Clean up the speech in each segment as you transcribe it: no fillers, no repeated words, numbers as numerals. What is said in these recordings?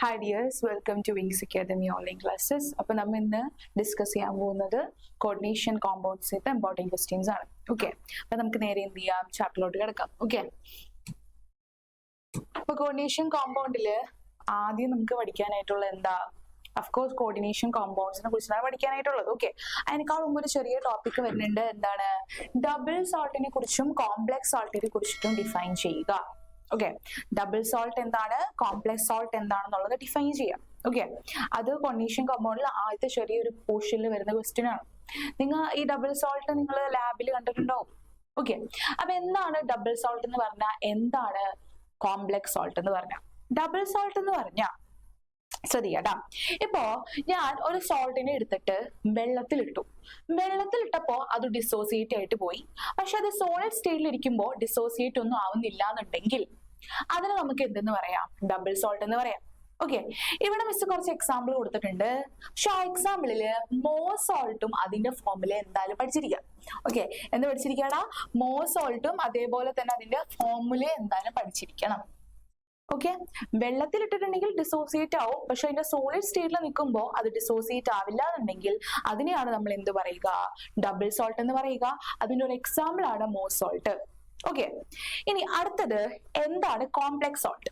Hi dears, welcome to Wings Academy online classes. അപ്പോൾ നമ്മൾ ഇന്ന് ഡിസ്കസ് ചെയ്യാൻ പോകുന്നത് കോർഡിനേഷൻ കോമ്പൗണ്ട്സിന്റെ ഇമ്പോർട്ടൻറ്റ് ക്വസ്റ്റ്യൻസ് ആണ്. ഓക്കെ, അപ്പൊ നമുക്ക് നേരെ എന്ത് ചെയ്യാം, ചാപ്റ്ററിലോട്ട് കിടക്കാം. ഓക്കെ, അപ്പൊ കോർഡിനേഷൻ കോമ്പൗണ്ടില് ആദ്യം നമുക്ക് പഠിക്കാനായിട്ടുള്ള എന്താ, അഫ്കോഴ്സ് കോർഡിനേഷൻ കോമ്പൗണ്ട്സിനെ കുറിച്ചാണ് പഠിക്കാനായിട്ടുള്ളത്. ഓക്കെ, അതിനേക്കാൾ മുമ്പ് ഒരു ചെറിയ ടോപ്പിക് വരുന്നുണ്ട്. എന്താണ്, ഡബിൾ സോൾട്ടിനെ കുറിച്ചും കോംപ്ലക്സ് സോൾട്ടിനെ കുറിച്ചിട്ടും ഡിഫൈൻ ചെയ്യുക. ഓക്കെ, ഡബിൾ സോൾട്ട് എന്താണ്, കോംപ്ലക്സ് സോൾട്ട് എന്താണെന്നുള്ളത് ഡിഫൈൻ ചെയ്യാം. ഓക്കെ, അത് കോർഡിനേഷൻ കോമ്പൗണ്ടിൽ ആദ്യത്തെ ചെറിയൊരു പോർഷനിൽ വരുന്ന ക്വസ്റ്റ്യൻ ആണ്. നിങ്ങൾ ഈ ഡബിൾ സോൾട്ട് നിങ്ങൾ ലാബിൽ കണ്ടിട്ടുണ്ടാവും. ഓക്കെ, അപ്പൊ എന്താണ് ഡബിൾ സോൾട്ട് എന്ന് പറഞ്ഞാൽ, എന്താണ് കോംപ്ലക്സ് സോൾട്ട് എന്ന് പറഞ്ഞാൽ? ഡബിൾ സോൾട്ട് എന്ന് പറഞ്ഞാൽ ശ്രദ്ധിക്കട്ടാ, ഇപ്പോ ഞാൻ ഒരു സോൾട്ടിനെ എടുത്തിട്ട് വെള്ളത്തിലിട്ടപ്പോ അത് ഡിസോസിയേറ്റ് ആയിട്ട് പോയി. പക്ഷെ അത് സോളിഡ് സ്റ്റേറ്റിൽ ഇരിക്കുമ്പോൾ ഡിസോസിയേറ്റ് ഒന്നും ആവുന്നില്ല എന്നുണ്ടെങ്കിൽ അതിന് നമുക്ക് എന്തെന്ന് പറയാം, ഡബിൾ സോൾട്ട് എന്ന് പറയാം. ഓക്കെ, ഇവിടെ മിസ് കുറച്ച് എക്സാമ്പിൾ കൊടുത്തിട്ടുണ്ട്. പക്ഷെ ആ എക്സാമ്പിളില് മോസോൾട്ടും അതിന്റെ ഫോർമുല എന്തായാലും പഠിച്ചിരിക്കുക. ഓക്കെ, എന്ത് പഠിച്ചിരിക്കടാ, മോസോൾട്ടും അതേപോലെ തന്നെ അതിന്റെ ഫോർമുല എന്തായാലും പഠിച്ചിരിക്കണം. ഓക്കെ, വെള്ളത്തിലിട്ടിട്ടുണ്ടെങ്കിൽ ഡിസോസിയേറ്റ് ആവും, പക്ഷെ അതിന്റെ സോളിഡ് സ്റ്റേറ്റിൽ നിൽക്കുമ്പോൾ അത് ഡിസോസിയേറ്റ് ആവില്ല എന്നുണ്ടെങ്കിൽ അതിനെയാണ് നമ്മൾ എന്ത് പറയുക, ഡബിൾ സോൾട്ട് എന്ന് പറയുക. അതിന്റെ ഒരു എക്സാമ്പിൾ ആണ് മോസോൾട്ട്. ഓക്കെ, ഇനി അടുത്തത് എന്താണ് കോംപ്ലക്സ് സോൾട്ട്?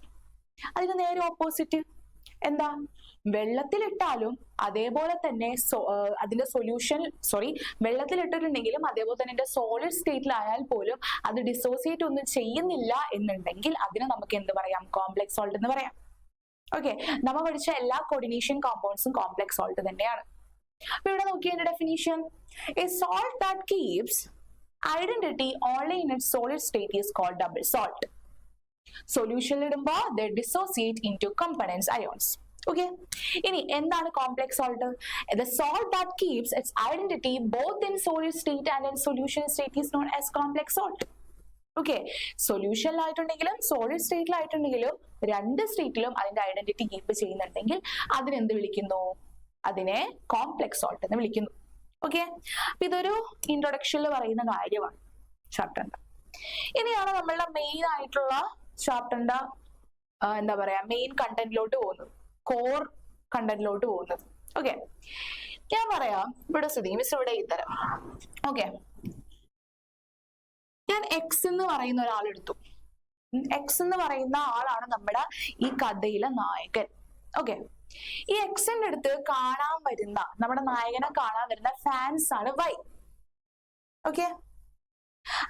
അതിന് നേരെ ഓപ്പോസിറ്റ്. എന്താ, വെള്ളത്തിലിട്ടാലും അതേപോലെ തന്നെ അതിന്റെ വെള്ളത്തിലിട്ടിട്ടുണ്ടെങ്കിലും അതേപോലെ തന്നെ അതിന്റെ സോളിഡ് സ്റ്റേറ്റിലായാൽ പോലും അത് ഡിസോസിയേറ്റ് ഒന്നും ചെയ്യുന്നില്ല എന്നുണ്ടെങ്കിൽ അതിനെ നമുക്ക് എന്ത് പറയാം, കോംപ്ലക്സ് സോൾട്ട് എന്ന് പറയാം. ഓക്കെ, നമ്മൾ പഠിച്ച എല്ലാ കോർഡിനേഷൻ കോമ്പൗണ്ട്സും കോംപ്ലക്സ് സോൾട്ട് തന്നെയാണ്. അപ്പൊ ഇവിടെ നോക്കിയ definition, a salt that keeps identity only in its solid state is called double salt. സൊല്യൂഷനിൽ ഇടുമ്പോ they dissociate into components ions. Okay, ഇനി എന്താണ് complex salt? The salt that keeps its identity both in solid state and in solution state is known as complex salt. Okay, സൊല്യൂഷനിലായിട്ടുണ്ടെങ്കിലും solid സ്റ്റേറ്റിലായിട്ടുണ്ടെങ്കിലും രണ്ട് സ്റ്റേറ്റിലും അതിന്റെ identity keep ചെയ്യുന്നുണ്ടെങ്കിൽ അതിനെന്ത് വിളിക്കുന്നു, അതിനെ കോംപ്ലക്സ് സോൾട്ട് എന്ന് വിളിക്കുന്നു. ഓക്കെ, അപ്പൊ ഇതൊരു ഇൻട്രൊഡക്ഷനിൽ പറയുന്ന കാര്യമാണ് ചാപ്റ്ററിന്റെ. ഇനിയാണ് നമ്മളുടെ മെയിൻ ആയിട്ടുള്ള ചാപ്റ്ററിന്റെ എന്താ പറയാ, മെയിൻ കണ്ടന്റിലോട്ട് പോകുന്നത്, കോർ കണ്ടന്റിലോട്ട് പോകുന്നത്. ഓക്കെ, ഞാൻ പറയാം, ഇവിടെ സ്ഥിതി മിസ് ഇവിടെ ഇത്തരം. ഓക്കെ, ഞാൻ എക്സ് എന്ന് പറയുന്ന ഒരാളെടുത്തു. എക്സ് എന്ന് പറയുന്ന ആളാണ് നമ്മുടെ ഈ കഥയിലെ നായകൻ. ഓക്കെ, ഈ എക്സിന്റെ അടുത്ത് കാണാൻ വരുന്ന, നമ്മുടെ നായകനെ കാണാൻ വരുന്ന ഫാൻസ് ആണ് വൈ. ഓക്കെ,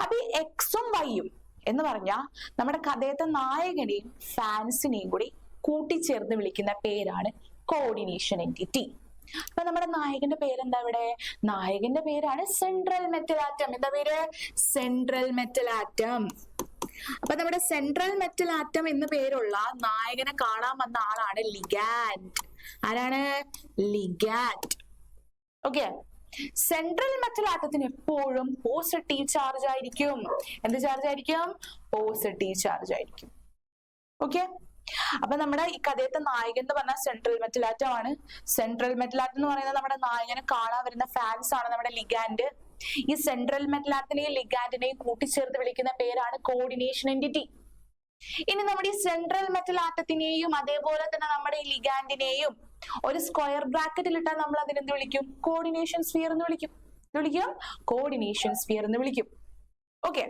അപ്പൊ ഈ എക്സും വൈയും എന്ന് പറഞ്ഞാ നമ്മുടെ കഥയത്തെ നായകനെയും ഫാൻസിനെയും കൂടി കൂട്ടിച്ചേർന്ന് വിളിക്കുന്ന പേരാണ് കോർഡിനേഷൻ എൻറ്റിറ്റി. അപ്പൊ നമ്മുടെ നായകന്റെ പേരെന്താ, ഇവിടെ നായകന്റെ പേരാണ് സെൻട്രൽ മെറ്റൽ ആറ്റം. എന്താ പേര്, സെൻട്രൽ മെറ്റൽ ആറ്റം. അപ്പൊ നമ്മുടെ സെൻട്രൽ മെറ്റൽ ആറ്റം എന്ന് പേരുള്ള നായകനെ കാണാൻ വന്ന ആളാണ് ലിഗാൻഡ്. ആരാണ്, ലിഗാൻഡ്. ഓക്കെ, സെൻട്രൽ മെറ്റൽ ആറ്റത്തിന് എപ്പോഴും പോസിറ്റീവ് ചാർജ് ആയിരിക്കും. എന്ത് ചാർജ് ആയിരിക്കും, പോസിറ്റീവ് ചാർജ് ആയിരിക്കും. ഓക്കെ, അപ്പൊ നമ്മുടെ ഈ കഥയത്തെ നായകൻ എന്ന് പറഞ്ഞാൽ സെൻട്രൽ മെറ്റൽ ആറ്റം ആണ്. സെൻട്രൽ മെറ്റൽ ആറ്റം എന്ന് പറയുന്നത് നമ്മുടെ നായകനെ കാണാൻ വരുന്ന ഫാൻസ് ആണ് നമ്മുടെ ലിഗാൻഡ്. ഈ സെൻട്രൽ മെറ്റൽ ആറ്റത്തിനെയും ലിഗാൻഡിനെയും കൂട്ടിച്ചേർത്ത് വിളിക്കുന്ന പേരാണ് കോർഡിനേഷൻ എൻറ്റിറ്റി. ഇനി നമ്മുടെ ഈ സെൻട്രൽ മെറ്റൽ ആറ്റത്തിനെയും അതേപോലെ തന്നെ നമ്മുടെ ഈ ലിഗാൻഡിനെയും ഒരു സ്ക്വയർ ബ്രാക്കറ്റിൽ ഇട്ടാൽ നമ്മൾ അതിനെന്ത് വിളിക്കും, കോർഡിനേഷൻ സ്ഫിയർ എന്ന് വിളിക്കും. കോർഡിനേഷൻ സ്ഫിയർ എന്ന് വിളിക്കും. ഓക്കെ,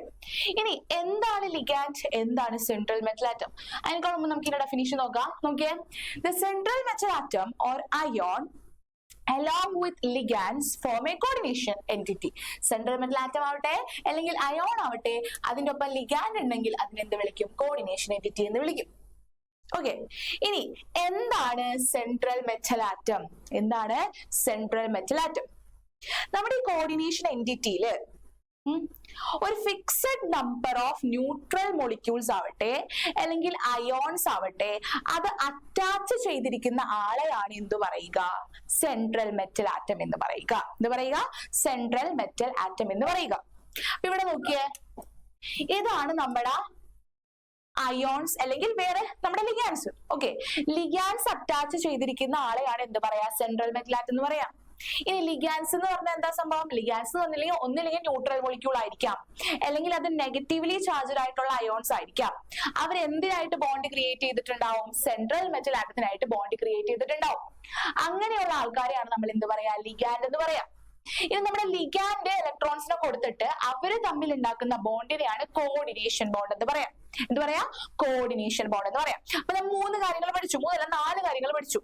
ഇനി എന്താണ് ലിഗാൻഡ്, എന്താണ് സെൻട്രൽ മെറ്റൽ ആറ്റം? അതിനേക്കാൾ മുമ്പ് നമുക്ക് ഇതിന്റെ ഡെഫിനിഷൻ നോക്കാം. നോക്കിയേ, the central metal atom or ion along with ligands form a coordination entity. Central metal atom ആവട്ടെ അല്ലെങ്കിൽ അയോൺ ആവട്ടെ, അതിന്റെ ഒപ്പം ലിഗാൻഡ് ഉണ്ടെങ്കിൽ അതിനെന്ത് വിളിക്കും, കോർഡിനേഷൻ എൻറ്റിറ്റി എന്ന് വിളിക്കും. ഓക്കെ, ഇനി എന്താണ് സെൻട്രൽ മെറ്റൽ ആറ്റം? എന്താണ് സെൻട്രൽ മെറ്റൽ ആറ്റം? നമ്മുടെ ഈ കോർഡിനേഷൻ എൻറ്റിറ്റിയില് ഒരു fixed number of neutral molecules ആവട്ടെ അല്ലെങ്കിൽ അയോൺസ് ആവട്ടെ, അത് അറ്റാച്ച് ചെയ്തിരിക്കുന്ന ആളെയാണ് എന്ത് പറയുക, സെൻട്രൽ മെറ്റൽ ആറ്റം എന്ന് പറയുക. എന്ത് പറയുക, സെൻട്രൽ മെറ്റൽ ആറ്റം എന്ന് പറയുക. അപ്പൊ ഇവിടെ നോക്കിയേ, ഇതാണ് നമ്മുടെ അയോൺസ് അല്ലെങ്കിൽ വേറെ നമ്മുടെ ലിഗാൻസ്. ഓക്കെ, ലിഗാൻസ് അറ്റാച്ച് ചെയ്തിരിക്കുന്ന ആളെയാണ് എന്ത് പറയാ, സെൻട്രൽ മെറ്റൽ ആറ്റം എന്ന് പറയാം. ഇനി ലിഗാൻസ് എന്ന് പറഞ്ഞാൽ എന്താ സംഭവം? ലിഗാൻസ് എന്ന് പറഞ്ഞില്ലെങ്കിൽ ഒന്നില്ലെങ്കിൽ ന്യൂട്രൽ മോളിക്യൂൾ ആയിരിക്കാം, അല്ലെങ്കിൽ അത് നെഗറ്റീവ്ലി ചാർജ്ഡ് ആയിട്ടുള്ള അയോൺസ് ആയിരിക്കാം. അവർ എന്തിനായിട്ട് ബോണ്ട് ക്രിയേറ്റ് ചെയ്തിട്ടുണ്ടാവും? സെൻട്രൽ മെറ്റൽ ആറ്റത്തിനായിട്ട് ബോണ്ട് ക്രിയേറ്റ് ചെയ്തിട്ടുണ്ടാവും. അങ്ങനെയുള്ള ആൾക്കാരെയാണ് നമ്മൾ എന്ത് പറയാ? ലിഗാൻഡ് എന്ന് പറയാം. ഇനി നമ്മുടെ ലിഗാൻഡ് ഇലക്ട്രോൺസിനെ കൊടുത്തിട്ട് അവര് തമ്മിൽ ഉണ്ടാക്കുന്ന ബോണ്ടിനെയാണ് കോർഡിനേഷൻ ബോണ്ട് എന്ന് പറയാം. എന്ത് പറയാ? കോർഡിനേഷൻ ബോണ്ട് എന്ന് പറയാം. അപ്പൊ നമ്മൾ 3 കാര്യങ്ങൾ പഠിച്ചു, 4 കാര്യങ്ങൾ പഠിച്ചു.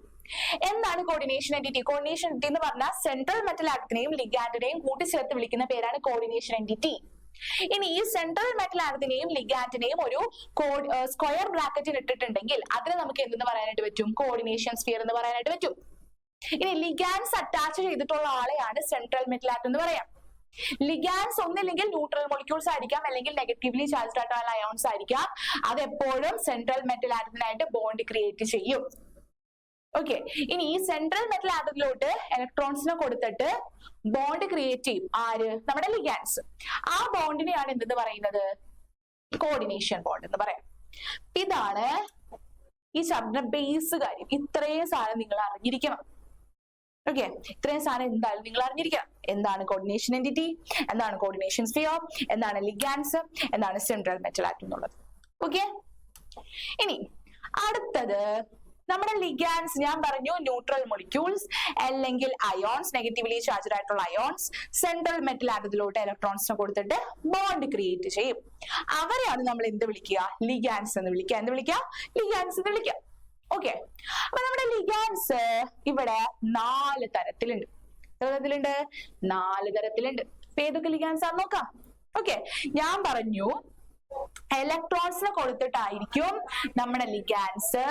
എന്താണ് കോർഡിനേഷൻ എൻറ്റിറ്റി? കോർഡിനേഷൻ എൻറ്റിറ്റി എന്ന് പറഞ്ഞാൽ സെൻട്രൽ മെറ്റൽ ആറ്റത്തിനെയും ലിഗാൻഡിനെയും കൂട്ടിച്ചേർത്ത് വിളിക്കുന്ന പേരാണ് കോർഡിനേഷൻ എൻറ്റിറ്റി. ഇനി ഈ സെൻട്രൽ മെറ്റൽ ആറ്റത്തിനെയും ലിഗാൻഡിനെയും ഒരു സ്ക്വയർ ബ്രാക്കറ്റിൽ ഇട്ടിട്ടുണ്ടെങ്കിൽ അതിനെ നമുക്ക് എന്തെന്ന് പറയാനായിട്ട് പറ്റും? കോർഡിനേഷൻ സ്ഫിയർ എന്ന് പറയാനായിട്ട് പറ്റും. ഇനി ലിഗാൻസ് അറ്റാച്ച് ചെയ്തിട്ടുള്ള ആളെയാണ് സെൻട്രൽ മെറ്റൽ ആറ്റം എന്ന് പറയാം. ലിഗാൻസ് ഒന്നില്ലെങ്കിൽ ന്യൂട്രൽ മോളിക്യൂൾസ് ആയിരിക്കാം, അല്ലെങ്കിൽ നെഗറ്റീവ്ലി ചാർജ്ഡ് ആയിട്ടുള്ള അയോൺസ് ആയിരിക്കാം. അത് എപ്പോഴും സെൻട്രൽ മെറ്റൽ ആറ്റത്തിനായിട്ട് ബോണ്ട് ക്രിയേറ്റ് ചെയ്യും. ഓക്കെ, ഇനി ഈ സെൻട്രൽ മെറ്റൽ ആറ്റത്തിലോട്ട് ഇലക്ട്രോൺസിനെ കൊടുത്തിട്ട് ബോണ്ട് ക്രിയേറ്റ് ചെയ്യും. ആര്? നമ്മുടെ ലിഗാൻസ്. ആ ബോണ്ടിനെയാണ് എന്തെന്ന് പറയുന്നത്? കോർഡിനേഷൻ ബോണ്ട് എന്ന് പറയാം. ഇതാണ് ഈ ചാപ്റ്ററിന്റെ ബേസ് കാര്യം. ഇത്രയും സാധനം നിങ്ങൾ അറിഞ്ഞിരിക്കണം. ഓക്കെ, ഇത്രയും സാധനം എന്തായാലും നിങ്ങൾ അറിഞ്ഞിരിക്കണം. എന്താണ് കോർഡിനേഷൻ എൻറ്റിറ്റി, എന്താണ് കോർഡിനേഷൻ സ്ഫിയർ, എന്താണ് ലിഗാൻസ്, എന്താണ് സെൻട്രൽ മെറ്റൽ ആറ്റം എന്നുള്ളത്. ഓക്കെ, ഇനി അടുത്തത് നമ്മുടെ ലിഗാൻസ്. ഞാൻ പറഞ്ഞു ന്യൂട്രൽ മോളിക്യൂൾസ് അല്ലെങ്കിൽ അയോൺസ്, നെഗറ്റീവ്ലി ചാർജ്ഡ് ആയിട്ടുള്ള അയോൺസ് സെൻട്രൽ മെറ്റൽ ആറ്റത്തിലോട്ട് ഇലക്ട്രോൺസിനെ കൊടുത്തിട്ട് ബോണ്ട് ക്രിയേറ്റ് ചെയ്യും. അവരെയാണ് നമ്മൾ എന്ത് വിളിക്കുക? ലിഗാൻസ് എന്ന് വിളിക്കുക. എന്ത് വിളിക്കുക? ലിഗാൻസ് എന്ന് വിളിക്കുക. ഓക്കെ, അപ്പൊ നമ്മുടെ ലിഗാൻസ് ഇവിടെ 4 തരത്തിലുണ്ട്. എത്ര തരത്തിലുണ്ട്? 4 തരത്തിലുണ്ട്. അപ്പൊ ഏതൊക്കെ ലിഗാൻസ് ആണെന്ന് നോക്കാം. ഓക്കെ, ഞാൻ പറഞ്ഞു ഇലക്ട്രോൺസിനെ കൊടുത്തിട്ടായിരിക്കും നമ്മുടെ ലിഗാൻസ്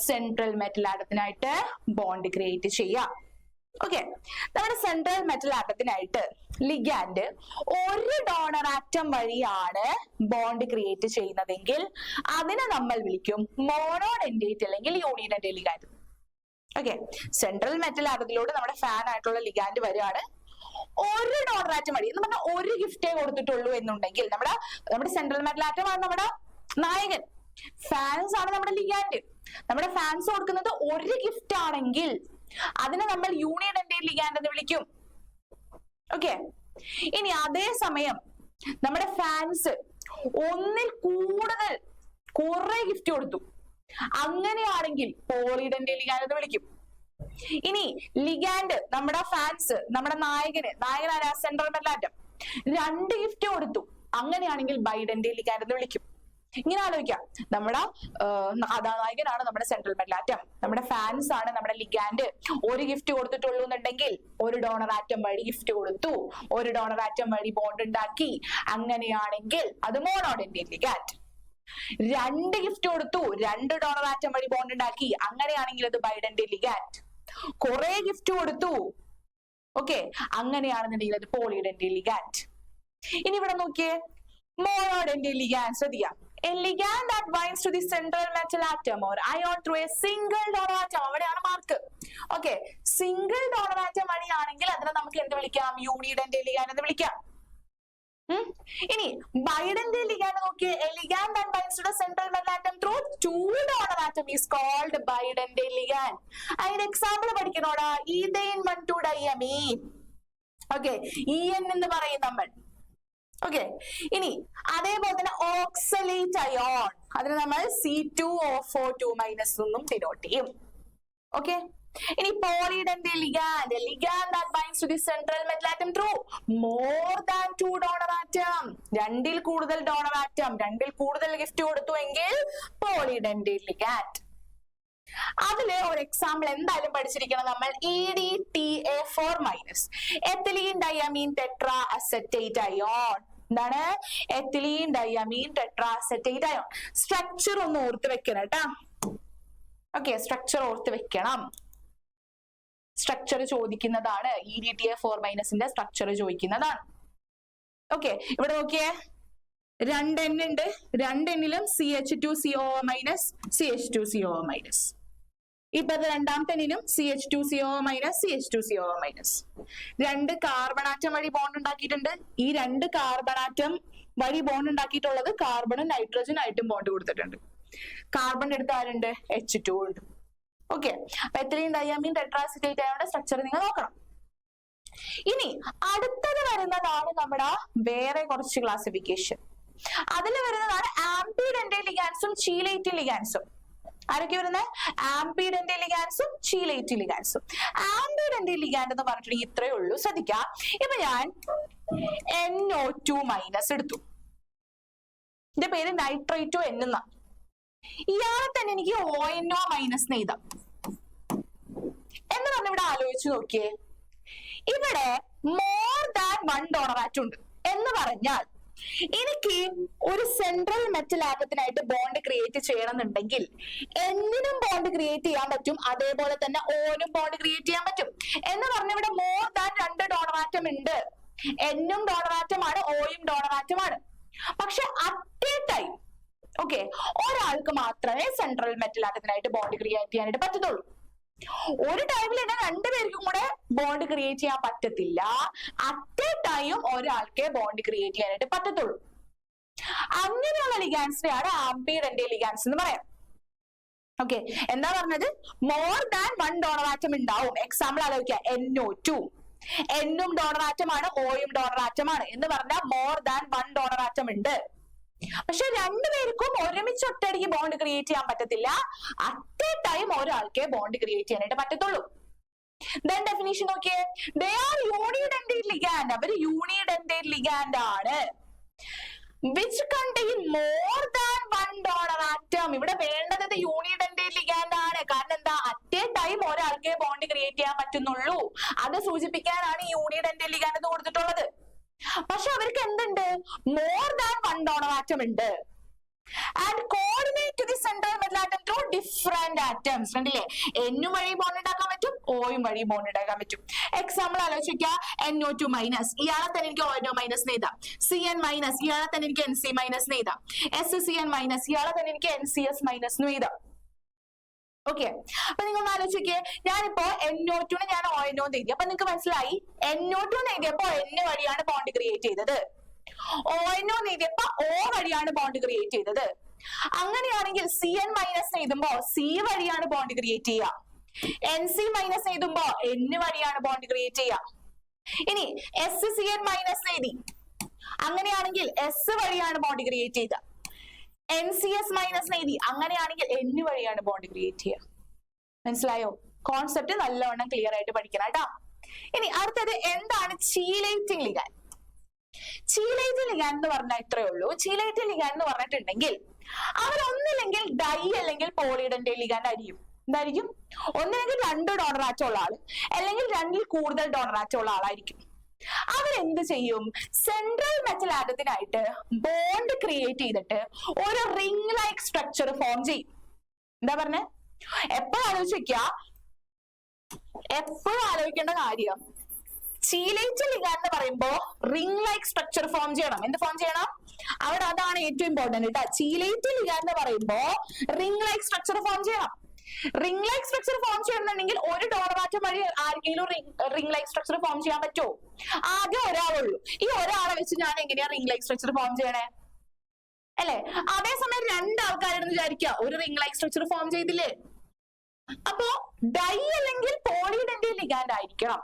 സെൻട്രൽ മെറ്റൽ ആറ്റത്തിനായിട്ട് ബോണ്ട് ക്രിയേറ്റ് ചെയ്യാം. ഓക്കെ, നമ്മുടെ സെൻട്രൽ മെറ്റൽ ആറ്റത്തിനായിട്ട് ലിഗാൻഡ് ഒരു ഡോണർ ആറ്റം വഴിയാണ് ബോണ്ട് ക്രിയേറ്റ് ചെയ്യുന്നതെങ്കിൽ അതിനെ നമ്മൾ വിളിക്കും മോണോഡെൻഡേറ്റ് അല്ലെങ്കിൽ unidentate ligand. Okay, central metal ആറ്റത്തിലൂടെ നമ്മുടെ ഫാൻ ആയിട്ടുള്ള ലിഗാൻഡ് വരികയാണ്. ഒരു ഡോണർ ആറ്റം വഴി എന്ന് പറഞ്ഞാൽ ഒരു ഗിഫ്റ്റേ കൊടുത്തിട്ടുള്ളൂ എന്നുണ്ടെങ്കിൽ നമ്മുടെ സെൻട്രൽ മെറ്റൽ ആറ്റം ആണ് നമ്മുടെ നായകൻ, ഫാൻസ് ആണ് നമ്മുടെ ലിഗാൻഡ്. നമ്മുടെ ഫാൻസ് കൊടുക്കുന്നത് ഒരു ഗിഫ്റ്റ് ആണെങ്കിൽ അതിനെ നമ്മൾ യൂണിഡെൻഡേറ്റ് ലിഗാൻഡ് എന്ന് വിളിക്കും. ഓക്കെ, ഇനി അതേ സമയം നമ്മുടെ ഫാൻസ് ഒന്നിൽ കൂടുതൽ കുറെ ഗിഫ്റ്റ് കൊടുത്തു, അങ്ങനെയാണെങ്കിൽ പോളിഡെൻഡേറ്റ് ലിഗാൻഡ് എന്ന് വിളിക്കും. ഇനി ലിഗാൻഡ് നമ്മുടെ ഫാൻസ് നമ്മുടെ നായകനായ സെൻട്രൽ മെറ്റൽ ആറ്റം 2 ഗിഫ്റ്റ് കൊടുത്തു, അങ്ങനെയാണെങ്കിൽ ബൈഡെൻഡേറ്റ് ലിഗാൻഡ് എന്ന് വിളിക്കും. ഇങ്ങനെ ആലോചിക്കാം, നമ്മുടെ കഥാനായകനാണ് നമ്മുടെ സെൻട്രൽ മെറ്റൽ ആറ്റം, നമ്മുടെ ഫാൻസ് ആണ് നമ്മുടെ ലിഗാൻഡ്. ഒരു ഗിഫ്റ്റ് കൊടുത്തിട്ടുള്ളൂ എന്നുണ്ടെങ്കിൽ ഒരു ഡോണർ ആറ്റം വഴി ഗിഫ്റ്റ് കൊടുത്തു, ഒരു ഡോണർ ആറ്റം വഴി ബോണ്ട് ഉണ്ടാക്കി, അങ്ങനെയാണെങ്കിൽ അത് മോണോഡെൻഡേറ്റ് ലിഗാൻഡ്. 2 ഗിഫ്റ്റ് കൊടുത്തു, 2 ഡോണർ ആറ്റം വഴി ബോണ്ട് ഉണ്ടാക്കി, അങ്ങനെയാണെങ്കിൽ അത് ബൈഡെൻഡേറ്റ് ലിഗാൻഡ്. കുറെ ഗിഫ്റ്റ് കൊടുത്തു, ഓക്കെ, അങ്ങനെയാണെന്നുണ്ടെങ്കിൽ അത് പോളിഡെൻഡേറ്റ് ലിഗാൻഡ്. ഇനി ഇവിടെ നോക്കിയേ, മോണോഡെൻഡേറ്റ് ലിഗാൻഡ് ശ്രദ്ധിക്കാം. A ligand that binds to the central metal atom or ion through a single donor atom. അവിടെയാണ് mark. Okay, single donor atom വഴിയാണെങ്കിൽ അതിനെ നമുക്ക് എന്ത് വിളിക്കാം? യൂണിഡെൻഡേറ്റ് ലിഗാൻഡ് എന്ന് വിളിക്കാം. ഇനി ബൈഡെൻഡേറ്റ് ലിഗാൻഡ് നോക്കിയേ. A ligand that binds to the central metal atom through 2 donor atom is called bidentate ligand. അതിന്റെ എക്സാമ്പിൾ പഠിക്കണോടാ, ഈഥെയ്ൻ 1,2-diamine. ഓക്കെ, EN എന്ന് പറയും നമ്മൾ. ഓക്കെ, ഇനി അതേപോലെ തന്നെ ഓക്സലേറ്റ് അയോൺ, അതിന് നമ്മൾ C2O4 എന്നും ഡിനോട്ട് ചെയ്യും. ഓക്കെ, ഇനി polydentate ligand, ligand that binds to the central metal atom through more than 2 donor atom. 2ൽ കൂടുതൽ ഡോണർ ആറ്റം, 2ൽ കൂടുതൽ ഗിഫ്റ്റ് കൊടുത്തു എങ്കിൽ പോളിഡെൻഡേറ്റ് ലിഗാൻഡ്. അതില് ഒരു എക്സാമ്പിൾ എന്തായാലും പഠിച്ചിരിക്കണം നമ്മൾ, EDTA4-, ethylene diamine tetra acetate ion. എന്താണ്? Ethylene diamine tetra acetate ion. Structure ഒന്ന് ഓർത്ത് വെക്കണം കേട്ടാ. ഓക്കെ, സ്ട്രക്ചർ ഓർത്ത് വെക്കണം. സ്ട്രക്ചർ ചോദിക്കുന്നതാണ്, EDTA4-ന്റെ സ്ട്രക്ചർ ചോദിക്കുന്നതാണ്. ഓക്കെ, ഇവിടെ നോക്കിയേ, 2 N ഉണ്ട്, 2 Nലും CH2COO-, CH2COO-. ഇപ്പൊ രണ്ടാമത്തെ Nനും CH2COO-, CH2COO-. 2 കാർബൺ ആറ്റം വഴി ബോണ്ട് ഉണ്ടാക്കിയിട്ടുണ്ട്. ഈ 2 കാർബൺ ആറ്റം വഴി ബോണ്ട് ഉണ്ടാക്കിയിട്ടുള്ളത് കാർബണും നൈട്രജൻ ആയിട്ടും ബോണ്ട് കൊടുത്തിട്ടുണ്ട്. കാർബൺ എടുത്ത ആരുണ്ട്? H2 ഉണ്ട്. ഓക്കെ, അപ്പൊ എത്തിലീൻ ഡയമീൻ ടെട്രാ അസറ്റേറ്റ് അയോണിന്റെ സ്ട്രക്ചർ നിങ്ങൾ നോക്കണം. ഇനി അടുത്തത് വരുന്നതാണ് നമ്മുടെ വേറെ കുറച്ച് ക്ലാസിഫിക്കേഷൻ. അതിൽ വരുന്നതാണ് ആംബിഡെന്റേറ്റ് ലിഗാൻസും ചീലേറ്റീവ് ലിഗാൻസും. ആരൊക്കെ വരുന്നത്? ആംബിഡെന്റേറ്റ് ലിഗാൻസും ചീലേറ്റീവ് ലിഗാൻസും. ആംബിഡെന്റേറ്റ് ലിഗാൻഡ് എന്ന് പറഞ്ഞിട്ടുണ്ടെങ്കിൽ ഇത്രയേ ഉള്ളൂ. ശ്രദ്ധിക്കാം, ഇപ്പൊ ഞാൻ NO2- എടുത്തു. ഇതിന്റെ പേര് നൈട്രേറ്റോ N എന്നാ. ഇയാളെ തന്നെ എനിക്ക് ONO- എഴുതാം എന്ന് പറഞ്ഞ ഇവിടെ ആലോചിച്ച് നോക്കിയേ. ഇവിടെ മോർ ദാൻ 1 ഡോണർ ആറ്റം ഉണ്ട് എന്ന് പറഞ്ഞാൽ എനിക്ക് ഒരു സെൻട്രൽ മെറ്റൽ ആറ്റത്തിനായിട്ട് ബോണ്ട് ക്രിയേറ്റ് ചെയ്യണമെന്നുണ്ടെങ്കിൽ എന്നിനും ബോണ്ട് ക്രിയേറ്റ് ചെയ്യാൻ പറ്റും, അതേപോലെ തന്നെ ഓനും ബോണ്ട് ക്രിയേറ്റ് ചെയ്യാൻ പറ്റും. എന്ന് പറഞ്ഞ ഇവിടെ മോർ ദാൻ 2 ഡോണർ ആറ്റം ഉണ്ട്. എന്നും ഡോണർ ആറ്റമാണ്, ഓയും ഡോണർ ആറ്റമാണ്. പക്ഷെ അറ്റ് എ ടൈം ഓക്കെ ഒരാൾക്ക് മാത്രമേ സെൻട്രൽ മെറ്റൽ ആറ്റത്തിനായിട്ട് ബോണ്ട് ക്രിയേറ്റ് ചെയ്യാനായിട്ട് പറ്റത്തുള്ളൂ. ഒരു ടൈമിൽ തന്നെ രണ്ടുപേർക്കും കൂടെ ബോണ്ട് ക്രിയേറ്റ് ചെയ്യാൻ പറ്റത്തില്ല. അറ്റ് എ ടൈം ഒരാൾക്കേ ബോണ്ട് ക്രിയേറ്റ് ചെയ്യാനായിട്ട് പറ്റത്തുള്ളൂ. അങ്ങനെയുള്ള ലിഗാൻസിനെയാണ് ആംബിഡെന്റേറ്റ് ലിഗാൻസ് എന്ന് പറയാം. ഓക്കെ, എന്താ പറഞ്ഞത്? മോർ ദാൻ 1 ഡോണർ ആറ്റം ഉണ്ടാവും. എക്സാമ്പിൾ ആലോചിക്കുക, NO2 എന്നും ഡോണർ ആറ്റമാണ്, ഓയും ഡോണർ ആറ്റമാണ് എന്ന് പറഞ്ഞാൽ മോർ ദാൻ 1 ഡോണർ ആറ്റം ഉണ്ട്. പക്ഷെ രണ്ടുപേർക്കും ഒരുമിച്ച് ഒറ്റയടിക്ക് ബോണ്ട് ക്രിയേറ്റ് ചെയ്യാൻ പറ്റത്തില്ല. അറ്റ് എ ടൈം ഒരാൾക്കേ ബോണ്ട് ക്രിയേറ്റ് ചെയ്യാനായിട്ട് പറ്റത്തുള്ളൂ. Then definition നോക്കിയേ, they are unidentate ligand. അവര് unidentate ligand ആണ്. Which contain more than 1 donor atom. ഇവിടെ വേണ്ടത് unidentate ligand ആണ്. കാരണം എന്താ? അറ്റ് എ ടൈം ഒരാൾക്കേ ബോണ്ട് ക്രിയേറ്റ് ചെയ്യാൻ പറ്റുന്നുള്ളൂ. അത് സൂചിപ്പിക്കാനാണ് unidentate ligand എന്ന് കൊടുത്തിട്ടുള്ളത്. പക്ഷെ അവർക്ക് എന്തുണ്ട്? മോർ ദാൻ 1 ഡോണർ ആറ്റം ഉണ്ട്. And coordinate to the central metal atom through different atoms. കണ്ടില്ലേ? എന്നും വഴി ബോണ്ട് ഉണ്ടാക്കാൻ പറ്റും, ഓയും വഴി ബോണ്ട് ഉണ്ടാക്കാൻ പറ്റും. എക്സാമ്പിൾ ആലോചിക്കുക, NO2-, ഇയാളെ തന്നെ എനിക്ക് ONO- എഴുതാം. CN-, ഇയാളെ തന്നെ എനിക്ക് NC- എഴുതാം. SCN-, ഇയാളെ തന്നെ എനിക്ക് NCS- എഴുതാം. ഓക്കെ, അപ്പൊ നിങ്ങൾ ആലോചിക്കേ, ഞാനിപ്പോ NO2 ഞാൻ ONO എഴുതി. അപ്പൊ നിങ്ങൾക്ക് മനസ്സിലായി, NO2 എഴുതിയപ്പോ N വഴിയാണ് ബോണ്ട് ക്രിയേറ്റ് ചെയ്തത്, ONO എഴുതിയപ്പോ O വഴിയാണ് ബോണ്ട് ക്രിയേറ്റ് ചെയ്തത്. അങ്ങനെയാണെങ്കിൽ CN- എഴുതുമ്പോ C വഴിയാണ് ബോണ്ട് ക്രിയേറ്റ് ചെയ്യുക. NC- എഴുതുമ്പോ N വഴിയാണ് ബോണ്ട് ക്രിയേറ്റ് ചെയ്യുക. ഇനി SCN- എഴുതി, അങ്ങനെയാണെങ്കിൽ S വഴിയാണ് ബോണ്ട് ക്രിയേറ്റ് ചെയ്യുക. NCS- എഴുതി, അങ്ങനെയാണെങ്കിൽ N വഴിയാണ് ബോണ്ട് ക്രിയേറ്റ് ചെയ്യുക. മനസ്സിലായോ? കോൺസെപ്റ്റ് നല്ലവണ്ണം ക്ലിയർ ആയിട്ട് പഠിക്കണം കേട്ടോ. ഇനി അടുത്തത് എന്താണ് ചീലേറ്റിംഗ് ലിഗാൻഡ്? ചീലേറ്റിംഗ് ലിഗാൻഡ് എന്ന് പറഞ്ഞാൽ ഇത്രയേ ഉള്ളൂ. ചീലേറ്റിംഗ് ലിഗാൻഡ് എന്ന് പറഞ്ഞിട്ടുണ്ടെങ്കിൽ അവരൊന്നില്ലെങ്കിൽ ഡൈ അല്ലെങ്കിൽ പോളിഡെന്റേറ്റ് ലിഗാൻഡ് ആയിരിക്കും. എന്തായിരിക്കും? ഒന്നില്ലെങ്കിൽ 2 ഡോണർ ആറ്റം ഉള്ള ആള്, അല്ലെങ്കിൽ 2-ൽ കൂടുതൽ ഡോണർ ആറ്റം ഉള്ള ആളായിരിക്കും. അവരെന്ത് ചെയ്യും? സെൻട്രൽ മെറ്റൽ ആറ്റത്തിനായിട്ട് ബോണ്ട് ക്രിയേറ്റ് ചെയ്തിട്ട് ഒരു റിംഗ് ലൈക്ക് സ്ട്രക്ചർ ഫോം ചെയ്യും. എന്താ പറഞ്ഞേ? എപ്പോഴും ആലോചിക്കേണ്ട കാര്യം, ചീലേറ്റിംഗ് ലിഗാൻഡ് എന്ന് പറയുമ്പോ റിംഗ് ലൈക്ക് സ്ട്രക്ചർ ഫോം ചെയ്യണം. എന്ത് ഫോം ചെയ്യണം? അവിടെ അതാണ് ഏറ്റവും ഇമ്പോർട്ടന്റ് കേട്ടോ. ചീലേറ്റിംഗ് ലിഗാൻഡ് എന്ന് പറയുമ്പോ റിംഗ് ലൈക്ക് സ്ട്രക്ചർ ഫോം ചെയ്യണം. റിംഗ് ലൈക്ക് സ്ട്രക്ചർ ഫോം ചെയ്യണമെന്നുണ്ടെങ്കിൽ ഒരു ഡോണർ ആറ്റം വഴി ആർക്കെങ്കിലും റിംഗ് ലൈക്ക് സ്ട്രക്ചർ ഫോം ചെയ്യാൻ പറ്റുമോ? ആദ്യം ഒരാളുള്ളൂ. ഈ ഒരാളെ വെച്ച് ഞാൻ എങ്ങനെയാ റിംഗ് ലൈക്ക് സ്ട്രക്ചർ ഫോം ചെയ്യണേ? അല്ലെ? അതേസമയം 2 ആൾക്കാരെന്ന് വിചാരിക്കുക, ഒരു റിംഗ് ലൈക്ക് സ്ട്രക്ചർ ഫോം ചെയ്തില്ലേ? അപ്പോ ഡൈ അല്ലെങ്കിൽ പോളിഡെന്റേറ്റ് ലിഗാൻഡ് ആയിരിക്കണം.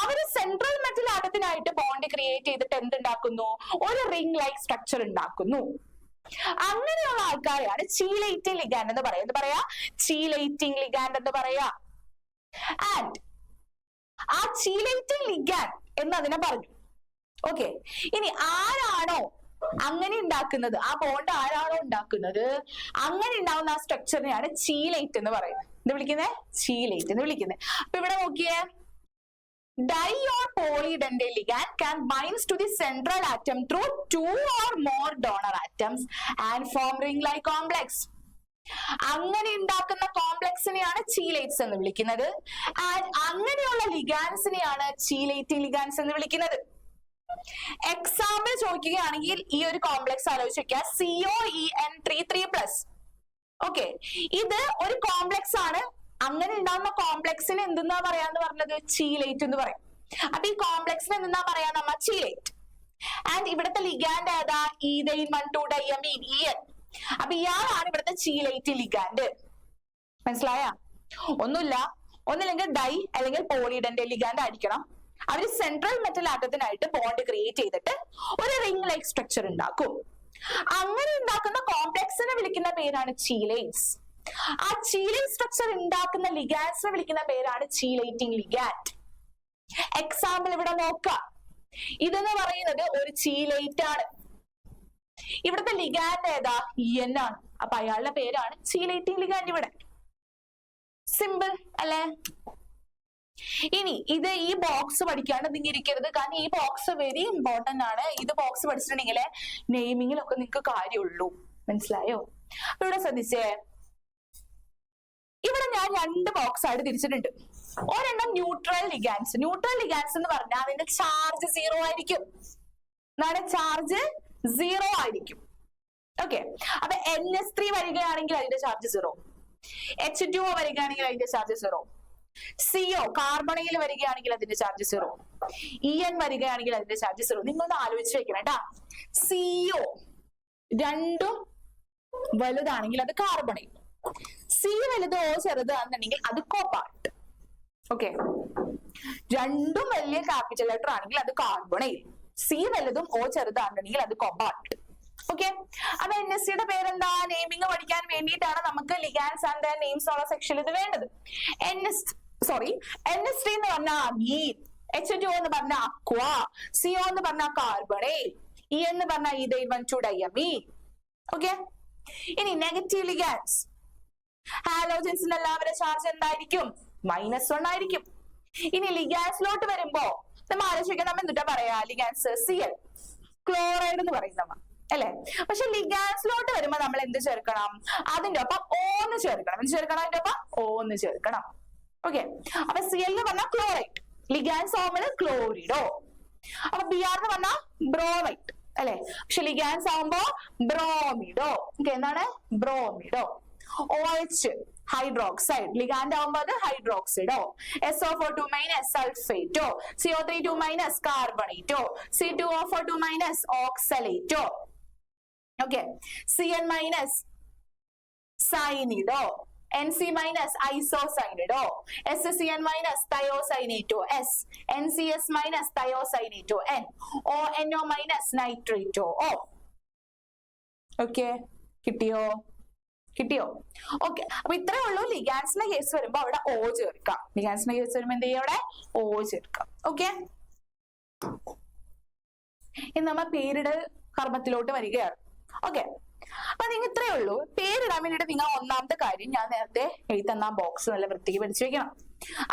അവര് സെൻട്രൽ മെറ്റൽ ആറ്റത്തിനായിട്ട് ബോണ്ട് ക്രിയേറ്റ് ചെയ്തിട്ട് എന്തുണ്ടാക്കുന്നു? ഒരു റിംഗ് ലൈക്ക് സ്ട്രക്ചർ ഉണ്ടാക്കുന്നു. അങ്ങനെയുള്ള ആൾക്കാരെയാണ് ചീലേറ്റിംഗ് ലിഗാൻഡ് എന്ന് പറയാ. എന്ത് പറയാ? ചീലേറ്റിംഗ് ലിഗാൻഡ് എന്ന് പറയാ. ആൻഡ് ആ ചീലേറ്റിംഗ് ലിഗാൻഡ് എന്നതിനെ പറഞ്ഞു. ഓക്കെ, ഇനി ആരാണോ അങ്ങനെ ഉണ്ടാക്കുന്നത്, ആ ബോണ്ട് ആരാണോ ഉണ്ടാക്കുന്നത്, അങ്ങനെ ഉണ്ടാവുന്ന ആ സ്ട്രക്ചറിനെയാണ് ചീലേറ്റ് എന്ന് പറയുന്നത്. എന്ത് വിളിക്കുന്നത്? ചീലേറ്റ് എന്ന് വിളിക്കുന്നത്. അപ്പൊ ഇവിടെ നോക്കിയേ, di or polydentate ligand can binds to the central atom through 2 or more donor atoms and form ring-like complex. അങ്ങനെ ഉണ്ടാക്കുന്ന കോംപ്ലക്സിനെയാണ് ചീലേറ്റ്സ് എന്ന് വിളിക്കുന്നത്. ആൻഡ് അങ്ങനെയുള്ള ലിഗാൻസിനെയാണ് ചീലേറ്റിംഗ് ലിഗാൻസ് എന്ന് വിളിക്കുന്നത്. എക്സാമ്പിൾ ചോദിക്കുകയാണെങ്കിൽ ഈ ഒരു കോംപ്ലക്സ് ആലോചിക്കുക, COEN33+. ഓക്കെ, ഇത് ഒരു കോംപ്ലക്സ് ആണ്. അങ്ങനെ ഉണ്ടാകുന്ന കോംപ്ലക്സിന് എന്തെന്നാ പറയാന്ന് പറഞ്ഞത്? ചീലേറ്റ് എന്ന് പറയും. അപ്പൊ ഈ കോംപ്ലക്സിന് എന്തെന്നാ പറയാ നമ്മ? ചീലേറ്റ്. ആൻഡ് ഇവിടുത്തെ ലിഗാൻഡ് ഏതാ? Ethyne 1,2-diamine EN. അപ്പൊ ഇയാളാണ് ഇവിടുത്തെ ചീലേറ്റ് ലിഗാൻഡ്. മനസ്സിലായ? ഒന്നുമില്ലെങ്കിൽ ഡൈ അല്ലെങ്കിൽ പോളിഡെന്റേറ്റ് ലിഗാൻഡ് ആയിരിക്കണം. അവര് സെൻട്രൽ മെറ്റൽ ആറ്റത്തിനായിട്ട് ബോണ്ട് ക്രിയേറ്റ് ചെയ്തിട്ട് ഒരു റിംഗ് ലൈക്ക് സ്ട്രക്ചർ ഉണ്ടാക്കും. അങ്ങനെ ഉണ്ടാക്കുന്ന കോംപ്ലക്സിനെ വിളിക്കുന്ന പേരാണ് ചീലേറ്റ്സ്. ആ ചീലേറ്റ് സ്ട്രക്ചർ ഉണ്ടാക്കുന്ന ലിഗാൻഡ്സിനെ വിളിക്കുന്ന പേരാണ് ചീലേറ്റിംഗ് ലിഗാൻഡ്. എക്സാമ്പിൾ ഇവിടെ നോക്കാം. ഇതെന്ന് പറയുന്നത് ഒരു ചീലേറ്റ് ആണ്. ഇവിടുത്തെ ലിഗാൻഡ് ഏതാ? EN ആണ്. അപ്പൊ അയാളുടെ പേരാണ് ചീലേറ്റിംഗ് ലിഗാൻഡ്. ഇവിടെ സിമ്പിൾ അല്ലേ? ഇനി ഇത് ഈ ബോക്സ് പഠിക്കാണ്ട് നിങ്ങൾ ഇരിക്കരുത്, കാരണം ഈ ബോക്സ് വെരി ഇമ്പോർട്ടന്റ് ആണ്. ഇത് ബോക്സ് പഠിച്ചിട്ടുണ്ടെങ്കിൽ നെയിമിങ്ങിലൊക്കെ നിങ്ങൾക്ക് കാര്യമുള്ളൂ. മനസ്സിലായോ? അപ്പൊ ഇവിടെ ശ്രദ്ധിച്ചേ, ഇവിടെ ഞാൻ 2 ബോക്സ് ആയിട്ട് തിരിച്ചിട്ടുണ്ട്. ഒരെണ്ണം ന്യൂട്രൽ ലിഗാൻഡ്സ്. ന്യൂട്രൽ ലിഗാൻഡ്സ് എന്ന് പറഞ്ഞാൽ അതിന്റെ ചാർജ് 0 ആയിരിക്കും. എന്താണ്? ചാർജ് 0 ആയിരിക്കും. ഓക്കെ. അപ്പൊ NH3 വരികയാണെങ്കിൽ അതിന്റെ ചാർജ് 0, H2O വരികയാണെങ്കിൽ അതിന്റെ ചാർജ് 0, CO കാർബണയിൽ വരികയാണെങ്കിൽ അതിന്റെ ചാർജ് 0, EN വരികയാണെങ്കിൽ അതിന്റെ ചാർജ് 0. നിങ്ങളൊന്ന് ആലോചിച്ച് വെക്കണം കേട്ടാ. CO രണ്ടും വലുതാണെങ്കിൽ അത് കാർബണയിൽ, C വലുത് O ചെറുതാണെന്നുണ്ടെങ്കിൽ അത് കോബാൾട്ട്. ഓക്കെ. രണ്ടും വലിയ ക്യാപിറ്റൽ ലെറ്റർ ആണെങ്കിൽ അത് കാർബണയിൽ, C വലുതും O ചെറുതാണെന്നുണ്ടെങ്കിൽ അത് കോബാൾട്ട്. ഓക്കെ. അപ്പൊ NSCയുടെ പേരെന്താ? നെയിമിംഗ് പഠിക്കാൻ വേണ്ടിയിട്ടാണ് നമുക്ക് ലിഗാൻഡ്സ് ആൻഡ് നെയിംസ് ഉള്ള സെക്ഷനിൽ ഇത് വേണ്ടത്. NH3 എന്ന് പറഞ്ഞാൽ അമീൻ, H2O എന്ന് പറഞ്ഞാൽ അക്വ, CO എന്ന് പറഞ്ഞാൽ കാർബണേറ്റ്, E എന്ന് പറഞ്ഞാൽ ഈഥൈൽ 1,2 ഡയമീൻ. ഓക്കെ. ഇനി നെഗറ്റീവ് ലിഗാൻഡ്സ്. ഹാലോജൻസിന് എല്ലാവരുടെ ചാർജ് എന്തായിരിക്കും? -1 ആയിരിക്കും. ഇനി ലിഗാൻഡ്സിലോട്ട് വരുമ്പോ നമ്മൾ ആലോചിക്കാൻ നമ്മൾ എന്തിട്ടാ പറയാ? ലിഗാൻഡ്സ് Cl, ക്ലോറൈഡ് എന്ന് പറയും നമ്മ, അല്ലെ? പക്ഷെ ലിഗാൻഡ്സിലോട്ട് വരുമ്പോ നമ്മൾ എന്ത് ചേർക്കണം? അതിന്റെ ഒപ്പം O എന്ന് ചേർക്കണം. എന്ത് ചേർക്കണം? അതിന്റെ ഒപ്പം O എന്ന് ചേർക്കണം. ഓക്കെ. അപ്പൊ Cl എന്ന് പറഞ്ഞാൽ ക്ലോറൈഡ്, ലിഗാൻഡ്സ് ആവുമ്പോൾ ക്ലോറിഡോ. അപ്പൊ Br എന്ന് പറഞ്ഞാൽ ബ്രോമൈറ്റ്, അല്ലെ? പക്ഷെ ലിഗാൻഡ്സ് ആവുമ്പോ ബ്രോമിഡോ. ഓക്കെ. എന്താണ്? ബ്രോമിഡോ. OH ഹൈഡ്രോക്സൈഡ്, ലിഗാൻഡ് ആവുമ്പോ അത് hydroxido. SO4 - sulphato, CO3 - carbonato, C2O4 - oxalato. Okay. CN- cyanido, NC- isocyanido, SCN- thiocyanato, S, NCS- thiocyanato, N, ONO- nitrato, O. Okay. കിട്ടിയോ? ഓക്കെ. അപ്പൊ ഇത്രേ ഉള്ളൂ. ലിഗാൻഡ്സിന്റെ കേസ് വരുമ്പോ അവിടെ O ചേർക്കാം. ലിഗാൻഡ്സിന്റെ കേസ് വരുമ്പോ എന്ത് ചെയ്യും? അവിടെ O ചേർക്കാം. ഓക്കെ. ഇനി നമ്മ പേരിടൽ കർമ്മത്തിലോട്ട് വരികയാണ്. ഓക്കെ. അപ്പൊ നിങ്ങൾ ഇത്രയേ ഉള്ളൂ. പേരിടാൻ വേണ്ടിയിട്ട് നിങ്ങൾ ഒന്നാമത്തെ കാര്യം ഞാൻ നേരത്തെ എഴുതി തന്ന ബോക്സ് നല്ല വൃത്തിക്ക് പഠിച്ചു വെക്കണം.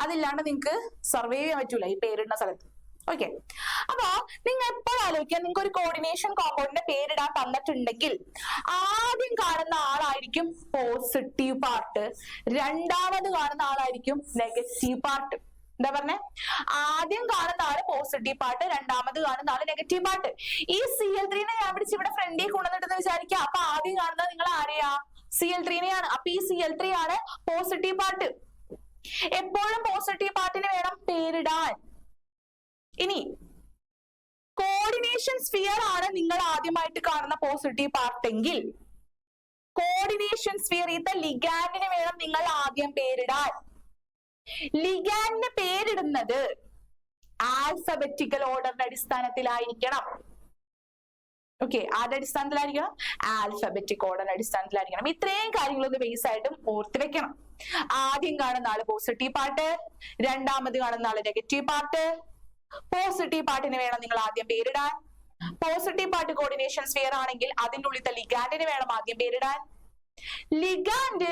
അതില്ലാണ്ട് നിങ്ങൾക്ക് സർവൈവ് ചെയ്യാൻ പറ്റൂല ഈ പേരിടുന്ന സ്ഥലത്ത്. ഓക്കെ. അപ്പൊ നിങ്ങൾ എപ്പോഴും ആലോചിക്കുക, നിങ്ങൾക്ക് ഒരു കോർഡിനേഷൻ കോമ്പൗണ്ടിന്റെ പേരിടാൻ തന്നിട്ടുണ്ടെങ്കിൽ ആദ്യം കാണുന്ന ആളായിരിക്കും പോസിറ്റീവ് പാർട്ട്, രണ്ടാമത് കാണുന്ന ആളായിരിക്കും നെഗറ്റീവ് പാർട്ട്. എന്താ പറഞ്ഞേ? ആദ്യം കാണുന്ന ആള് പോസിറ്റീവ് പാർട്ട്, രണ്ടാമത് കാണുന്ന ആള് നെഗറ്റീവ് പാർട്ട്. ഈ Cl3 ഞാൻ പിടിച്ച് ഇവിടെ ഫ്രണ്ടിൽ കൊണ്ടുവന്നിട്ടെന്ന് വിചാരിക്കാം. അപ്പൊ ആദ്യം കാണുന്നത് നിങ്ങൾ ആരെയാ? Cl3 അപ്പൊ ഈ Cl3 ആണ് പോസിറ്റീവ് പാർട്ട്. എപ്പോഴും പോസിറ്റീവ് പാർട്ടിന് വേണം പേരിടാൻ. ഇനി കോർഡിനേഷൻ സ്ഫിയർ ആണ് നിങ്ങൾ ആദ്യമായിട്ട് കാണുന്ന പോസിറ്റീവ് പാർട്ട് എങ്കിൽ കോർഡിനേഷൻ സ്ഫിയർ ലിഗാൻഡിന് വേണം നിങ്ങൾ ആദ്യം പേരിടാൻ. ലിഗാൻഡിന് പേരിടുന്നത് ആൽഫബറ്റിക്കൽ ഓർഡറിന്റെ അടിസ്ഥാനത്തിലായിരിക്കണം. ഓക്കെ. ആരുടെ അടിസ്ഥാനത്തിലായിരിക്കണം? ആൽഫബറ്റിക് ഓർഡറിന്റെ അടിസ്ഥാനത്തിലായിരിക്കണം. ഇത്രയും കാര്യങ്ങളൊന്ന് ബേസ് ആയിട്ടും ഓർത്ത് വെക്കണം. ആദ്യം കാണുന്ന ആള് പോസിറ്റീവ് പാർട്ട്, രണ്ടാമത് കാണുന്ന ആള് നെഗറ്റീവ് പാർട്ട്. പോസിറ്റീവ് പാർട്ടിന് വേണം നിങ്ങൾ ആദ്യം പേരിടാൻ. പോസിറ്റീവ് പാർട്ട് കോർഡിനേഷൻ സ്ഫിയർ ആണെങ്കിൽ അതിൻ്റെ ഉള്ളിലത്തെ ലിഗാൻഡിന് വേണം ആദ്യം പേരിടാൻ. ലിഗാൻഡ്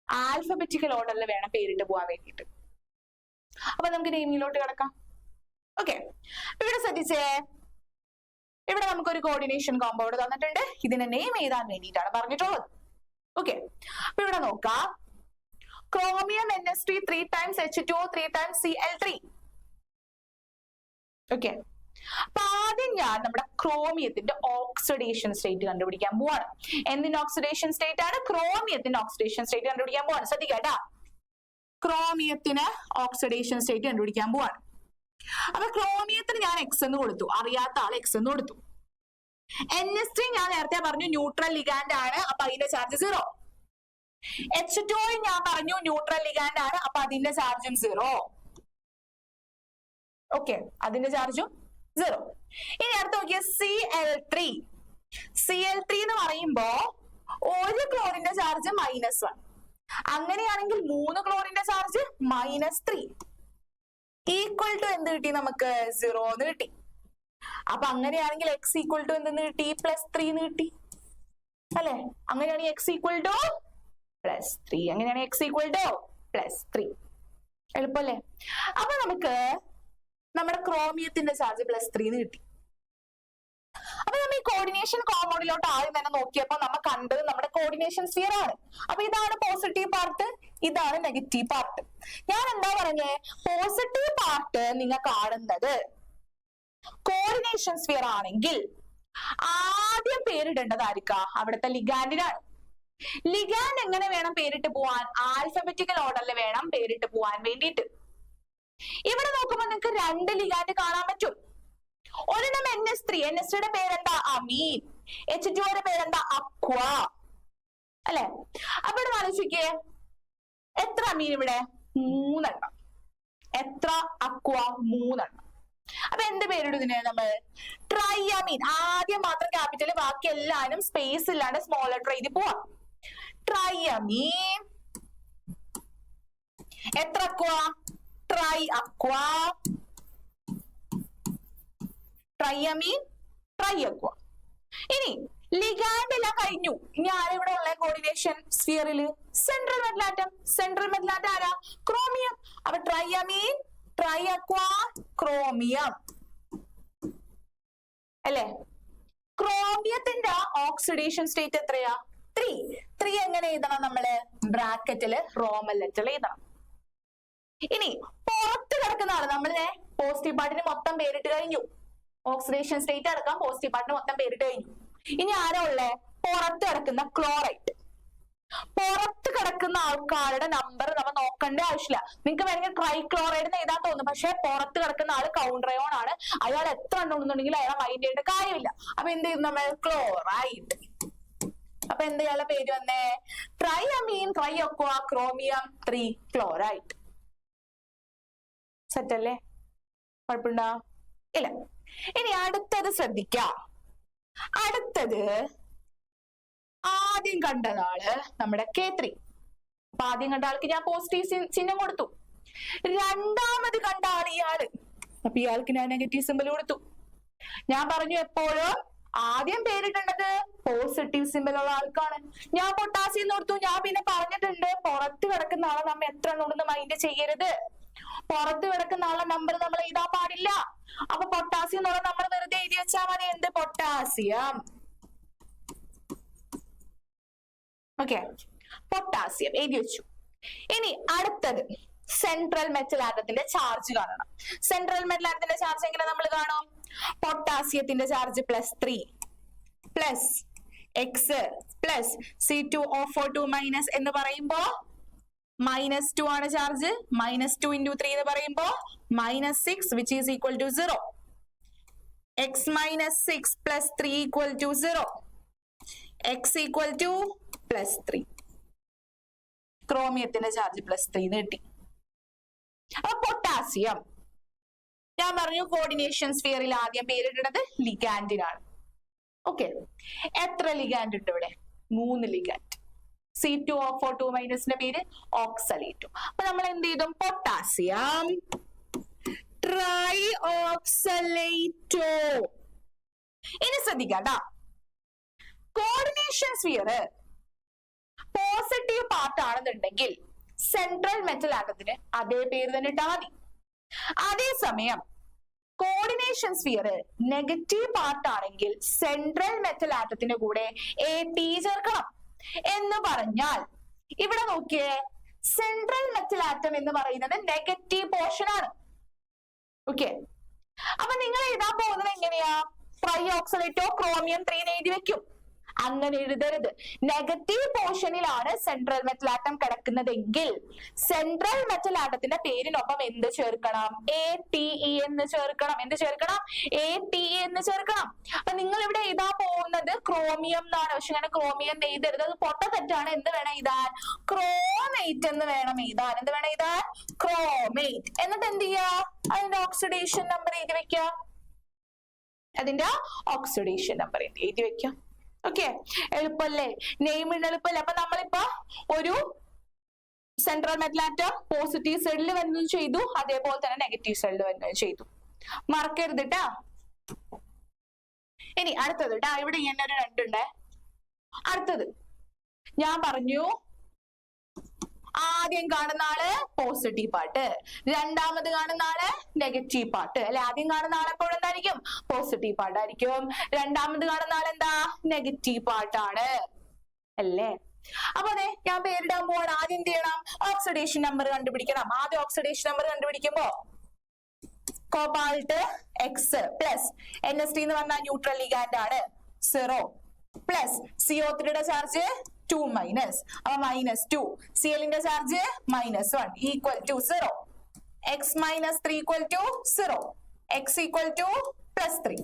ആൽഫബറ്റിക്കൽ ഓർഡറിൽ വേണം പേരിട്ട് പോകാൻ വേണ്ടിയിട്ട്. അപ്പൊ നമുക്ക് നെയിമിങ്ങിലോട്ട് കിടക്കാം. ഓക്കെ. ഇവിടെ ശ്രദ്ധിച്ചേ, ഇവിടെ നമുക്കൊരു കോർഡിനേഷൻ കോമ്പൗണ്ട് തന്നിട്ടുണ്ട്. ഇതിനെ നെയിം എഴുതാൻ വേണ്ടിയിട്ടാണ് പറഞ്ഞിട്ടുള്ളത്. ഓക്കെ. അപ്പൊ ഇവിടെ നോക്കാം. Chromium NH3 3 times H2O 3 times Cl3. Okay. അപ്പൊ ആദ്യം ഞാൻ നമ്മുടെ ക്രോമിയത്തിന്റെ ഓക്സിഡേഷൻ സ്റ്റേറ്റ് കണ്ടുപിടിക്കാൻ പോവാണ്. എന്തിന്റെ ഓക്സിഡേഷൻ സ്റ്റേറ്റ് ആണ്? ക്രോമിയത്തിന്റെ ഓക്സിഡേഷൻ സ്റ്റേറ്റ് കണ്ടുപിടിക്കാൻ പോവാണ്. ശ്രദ്ധിക്കാട്ടാ. ക്രോമിയത്തിന് ഓക്സിഡേഷൻ സ്റ്റേറ്റ് കണ്ടുപിടിക്കാൻ പോവാണ്. അപ്പൊ ക്രോമിയത്തിന് ഞാൻ X എന്ന് കൊടുത്തു, അറിയാത്ത ആൾ X എന്ന് കൊടുത്തു. NH3 ഞാൻ നേരത്തെ പറഞ്ഞു ന്യൂട്രൽ ലിഗാൻഡ് ആണ്, അപ്പൊ അതിന്റെ ചാർജ് 0. H2O ഞാൻ പറഞ്ഞു ന്യൂട്രൽ ലിഗാൻഡ് ആണ്, അപ്പൊ അതിന്റെ ചാർജും 0. ഓക്കെ, അതിന്റെ ചാർജും 0. ഇനി അടുത്ത് നോക്കിയ Cl3. Cl3 എന്ന് പറയുമ്പോ ഒരു ക്ലോറിന്റെ ചാർജ് -1. അങ്ങനെയാണെങ്കിൽ 3 ക്ലോറിന്റെ ചാർജ് -3 ഈക്വൽ ടു എന്ത് കിട്ടി നമുക്ക്? 0 എന്ന് കിട്ടി. അപ്പൊ അങ്ങനെയാണെങ്കിൽ x ഈക്വൽ ടു എന്തെന്ന് കിട്ടി? +3 എന്ന് കിട്ടി അല്ലെ? അങ്ങനെയാണെങ്കിൽ x ഈക്വൽ ടു +3. അങ്ങനെയാണെങ്കിൽ x ഈക്വൽ ടു +3. എളുപ്പല്ലേ? അപ്പൊ നമുക്ക് നമ്മുടെ ക്രോമിയത്തിന്റെ ചാർജ് +3 എന്ന് കിട്ടി. അപ്പൊ നമ്മൾ ഈ കോർഡിനേഷൻ കോമ്പൗണ്ടിലോട്ട് ആദ്യം തന്നെ നോക്കിയപ്പോ നമ്മൾ കണ്ടത് നമ്മുടെ കോർഡിനേഷൻ സ്ഫിയർ ആണ്. അപ്പൊ ഇതാണ് പോസിറ്റീവ് പാർട്ട്, ഇതാണ് നെഗറ്റീവ് പാർട്ട്. ഞാൻ എന്താ പറഞ്ഞേ? പോസിറ്റീവ് പാർട്ട് നിങ്ങൾ കാണുന്നത് കോർഡിനേഷൻ സ്ഫിയർ ആണെങ്കിൽ ആദ്യം പേരിടേണ്ടതായിരിക്കാം അവിടുത്തെ ലിഗാൻഡിനാണ്. ലിഗാൻഡ് എങ്ങനെ വേണം പേരിട്ട് പോവാൻ? ആൽഫബറ്റിക്കൽ ഓർഡറിൽ വേണം പേരിട്ട് പോവാൻ വേണ്ടിയിട്ട്. ഇവിടെ നോക്കുമ്പോൾ നിങ്ങൾക്ക് 2 ലിഗാൻഡ് കാണാൻ പറ്റും. ഒരെണ്ണം NH3. NH3യുടെ പേരെന്താ? അമീൻ. H2യുടെ പേരെന്താ? അക്വ അല്ലെ? അപ്പൊ ഇവിടെ ആലോചിക്കേ, എത്ര അമീൻ ഇവിടെ? 3 എണ്ണം. എത്ര അക്വ? 3 എണ്ണം. അപ്പൊ എന്ത് പേരിടുന്നതിന് നമ്മൾ? ട്രൈഅമീൻ. ആദ്യം മാത്രം ക്യാപിറ്റൽ, ബാക്കി എല്ലാവരും സ്പേസ് ഇല്ലാണ്ട് സ്മോൾ ലെറ്റർ എഴുതി പോവാം. ട്രൈഅമീൻ. എത്ര aqua? Tri aqua. Triammine, tri aqua. ഇനി ലിഗാൻഡ് എല്ലാം കഴിഞ്ഞു. ഇനി ആരിവിടെ ഉള്ള കോർഡിനേഷൻ സ്ഫിയറില്? Central metal atom. Central metal atom ആരാ? ക്രോമിയം. അപ്പൊ ട്രൈഅമീൻ, ട്രൈ അക്വ, ക്രോമിയം അല്ലെ? ക്രോമിയത്തിന്റെ ഓക്സിഡേഷൻ സ്റ്റേറ്റ് എത്രയാ? 3. 3 എങ്ങനെ എഴുതണം നമ്മള്? ബ്രാക്കറ്റില് റോമൻ ലെറ്ററിൽ എഴുതണം. ഇനി പുറത്ത് കിടക്കുന്ന ആള്, നമ്മള് പോസിറ്റീവ് പാർട്ടിന് മൊത്തം പേരിട്ട് കഴിഞ്ഞു. ഓക്സിഡേഷൻ സ്റ്റേറ്റ് അടക്കം പോസിറ്റീവ് പാർട്ടിന് മൊത്തം പേരിട്ട് കഴിഞ്ഞു. ഇനി ആരാ ഉള്ളേ? പുറത്ത് കിടക്കുന്ന ക്ലോറൈറ്റ്. പുറത്ത് കിടക്കുന്ന ആൾക്കാരുടെ നമ്പർ നമ്മൾ നോക്കേണ്ട ആവശ്യമില്ല. നിങ്ങൾക്ക് വേണമെങ്കിൽ ട്രൈക്ലോറൈഡ് എന്ന് എഴുതാൻ തോന്നും, പക്ഷെ പുറത്ത് കിടക്കുന്ന ആള് കൗണ്ടറയോൺ ആണ്. അയാൾ എത്ര ഉണ്ടെന്നുണ്ടെങ്കിൽ അയാൾ മൈൻഡ് ചെയ്യേണ്ട കാര്യമില്ല. അപ്പൊ എന്ത് ചെയ്യും നമ്മൾ? ക്ലോറൈഡ്. അപ്പൊ എന്ത് ചെയ്യാനുള്ള പേര് വന്നേ? Triammine, tri aqua, chromium, 3 chloride. Set അല്ലേ? കുഴപ്പമുണ്ടോ? ഇല്ല. ഇനി അടുത്തത് ശ്രദ്ധിക്കാം. അടുത്തത് ആദ്യം കണ്ടതാള് നമ്മുടെ K3. അപ്പൊ ആദ്യം കണ്ട ആൾക്ക് ഞാൻ പോസിറ്റീവ് ചിഹ്നം കൊടുത്തു. രണ്ടാമത് കണ്ട ആൾ ഇയാള്. അപ്പൊ ഇയാൾക്ക് ഞാൻ നെഗറ്റീവ് സിമ്പിൾ കൊടുത്തു. ഞാൻ പറഞ്ഞു എപ്പോഴും ആദ്യം പേരിടേണ്ടത് പോസിറ്റീവ് സിമ്പിൾ ഉള്ള ആൾക്കാണ്. ഞാൻ പൊട്ടാസ്യം കൊടുത്തു. ഞാൻ പിന്നെ പറഞ്ഞിട്ടുണ്ട് പുറത്ത് കിടക്കുന്ന ആളെ നമ്മൾ എത്ര ഉണ്ടെന്ന് മൈൻഡ് ചെയ്യരുത്. പുറത്ത് കിടക്കുന്ന ആളെ നമ്പർ നമ്മൾ എഴുതാൻ പാടില്ല. അപ്പൊ പൊട്ടാസ്യം എന്നുള്ള നമ്മൾ വെറുതെ എഴുതി വെച്ചാൽ മതി. എന്ത്? പൊട്ടാസ്യം. ഓക്കെ, പൊട്ടാസ്യം എഴുതി വെച്ചു. ഇനി അടുത്തത് സെൻട്രൽ മെറ്റൽ ആറ്റത്തിന്റെ ചാർജ് കാണണം. സെൻട്രൽ മെറ്റൽ ആറ്റത്തിന്റെ ചാർജ് എങ്ങനെ നമ്മൾ കാണും? പൊട്ടാസ്യത്തിന്റെ charge +3 plus x plus C2O4 എന്ന് പറയുമ്പോ -2 ആണ് ചാർജ്. -2 × 3 എന്ന് പറയുമ്പോ -6 which is equal to 0. x - 6 + 3 = 0. x equal to +3. ക്രോമിയത്തിന്റെ charge +3 എന്ന് കിട്ടി. അപ്പൊ പൊട്ടാസ്യം ഞാൻ പറഞ്ഞു കോർഡിനേഷൻ സ്ഫിയറിൽ ആദ്യം പേരിടുന്നത് ലിഗാൻഡിനാണ്. ഓക്കെ, എത്ര ലിഗാൻഡ് ഉണ്ട് ഇവിടെ? 3 ലിഗാൻഡ്. C2O4 പേര് ഓക്സലേറ്റും. അപ്പൊ നമ്മൾ എന്ത് ചെയ്തു? Potassium tri oxalato. ഇനി ശ്രദ്ധിക്കാട്ടാ, കോർഡിനേഷൻ സ്ഫിയർ പോസിറ്റീവ് പാർട്ട് ആണെന്നുണ്ടെങ്കിൽ സെൻട്രൽ മെറ്റൽ ആറ്റത്തിന് അതേ പേര് തന്നെ ഇട്ടാൽ മതി. അതേസമയം കോർഡിനേഷൻ സ്ഫിയർ നെഗറ്റീവ് പാർട്ട് ആണെങ്കിൽ സെൻട്രൽ മെറ്റൽ ആറ്റത്തിന്റെ കൂടെ AT ചേർക്കണം. എന്ന് പറഞ്ഞാൽ ഇവിടെ നോക്കിയേ, സെൻട്രൽ മെറ്റൽ ആറ്റം എന്ന് പറയുന്നത് നെഗറ്റീവ് പോർഷൻ ആണ്. ഓക്കെ, അപ്പൊ നിങ്ങൾ എഴുതാൻ പോകുന്നത് എങ്ങനെയാ? ട്രൈ ഓക്സലേറ്റോ ക്രോമിയം 3 എഴുതി വെക്കും. അങ്ങനെ എഴുതരുത്. നെഗറ്റീവ് പോർഷനിലാണ് സെൻട്രൽ മെറ്റൽ ആറ്റം കിടക്കുന്നതെങ്കിൽ സെൻട്രൽ മെറ്റൽ ആറ്റത്തിന്റെ പേരിനൊപ്പം എന്ത് ചേർക്കണം? ATE എന്ന് ചേർക്കണം. എന്ത് ചേർക്കണം? ATE എന്ന് ചേർക്കണം. അപ്പൊ നിങ്ങൾ ഇവിടെ എഴുതാൻ പോകുന്നത് ക്രോമിയം എന്നാണ്. പക്ഷെ ഇങ്ങനെ ക്രോമിയം എഴുതരുത്, അത് പൊട്ട തെറ്റാണ്. എന്ത് വേണം എഴുതാൻ? ക്രോമേറ്റ് എന്ന് വേണം എഴുതാൻ. എന്ത് വേണം എഴുതാൻ? ക്രോമേറ്റ്. എന്നിട്ട് എന്ത് ചെയ്യാ? അതിന്റെ ഓക്സിഡേഷൻ നമ്പർ എഴുതി വെക്കുക. അതിന്റെ ഓക്സിഡേഷൻ നമ്പർ എഴുതി വെക്കാം. ഓക്കെ, എളുപ്പല്ലേ? നെയിമിന് എളുപ്പല്ലേ? അപ്പൊ നമ്മളിപ്പോ ഒരു സെൻട്രൽ മെറ്റൽ ആറ്റം പോസിറ്റീവ് സൈഡിൽ വരുന്നത് ചെയ്തു, അതേപോലെ തന്നെ നെഗറ്റീവ് സൈഡിൽ വരുന്നത് ചെയ്തു. മറക്കരുത് ട്ടാ. ഇനി അടുത്തത് ട്ടാ, ഇവിടെ ഇങ്ങനെ ഒരു രണ്ടുണ്ടേ. അടുത്തത് ഞാൻ പറഞ്ഞു, ആദ്യം കാണുന്ന ആള് പോസിറ്റീവ് പാർട്ട്, രണ്ടാമത് കാണുന്ന ആള് നെഗറ്റീവ് പാർട്ട് അല്ലെ? ആദ്യം കാണുന്ന ആൾ എപ്പോഴും എന്തായിരിക്കും? പോസിറ്റീവ് പാർട്ട് ആയിരിക്കും. രണ്ടാമത് കാണുന്ന ആൾ എന്താ? നെഗറ്റീവ് പാർട്ടാണ് അല്ലേ? അപ്പൊ അതെ, ഞാൻ പേരിടാൻ പോവാണ്. ആദ്യം എന്ത് ചെയ്യണം? ഓക്സിഡേഷൻ നമ്പർ കണ്ടുപിടിക്കണം. ആദ്യം ഓക്സിഡേഷൻ നമ്പർ കണ്ടുപിടിക്കുമ്പോ കോബാൾട്ട് എക്സ് പ്ലസ് NH3 എന്ന് പറഞ്ഞാൽ ന്യൂട്രൽ ലിഗാൻഡ് ആണ്, 0 പ്ലസ് CO3 ചാർജ് 2 മൈനസ്, അപ്പൊ -2. Cl ന്റെ charge -1 equal to 0. x - 3 equal to 0. x equal to +3.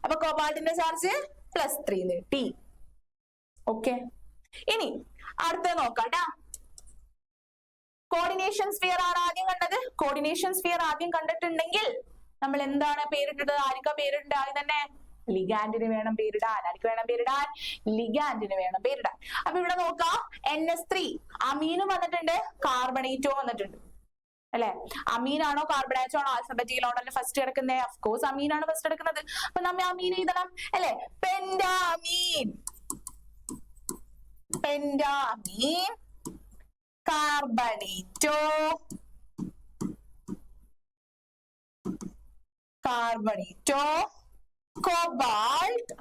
അപ്പൊ കോബാൾട്ടിന്റെ ചാർജ് +3 കിട്ടി. ഓക്കെ, ഇനി അടുത്തത് നോക്കാം. കോർഡിനേഷൻ സ്ഫിയർ ആണ് ആദ്യം കണ്ടത്. കോർഡിനേഷൻ സ്ഫിയർ ആദ്യം കണ്ടിട്ടുണ്ടെങ്കിൽ നമ്മൾ എന്താണ് പേരിട്ടത്? ആർക്കാ പേരിടേണ്ടത്? ആദ്യം തന്നെ ലിഗാൻഡിന് വേണം പേരിടാൻ. ആർക്ക് വേണം പേരിടാൻ? ലിഗാൻഡിന് വേണം പേരിടാൻ. അപ്പൊ ഇവിടെ നോക്കാം, NH3 അമീനും വന്നിട്ടുണ്ട്, കാർബണേറ്റവും വന്നിട്ടുണ്ട് അല്ലെ? അമീനാണോ കാർബണേറ്റോ ആണോ ആൽഫബറ്റിക്കൽ ഓർഡറിൽ ഫസ്റ്റ് കിടക്കുന്നത്? അഫ്കോഴ്സ് അമീനാണ് ഫസ്റ്റ് കിടക്കുന്നത്. അപ്പൊ നമ്മ അമീൻ എഴുതണം അല്ലെ? Pentammine, pentammine, carbonato, carbonato, cobalt,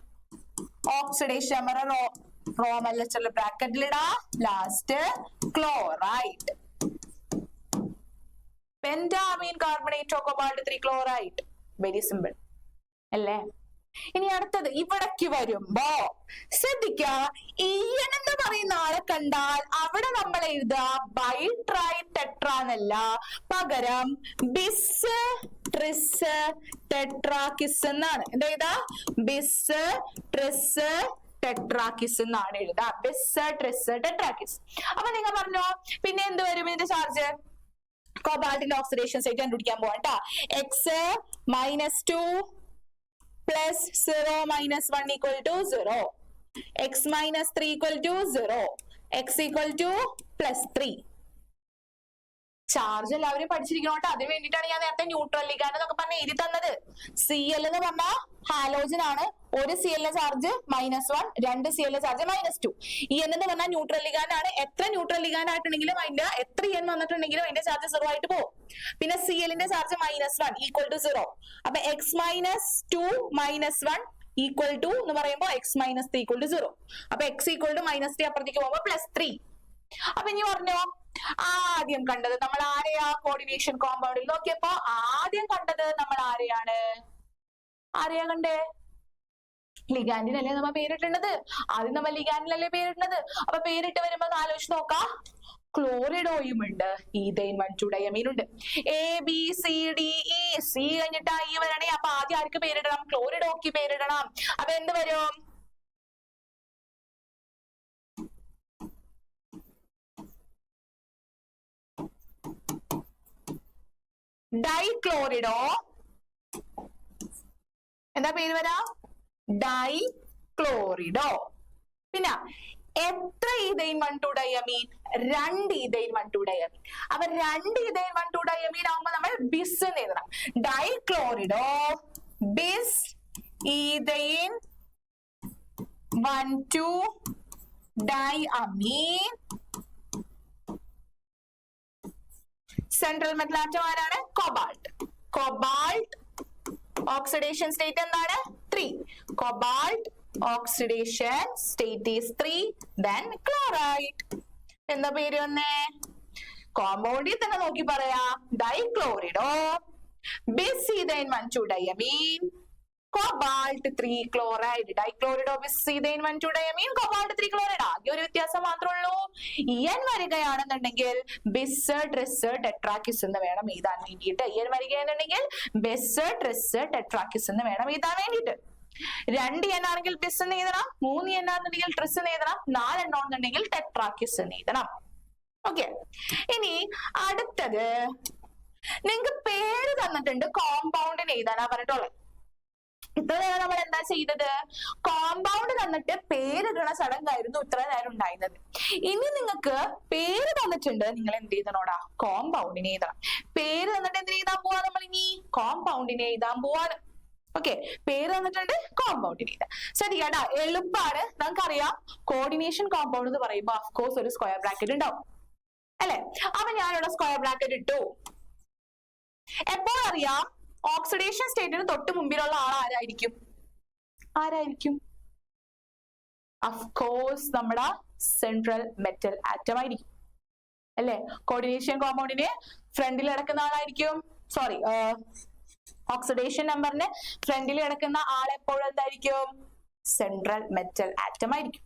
oxidation number Roman ലെറ്ററിൽ ബ്രാക്കറ്റിലിടാ, last chloride. Pentammine, carbonato, cobalt, 3 chloride. Very simple അല്ലേ? ഇനി അടുത്തത് ഇവിടേക്ക് വരുമ്പോ ശ്രദ്ധിക്ക, ഇയൻ എന്ന് പറയുന്ന ആളെ കണ്ടാൽ അവിടെ നമ്മൾ എഴുതുക ബൈ ട്രൈ ടെട്രാ എന്നല്ല, പകരം ബിസ് ട്രിസ് ടെട്രാക്കിസ് എന്നാണ്. എന്താ എഴുതാ? ബിസ് ട്രിസ് ടെട്രാക്കിസ് എന്നാണ് എഴുതുക. ബിസ് ട്രിസ് ടെട്രാക്കിസ്. അപ്പൊ നിങ്ങൾ പറഞ്ഞോ, പിന്നെ എന്ത് വരും ഇതിന്റെ ചാർജ്? കോബാൾട്ടിന്റെ ഓക്സിഡേഷൻ സ്റ്റേറ്റ് കണ്ടുപിടിക്കാൻ പോവാ. x -2 plus 0 minus 1 equal to 0. x minus 3 equal to 0. x equal to +3. Charge എല്ലാവരും പഠിച്ചിരിക്കണം കേട്ടോ. അതിന് വേണ്ടിയിട്ടാണ് ഞാൻ നേരത്തെ ന്യൂട്രൽ ലിഗാൻഡ് എന്നൊക്കെ പറഞ്ഞ് എഴുതി തന്നത്. Cl എന്ന് പറഞ്ഞാൽ ഹാലോജൻ ആണ്. ഒരു Cl charge -1, 2 Cl charge -2. En എന്ന് പറഞ്ഞാൽ ന്യൂട്രൽ ലിഗാൻഡ് ആണ്. എത്ര ന്യൂട്രൽ ലിഗാൻഡ് ആയിട്ടുണ്ടെങ്കിലും അതിന്റെ എത്ര En വന്നിട്ടുണ്ടെങ്കിലും അതിന്റെ ചാർജ് 0 ആയിട്ട് പോകും. പിന്നെ Cl ന്റെ ചാർജ് -1 ഈക്വൽ ടു 0. അപ്പൊ x -2 -1 ഈക്വൽ ടു എന്ന് പറയുമ്പോൾ x -3 ഈക്വൽ ടു 0. അപ്പൊ x ഈക്വൽ ടു -3 അപ്പുറത്തേക്ക് പോകുമ്പോ +3. അപ്പൊ ഇനി പറഞ്ഞോ, ആദ്യം കണ്ടത് നമ്മൾ ആരെയാ? കോർഡിനേഷൻ കോമ്പൗണ്ടിൽ നോക്കിയപ്പോ ആദ്യം കണ്ടത് നമ്മൾ ആരെയാണ്? ആരെയാ കണ്ടേ? ലിഗാൻഡിനല്ലേ നമ്മ പേരിട്ടുള്ളത്. ആദ്യം നമ്മൾ ലിഗാൻഡിനല്ലേ പേരിട്ടുന്നത്. അപ്പൊ പേരിട്ട് വരുമ്പോ ആലോചിച്ച് നോക്കാം, ക്ലോറിഡോയും ഉണ്ട്, ഈഥൈൻ 1,2 ഡയമീൻ ഉണ്ട്. ABCDE, C കഴിഞ്ഞിട്ട് I വരണേ. അപ്പൊ ആദ്യം ആർക്ക് പേരിടണം? ക്ലോറിഡോക്ക് പേരിടണം. അപ്പൊ എന്ത് വരും? ഡൈക്ലോറിഡോ. എന്താ പേര് വരാ? ഡൈക്ലോറിഡോ. പിന്നെ എത്ര ഈഥൈൻ 1,2 ഡയമീൻ? 2 ethyne 1,2 diamine. അപ്പൊ 2 ഈഥൈൻ 1,2 ഡയമീൻ ആവുമ്പോ നമ്മൾ ബിസ് എന്ന് എഴുതണം. Dichlorido bis ethane 1,2 diamine. Central metal atom ആരാണ്? കോബാൾട്ട്. കോബാൾട്ട് ഓക്സിഡേഷൻ സ്റ്റേറ്റ് എന്താണ്? 3. Cobalt oxidation state is 3. then chloride. എന്താ പേര് വന്നേ? കോമ്പൗണ്ടിൽ തന്നെ നോക്കി പറയാ. Dichlorido bis ethane 1,2 diamine cobalt 3 chloride. Dichloride of Cetane 1,2-diamine, cobalt 3 chloride. ആകെ ഒരു വ്യത്യാസം മാത്രമേ ഉള്ളൂ. En വരികയാണെന്നുണ്ടെങ്കിൽ bis tris tetrakis എന്ന് വേണം എഴുതാൻ വേണ്ടിയിട്ട്. En വരികയാണെന്നുണ്ടെങ്കിൽ bis tris tetrakis എന്ന് വേണം എഴുതാൻ വേണ്ടിയിട്ട്. 2 n ആണെങ്കിൽ bis എന്ന് എഴുതണം, 3 n ആണെന്നുണ്ടെങ്കിൽ tris എന്ന് എഴുതണം, 4 എണ്ണം ആണെന്നുണ്ടെങ്കിൽ tetrakis എന്ന് എഴുതണം. ഓക്കെ, ഇനി അടുത്തത് നിങ്ങൾക്ക് പേര് തന്നിട്ടുണ്ട്, കോമ്പൗണ്ടിന് എഴുതാനാ പറഞ്ഞിട്ടുള്ളത്. ഇത്ര നേരം നമ്മൾ എന്താ ചെയ്തത്? കോമ്പൗണ്ട് തന്നിട്ട് പേരിടണ ചടങ്ങായിരുന്നു ഇത്ര നേരം ഉണ്ടായിരുന്നത്. ഇനി നിങ്ങൾക്ക് പേര് തന്നിട്ടുണ്ട്, നിങ്ങൾ എന്ത് ചെയ്തണോടാ? കോമ്പൗണ്ടിനെ എഴുതണം. പേര് തന്നിട്ട് എന്ത് എഴുതാൻ പോവാ? നമ്മൾ ഇനി കോമ്പൗണ്ടിനെ എഴുതാൻ പോവാണ്. ഓക്കെ, പേര് തന്നിട്ടുണ്ട്, കോമ്പൗണ്ടിനെ എഴുതാം. ശ്രദ്ധിക്കാട്ടാ, എളുപ്പമാണ്. നമുക്കറിയാം കോർഡിനേഷൻ കോമ്പൗണ്ട് എന്ന് പറയുമ്പോൾ അഫ്കോഴ്സ് ഒരു സ്ക്വയർ ബ്രാക്കറ്റ് ഉണ്ടാവും അല്ലെ? അപ്പൊ ഞാനിവിടെ സ്ക്വയർ ബ്രാക്കറ്റ് ഇട്ടു. എപ്പോൾ അറിയാം? ഓക്സിഡേഷൻ സ്റ്റേറ്റിന് തൊട്ട് മുമ്പിലുള്ള ആൾ ആരായിരിക്കും? ആരായിരിക്കും? അഫ്കോഴ്സ് നമ്മുടെ സെൻട്രൽ മെറ്റൽ ആറ്റം ആയിരിക്കും അല്ലെ? കോർഡിനേഷൻ കോമ്പൗണ്ടിന് ഫ്രണ്ടിൽ കിടക്കുന്ന ആളായിരിക്കും, സോറി ഓക്സിഡേഷൻ നമ്പറിന് ഫ്രണ്ടിൽ കിടക്കുന്ന ആൾ എപ്പോഴും എന്തായിരിക്കും? സെൻട്രൽ മെറ്റൽ ആറ്റം ആയിരിക്കും.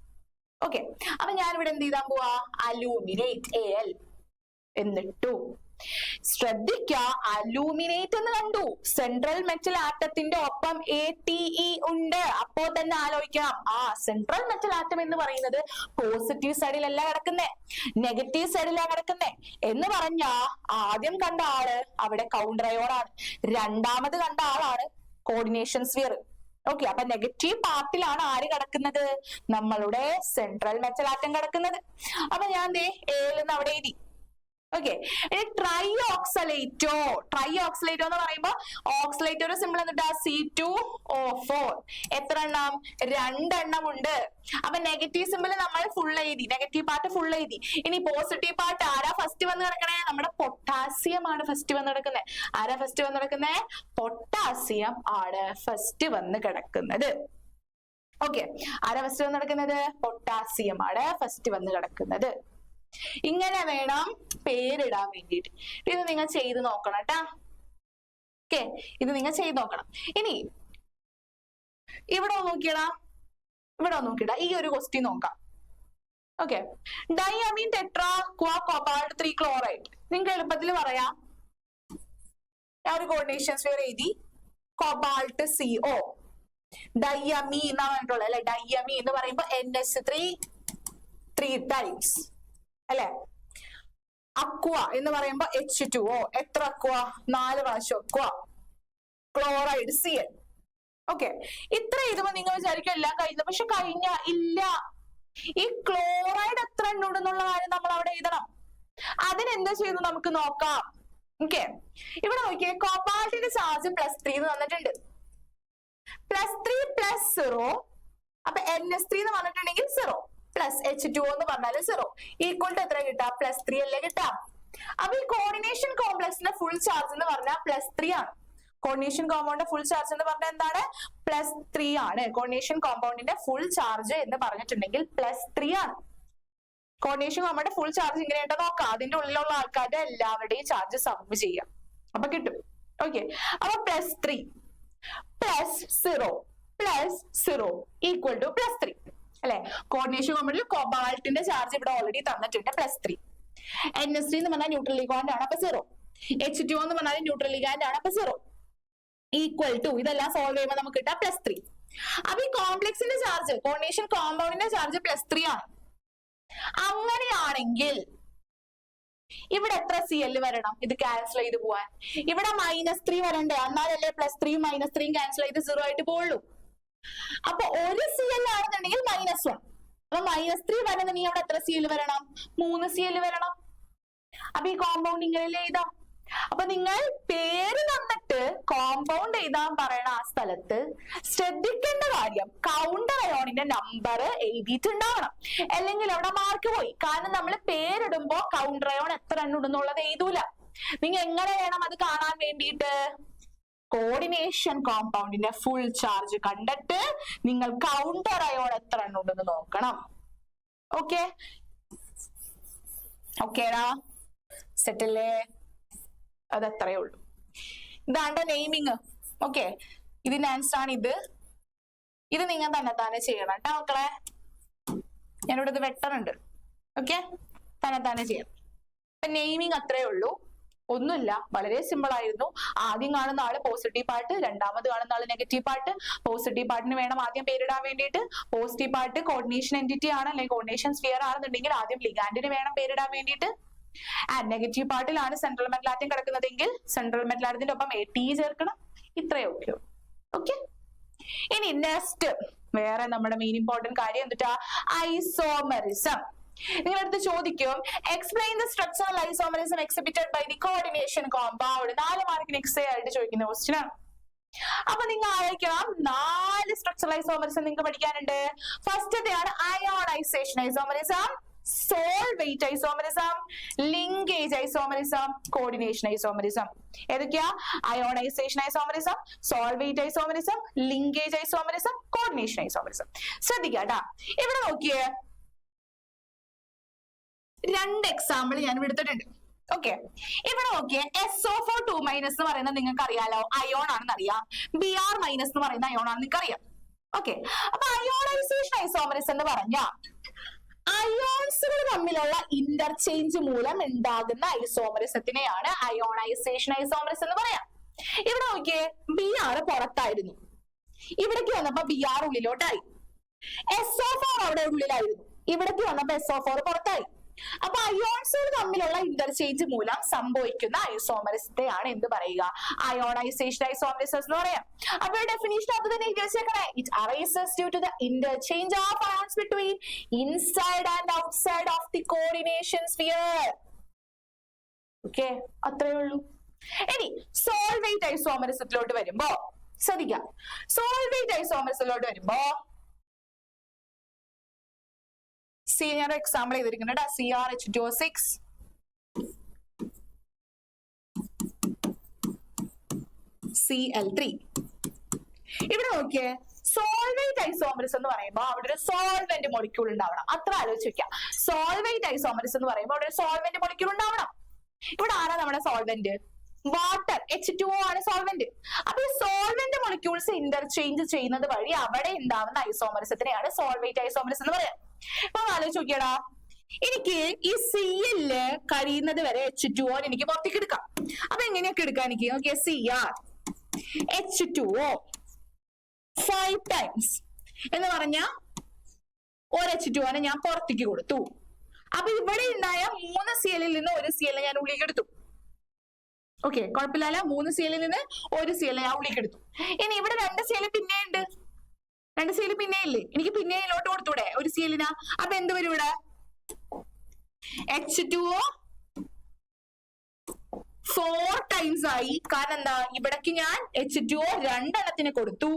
ഓക്കെ, അപ്പൊ ഞാനിവിടെ എന്ത് ചെയ്താൻ പോവാ? അലൂമിനേറ്റ് Al എന്നിട്ടു. ശ്രദ്ധിക്ക, അലൂമിനേറ്റ് എന്ന് കണ്ടു, സെൻട്രൽ മെറ്റൽ ആറ്റത്തിന്റെ ഒപ്പം ATE ഉണ്ട്. അപ്പോ തന്നെ ആലോചിക്കാം, ആ സെൻട്രൽ മെറ്റൽ ആറ്റം എന്ന് പറയുന്നത് പോസിറ്റീവ് സൈഡിലല്ല കിടക്കുന്നേ, നെഗറ്റീവ് സൈഡിലാ കിടക്കുന്നേ എന്ന് പറഞ്ഞാ ആദ്യം കണ്ട ആള് അവിടെ കൗണ്ടർ അയോൺ ആണ്, രണ്ടാമത് കണ്ട ആളാണ് കോർഡിനേഷൻ സ്ഫിയർ. ഓക്കെ, അപ്പൊ നെഗറ്റീവ് പാർട്ടിലാണ് ആര് കിടക്കുന്നത്? നമ്മളുടെ സെൻട്രൽ മെറ്റൽ ആറ്റം കിടക്കുന്നത്. അപ്പൊ ഞാൻ ദേ Al എന്ന് അവിടെ എഴുതി. ഓക്കെ, ഇനി ട്രൈഓക്സലേറ്റോ. ട്രൈഓക്സലേറ്റോ എന്ന് പറയുമ്പോ ഓക്സലേറ്റോയുടെ സിമ്പിൾ എന്നിട്ടാ C2O4. എത്ര എണ്ണം? 2 എണ്ണം ഉണ്ട്. അപ്പൊ നെഗറ്റീവ് സിമ്പിൾ നമ്മൾ ഫുൾ എഴുതി, നെഗറ്റീവ് പാർട്ട് ഫുൾ എഴുതി. ഇനി പോസിറ്റീവ് പാർട്ട് ആരാ ഫസ്റ്റ് വന്ന് കിടക്കണേ? നമ്മുടെ പൊട്ടാസ്യം ആണ് ഫസ്റ്റ് വന്ന് കിടക്കുന്നത്. ആരാ ഫസ്റ്റ് വന്ന് കിടക്കുന്നത്? പൊട്ടാസ്യം ആണ് ഫസ്റ്റ് വന്ന് കിടക്കുന്നത്. ഓക്കെ, ആരാ ഫസ്റ്റ് വന്ന് കിടക്കുന്നത്? പൊട്ടാസ്യം ആണ് ഫസ്റ്റ് വന്ന് കിടക്കുന്നത്. ഇങ്ങനെ വേണം പേരിടാൻ വേണ്ടിയിട്ട്. ഇത് നിങ്ങൾ ചെയ്ത് നോക്കണം കേട്ടാ. ഓക്കെ, ഇത് നിങ്ങൾ ചെയ്ത് നോക്കണം. ഇനി ഇവിടെ നോക്കിയടാ, ഇവിടെ നോക്കിയടാ, ഈ ഒരു ക്വസ്റ്റ്യൻ നോക്കാം. Okay, diammine tetra aqua cobalt 3 chloride. നിങ്ങൾക്ക് എളുപ്പത്തിൽ പറയാം. ഞാൻ ഒരു കോർഡിനേഷൻ സ്ഫിയർ എഴുതി, കോബാൾട്ട് CO, ഡൈഅമീൻ എന്നാണ് പറഞ്ഞിട്ടുള്ളത് അല്ലെ? ഡൈഅമീൻ എന്ന് പറയുമ്പോ NH3 3 ടൈംസ് അല്ലെ? അക്വ എന്ന് പറയുമ്പോ H2O, എത്ര അക്വ? 4 പ്രാവശ്യം അക്വ. Chloride Cl. ഓക്കെ, ഇത്ര എഴുതുമ്പോ നിങ്ങൾ വിചാരിക്കും എല്ലാം കഴിഞ്ഞു, പക്ഷെ കഴിഞ്ഞ ഇല്ല. ഈ ക്ലോറൈഡ് എത്ര എണ്ണുണ്ടെന്നുള്ള കാര്യം നമ്മൾ അവിടെ എഴുതണം. അതിനെന്താ ചെയ്തു നമുക്ക് നോക്കാം. ഓക്കെ, ഇവിടെ നോക്കിയേ, കോബാൾട്ടിന്റെ ചാർജ് +3 എന്ന് തന്നിട്ടുണ്ട്. +3 + 0, അപ്പൊ NH3 എന്ന് പറഞ്ഞിട്ടുണ്ടെങ്കിൽ 0 പ്ലസ് H2O എന്ന് പറഞ്ഞാല് 0 ഈക്വൽ ടു എത്ര കിട്ടാം? +3 അല്ലേ കിട്ടാം. അപ്പൊ ഈ കോർഡിനേഷൻ കോംപ്ലക്സിന്റെ ഫുൾ ചാർജ് എന്ന് പറഞ്ഞാൽ +3 ആണ്. കോർഡിനേഷൻ കോമ്പൗണ്ടിന്റെ ഫുൾ ചാർജ് എന്ന് പറഞ്ഞാൽ എന്താണ്? +3 ആണ്. കോർഡിനേഷൻ കോമ്പൗണ്ടിന്റെ ഫുൾ ചാർജ് എന്ന് പറഞ്ഞിട്ടുണ്ടെങ്കിൽ +3 ആണ്. കോർഡിനേഷൻ കോമ്പൗണ്ടിന്റെ ഫുൾ ചാർജ് ഇങ്ങനെയായിട്ട് നോക്കാം. അതിന്റെ ഉള്ളിലുള്ള ആൾക്കാരുടെ എല്ലാവരുടെയും ചാർജ് സം ചെയ്യാം, അപ്പൊ കിട്ടും. ഓക്കെ, അപ്പൊ +3 + 0 + 0 ഈക്വൽ ടു +3 അല്ലെ? കോർഡിനേഷൻ കോമ്പൗണ്ടിൽ കോബാൾട്ടിന്റെ ചാർജ് ഇവിടെ ഓൾറെഡി തന്നിട്ടുണ്ട് +3. NH3 എന്ന് പറഞ്ഞാൽ ന്യൂട്രൽ ലിഗാൻഡ് ആണ്, അപ്പൊ 0. H2O എന്ന് പറഞ്ഞാൽ ന്യൂട്രൽ ലിഗാൻഡ് ആണ്, അപ്പൊ 0 ഈക്വൽ ടു ഇതെല്ലാം സോൾവ് ചെയ്യുമ്പോൾ നമുക്ക് കിട്ടാം +3. അപ്പൊ ഈ കോംപ്ലക്സിന്റെ ചാർജ്, കോർഡിനേഷൻ കോമ്പൗണ്ടിന്റെ ചാർജ് +3 ആണ്. അങ്ങനെയാണെങ്കിൽ ഇവിടെ എത്ര Cl വരണം? ഇത് ക്യാൻസൽ ചെയ്ത് പോവാൻ ഇവിടെ -3 വരണ്ടേ? എന്നാലല്ലേ +3 -3 ക്യാൻസൽ ചെയ്ത് 0 ആയിട്ട് പോവുള്ളൂ. അപ്പൊ ഒരു Cl ആണെന്നുണ്ടെങ്കിൽ -1. അപ്പൊ -3 വരണമെങ്കിൽ അവിടെ എത്ര Cl വരണം? 3 Cl വരണം. അപ്പൊ ഈ കോമ്പൗണ്ട് ഇങ്ങനെയല്ലേ എഴുതാം. അപ്പൊ നിങ്ങൾ പേര് തന്നിട്ട് കോമ്പൗണ്ട് എഴുതാൻ പറയണ ആ സ്ഥലത്ത് ശ്രദ്ധിക്കേണ്ട കാര്യം കൗണ്ടർ അയോണിന്റെ നമ്പർ എഴുതിയിട്ടുണ്ടാവണം, അല്ലെങ്കിൽ അവിടെ മാർക്ക് പോയി. കാരണം നമ്മൾ പേരിടുമ്പോ കൗണ്ടർ അയോൺ എത്ര എണ്ണം ഉണ്ടെന്നുള്ളത് എഴുതൂല. നിങ്ങൾ എങ്ങനെ വേണം അത് കാണാൻ വേണ്ടിയിട്ട്? കോർഡിനേഷൻ കോമ്പൗണ്ടിന്റെ ഫുൾ ചാർജ് കണ്ടിട്ട് നിങ്ങൾ കൗണ്ടർ അയോൺ എത്ര എണ്ണം ഉണ്ടെന്ന് നോക്കണം. ഓക്കെ, ഓക്കേടാ, സെറ്റല്ലേ? അതത്രേ ഉള്ളൂ. ഇതാണ്ട നെയിമിങ്. ഓക്കെ, ഇതിന്റെ ആൻസർ ആണ് ഇത്. ഇത് നിങ്ങൾ തന്നെ ചെയ്യണം കേട്ടോ മക്കളെ. ഞാനിവിടെ ഇത് വെട്ടറുണ്ട്. ഓക്കെ, തന്നെ ചെയ്യാം. അപ്പൊ നെയിമിങ് അത്രേ ഉള്ളൂ, ഒന്നുമില്ല, വളരെ സിമ്പിൾ ആയിരുന്നു. ആദ്യം കാണുന്ന ആള് പോസിറ്റീവ് പാർട്ട്, രണ്ടാമത് കാണുന്ന ആള് നെഗറ്റീവ് പാർട്ട്. പോസിറ്റീവ് പാർട്ടിന് വേണം ആദ്യം പേരിടാൻ വേണ്ടിയിട്ട്. പോസിറ്റീവ് പാർട്ട് കോർഡിനേഷൻ എൻറ്റിറ്റി ആണ് അല്ലെങ്കിൽ കോർഡിനേഷൻ സ്ഫിയർ ആണെന്നുണ്ടെങ്കിൽ ആദ്യം ലിഗാൻഡിന് വേണം പേരിടാൻ വേണ്ടിയിട്ട്. ആൻഡ് നെഗറ്റീവ് പാർട്ടിലാണ് സെൻട്രൽ മെറ്റൽ ആറ്റം കിടക്കുന്നതെങ്കിൽ സെൻട്രൽ മെറ്റൽ ആറ്റത്തിന്റെ ഒപ്പം AT ചേർക്കണം. ഇത്രയൊക്കെ. ഓക്കെ, ഇനി നെക്സ്റ്റ് വേറെ നമ്മുടെ മെയിൻ ഇമ്പോർട്ടന്റ് കാര്യം എന്തിട്ടാ? ഐസോമെറിസം. നിങ്ങളടുത്ത് ചോദിക്കും explain the structural isomerism exhibited by the coordination compound. 4 മാർക്കിന് എക്സേ ആയിട്ട് ചോദിക്കുന്ന ക്വസ്റ്റ്യൻ ആണ്. അപ്പൊ നിങ്ങൾ ആലോചിക്കണം, 4 സ്ട്രക്ചറൽ ഐസോമെറിസം നിങ്ങൾക്ക് പഠിക്കാനുണ്ട്. ഫസ്റ്റത്തെയാണ് ionisation isomerism, solvate isomerism, linkage isomerism, coordination isomerism. ഏതൊക്കെയാ? Ionisation isomerism, solvate isomerism, linkage isomerism, coordination isomerism. ശ്രദ്ധിക്കാട്ടാ, ഇവിടെ നോക്കിയേ, 2 എക്സാമ്പിൾ ഞാൻ എടുത്തിട്ടുണ്ട്. ഓക്കെ, ഇവിടെ നോക്കിയേ, SO4 2- എന്ന് പറയുന്നത് നിങ്ങൾക്ക് അറിയാലോ, അയോൺ ആണെന്ന് അറിയാം. Br- എന്ന് പറയുന്ന അയോൺ ആണെന്ന് നിങ്ങൾക്ക് അറിയാം. ഓക്കെ, അപ്പൊ അയോണൈസേഷൻ ഐസോമെറിസം എന്ന് പറഞ്ഞാൽ അയോൺസുകൾ തമ്മിലുള്ള ഇന്റർചേഞ്ച് മൂലം ഉണ്ടാകുന്ന ഐസോമെറിസത്തിനെയാണ് അയോണൈസേഷൻ ഐസോമെറിസം എന്ന് പറയാം. ഇവിടെ നോക്കിയേ, Br പുറത്തായിരുന്നു, ഇവിടേക്ക് വന്നപ്പോ Br ഉള്ളിലോട്ടായി. SO4 അവിടെ ഉള്ളിലായിരുന്നു, ഇവിടേക്ക് വന്നപ്പോ SO4 പുറത്തായി. അപ്പൊ അയോൺസുകൾ തമ്മിലുള്ള ഇന്റർചേഞ്ച് മൂലം സംഭവിക്കുന്ന ഐസോമെറിസത്തെയാണ് എന്ത് പറയുക? അയോണൈസേഷൻ ഐസോമെറിസം എന്ന് പറയാം. അപ്പൊ ഡെഫിനിഷൻ അത് തന്നെ എഴുതിയേക്കണേ. It arises due to the interchange of ions between inside and outside of the coordination sphere. Okay, അത്രേ ഉള്ളൂ. ഇനി സോൾവേറ്റ് ഐസോമെറിസത്തിലോട്ട് വരുമ്പോ ശ്രദ്ധിക്കാം. സോൾവേറ്റ് ഐസോമെറിസത്തിലോട്ട് വരുമ്പോ ഞാൻ എക്സാമ്പിൾ ചെയ്തിരിക്കുന്നുണ്ട്. CrH2O6, Cl3. ഇവിടെ നോക്കിയേ, സോൾവേറ്റ് ഐസോമെറിസം എന്ന് പറയുമ്പോൾ അവിടെ ഒരു സോൾവെന്റ് മോളിക്യൂൾ ഉണ്ടാവണം. അത്ര ആലോചിച്ച് വെക്കാം. സോൾവേറ്റ് ഐസോമെറിസം എന്ന് പറയുമ്പോൾ അവിടെ ഒരു സോൾവെന്റ് മോളിക്യൂൾ ഉണ്ടാവണം. ഇവിടെ ആരാ നമ്മുടെ സോൾവെന്റ്? വാട്ടർ, H2O ആണ് സോൾവെന്റ്. അപ്പൊ ഈ സോൾവെന്റ് മോളിക്യൂൾസ് ഇന്റർചേഞ്ച് ചെയ്യുന്നത് വഴി അവിടെ ഉണ്ടാവുന്ന ഐസോമെറിസത്തിനെയാണ് സോൾവേറ്റ് ഐസോമെറിസം എന്ന് പറയാം. അപ്പൊ ആലോചിച്ച് നോക്കിയടാ, എനിക്ക് ഈ Cl കഴിയുന്നത് വരെ H2O എനിക്ക് പുറത്തേക്ക് എടുക്കാം. അപ്പൊ എങ്ങനെയൊക്കെ എടുക്കാം എനിക്ക്? ഓക്കെ, Cr H2O 5 times എന്ന് പറഞ്ഞ ഒരു H2O ഞാൻ പുറത്തേക്ക് കൊടുത്തു. അപ്പൊ ഇവിടെ ഉണ്ടായ 3 Cl നിന്ന് 1 Cl ഞാൻ ഉള്ളിലേക്ക് എടുത്തു. ഓക്കെ, കുഴപ്പമില്ല. 3 Cl നിന്ന് 1 Cl ഞാൻ ഉള്ളിലേക്ക് എടുത്തു. ഇനി ഇവിടെ 2 Cl പിന്നെ ഉണ്ട്, 2 Cl പിന്നെ ഇല്ലേ, എനിക്ക് പിന്നെ ഇതിലോട്ട് കൊടുത്തൂടെ 1 Cl? അപ്പൊ എന്ത് വരും ഇവിടെ? H2O 4 times ആയി. കാരണം എന്താ? ഇവിടേക്ക് ഞാൻ H2O 2 എണ്ണത്തിന് കൊടുത്തു,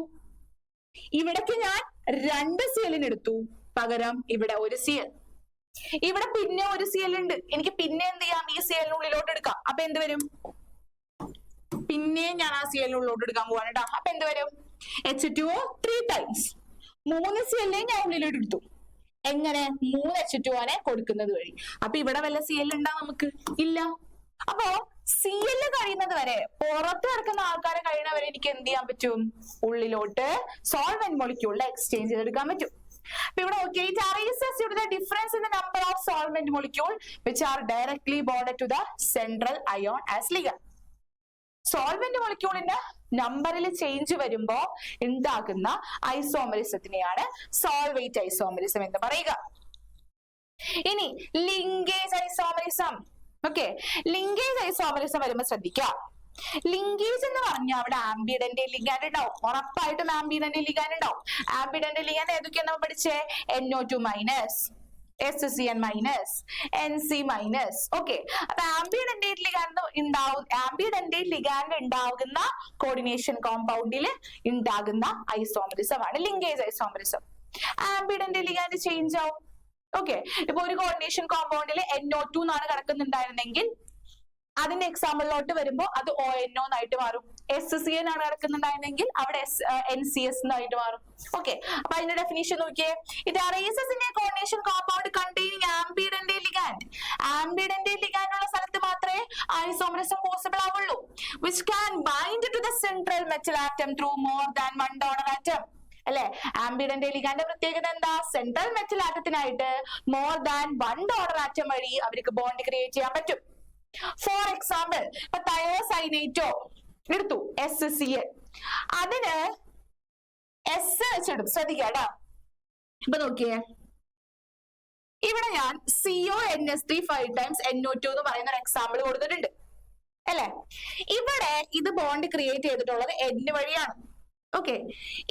ഇവിടേക്ക് ഞാൻ 2 Cl എടുത്തു, പകരം ഇവിടെ 1 Cl. ഇവിടെ പിന്നെ 1 Cl ഉണ്ട്, എനിക്ക് പിന്നെ എന്ത് ചെയ്യാം? ഈ Cl ഉള്ളിലോട്ട് എടുക്കാം. അപ്പൊ എന്ത് വരും? പിന്നെ ഞാൻ ആ Cl ഉള്ളിലോട്ട് എടുക്കാൻ പോവാണ് കേട്ടോ. അപ്പൊ എന്ത് വരും? H2O 3 times, 3 Cl ഞാൻ ഉള്ളിലോട്ട് എടുത്തു. എങ്ങനെ? 3 H2O കൊടുക്കുന്നത് വഴി. അപ്പൊ ഇവിടെ വല്ല Cl ഉണ്ടാ? നമുക്ക് ഇല്ല. അപ്പോ Cl കഴിയുന്നത് വരെ, പുറത്ത് കിടക്കുന്ന ആൾക്കാരെ കഴിയുന്ന വരെ എനിക്ക് എന്ത് ചെയ്യാൻ പറ്റും? ഉള്ളിലോട്ട് സോൾവെന്റ് മോളിക്യൂളിലെ എക്സ്ചേഞ്ച് ചെയ്തെടുക്കാൻ പറ്റും. അപ്പൊ ഇവിടെ okay, it arises due to the difference in the number of solvent molecule which are directly bonded to the central ion as ligand. Solvent മോളിക്യൂളിന്റെ നമ്പറിൽ ചേഞ്ച് വരുമ്പോ ഉണ്ടാകുന്ന ഐസോമെറിസത്തിനെയാണ് സോൾവേറ്റ് ഐസോമെറിസം എന്ന് പറയുക. ഇനി linkage isomerism. Okay, linkage isomerism വരുമ്പോ ശ്രദ്ധിക്കാം. Linkage എന്ന് പറഞ്ഞാൽ അവിടെ ആംബിഡന്റ് ലിഗാൻഡ് ഉണ്ടാവും, ഉറപ്പായിട്ടും ആംബിഡന്റ് ലിഗാൻഡ് ഉണ്ടാവും. ആംബിഡന്റ് ലിഗാൻഡ് ഏതൊക്കെയാണ് നമ്മൾ പഠിച്ചേ? NO2-, SCN-, NC-. ഓക്കെ, അപ്പൊ ആംബിഡന്റേറ്റ് ലിഗാൻഡ് ഉണ്ടാകുന്ന കോർഡിനേഷൻ കോമ്പൗണ്ടിൽ ഉണ്ടാകുന്ന ഐസോമെറിസം ആണ് ലിങ്കേജ് ഐസോമെറിസം. ആംബിഡന്റ് ലിഗാൻഡ് ചേഞ്ച് ആവും. ഓക്കെ, ഇപ്പൊ ഒരു കോർഡിനേഷൻ കോമ്പൗണ്ടിൽ NO2 എന്നാണ് കിടക്കുന്നുണ്ടായിരുന്നെങ്കിൽ അതിന്റെ എക്സാമ്പിളിലോട്ട് വരുമ്പോൾ അത് ONO എന്നായിട്ട് മാറും. SCN ആണ് കിടക്കുന്നുണ്ടായിരുന്നെങ്കിൽ അവിടെ NCS എന്നായിട്ട് മാറും. ഓക്കെ, അപ്പൊ അതിന്റെ ഡെഫിനിഷൻ നോക്കിയേ. It arises in a coordination compound containing ambident ligand. Ambident ligand ഉള്ള സ്ഥലത്ത് മാത്രമേ ഐസോമറിസം പോസിബിൾ ആവുള്ളൂ. Which can bind to the central metal atom through more than one donor atom. അല്ലെ, ആംബിഡന്റ് ലിഗാൻഡിന്റെ പ്രത്യേകത എന്താ? സെൻട്രൽ മെറ്റൽ ആറ്റത്തിനായിട്ട് more than one donor atom വഴി അവർക്ക് ബോണ്ട് ക്രിയേറ്റ് ചെയ്യാൻ പറ്റും. ഫോർ എക്സാമ്പിൾ, ഇപ്പൊ തയോസൈനേറ്റോ എടുത്തു, SCN, അതിന് S വെച്ചിടും. ശ്രദ്ധിക്കാട്ടോ. ഇപ്പൊ നോക്കിയേ, ഇവിടെ ഞാൻ CONS3 5 times NO2 എന്ന് പറയുന്ന ഒരു എക്സാമ്പിൾ കൊടുത്തിട്ടുണ്ട് അല്ലെ. ഇവിടെ ഇത് ബോണ്ട് ക്രിയേറ്റ് ചെയ്തിട്ടുള്ളത് N വഴിയാണ്. ഓക്കെ,